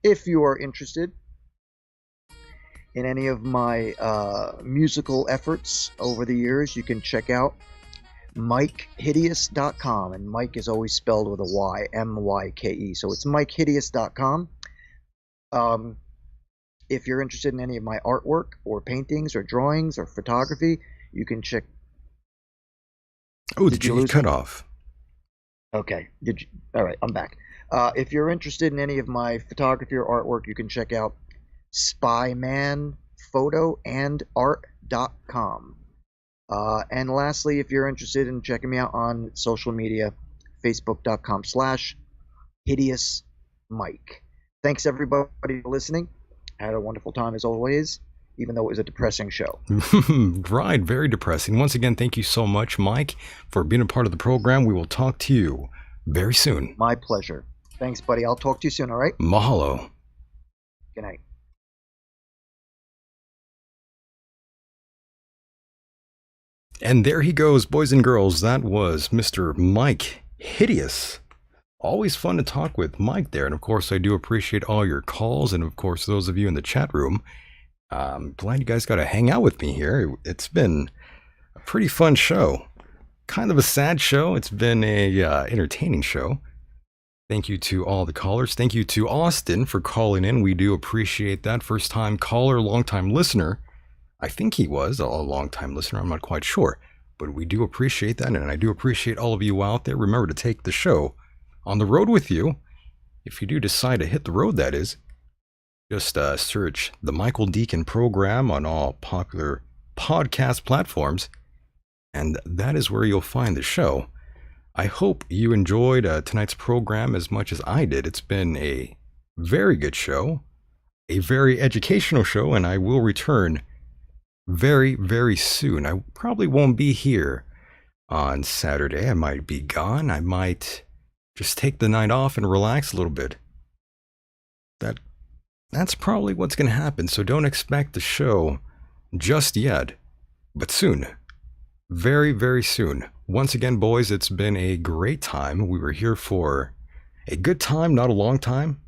If you are interested in any of my musical efforts over the years, you can check out MykeHideous.com. And Myke is always spelled with a Y, M-Y-K-E. So it's MykeHideous.com. If you're interested in any of my artwork or paintings or drawings or photography, you can check.
Oh, did you lose cut off?
Okay. All right, I'm back. If you're interested in any of my photography or artwork, you can check out spymanphotoandart.com. And lastly, if you're interested in checking me out on social media, facebook.com/hideousmyke. Thanks everybody for listening. I had a wonderful time as always, even though it was a depressing show.
Right, very depressing. Once again, thank you so much, Myke, for being a part of the program. We will talk to you very soon.
My pleasure. Thanks, buddy. I'll talk to you soon, all right?
Mahalo.
Good night.
And there he goes, boys and girls. That was Mr. Myke Hideous. Always fun to talk with Myke there. And of course, I do appreciate all your calls. And of course, those of you in the chat room. I'm glad you guys got to hang out with me here. It's been a pretty fun show. Kind of a sad show. It's been a entertaining show. Thank you to all the callers. Thank you to Austin for calling in. We do appreciate that. First time caller, long time listener. I think he was a long time listener. I'm not quite sure. But we do appreciate that. And I do appreciate all of you out there. Remember to take the show on the road with you. If you do decide to hit the road, that is. Just search the Michael Decon program on all popular podcast platforms. And that is where you'll find the show. I hope you enjoyed tonight's program as much as I did. It's been a very good show, a very educational show, and I will return very, very soon. I probably won't be here on Saturday. I might be gone. I might just take the night off and relax a little bit. That's probably what's going to happen, so don't expect the show just yet, but soon. Very, very soon. Once again, boys, it's been a great time. We were here for a good time, not a long time,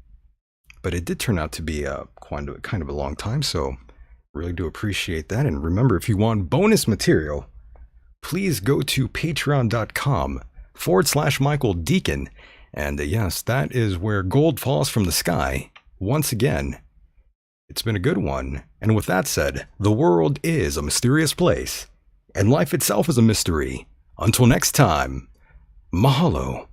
but it did turn out to be kind of a long time, so really do appreciate that. And remember, if you want bonus material, please go to patreon.com/Michael Decon. And yes, that is where gold falls from the sky. Once again, it's been a good one. And with that said, the world is a mysterious place, and life itself is a mystery. Until next time, mahalo.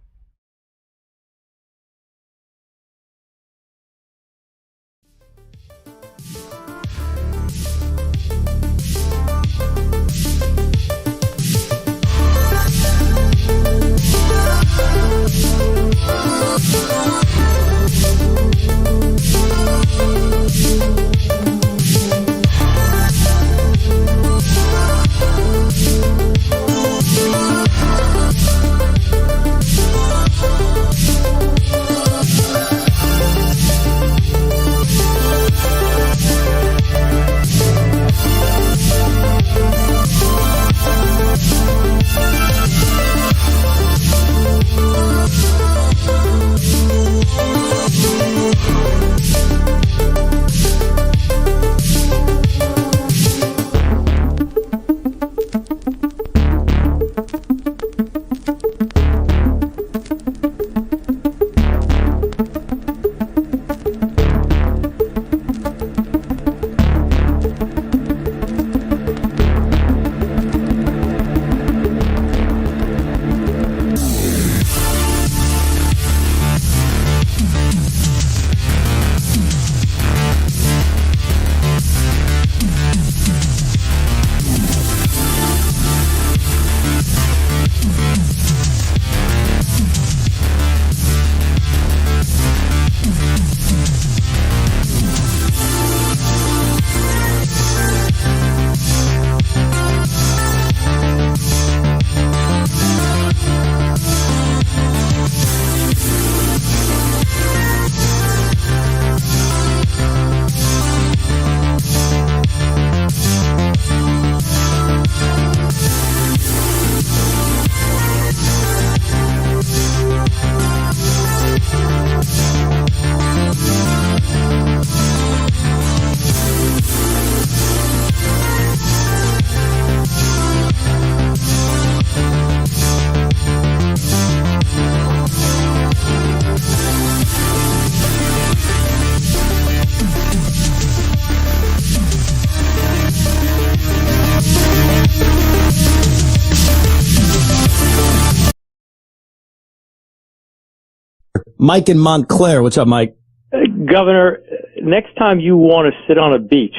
Mike in Montclair. What's up, Mike?
Governor, next time you want to sit on a beach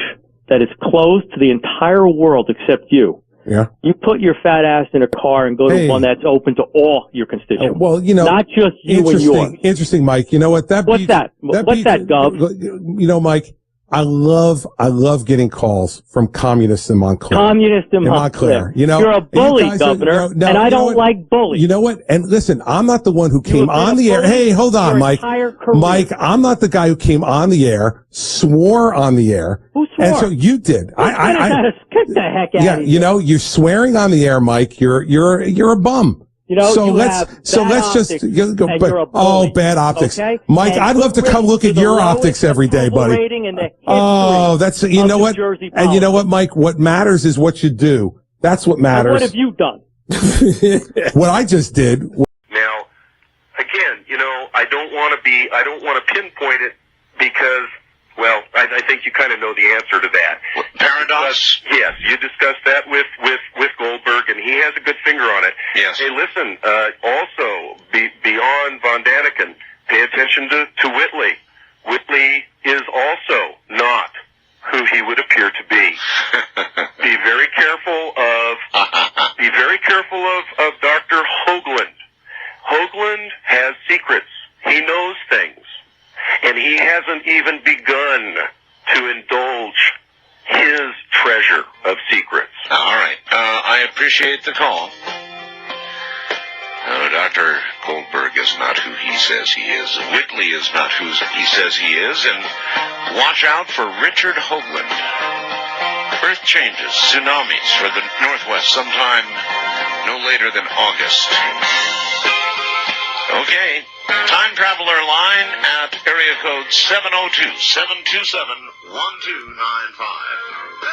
that is closed to the entire world except you, you put your fat ass in a car and go to one that's open to all your constituents.
Well, you know,
not just you and yours.
Interesting, Mike. You know what?
What's that? What's that, Gov?
You know, Mike, I love getting calls from communists in Montclair.
Communists in Montclair.
You know,
you're a bully, Governor, and I don't like bullies.
You know what? And listen, I'm not the one who came on the air. Hey, hold on, Mike. Mike, I'm not the guy who came on the air, swore on the air.
Who swore?
And so you did.
Get the heck out of here.
You know, you're swearing on the air, Mike. You're a bum.
You know,
so
you
let's
optics,
bad optics.
Okay?
Mike,
and
I'd love to come look at your optics every day, buddy. That's, you know what? And you know what, Mike? What matters is what you do. That's what matters.
And what have you done?
What I just did.
Now, again, you know, I don't want to pinpoint it because, well, I think you kind of know the answer to that.
Paradox?
Yes, you discussed that with Goldberg, and he has a good finger on it.
Yes.
Hey, listen, also, beyond Von Daniken, pay attention to Whitley. Whitley is also not who he would appear to be. Be very careful of Dr. Hoagland. Hoagland has secrets. He knows things. And he hasn't even begun to indulge his treasure of secrets.
All right. I appreciate the call. Dr. Goldberg is not who he says he is. Whitley is not who he says he is. And watch out for Richard Hoagland. Earth changes, tsunamis for the Northwest sometime no later than August. Okay. Time Traveler line at area code 702-727-1295.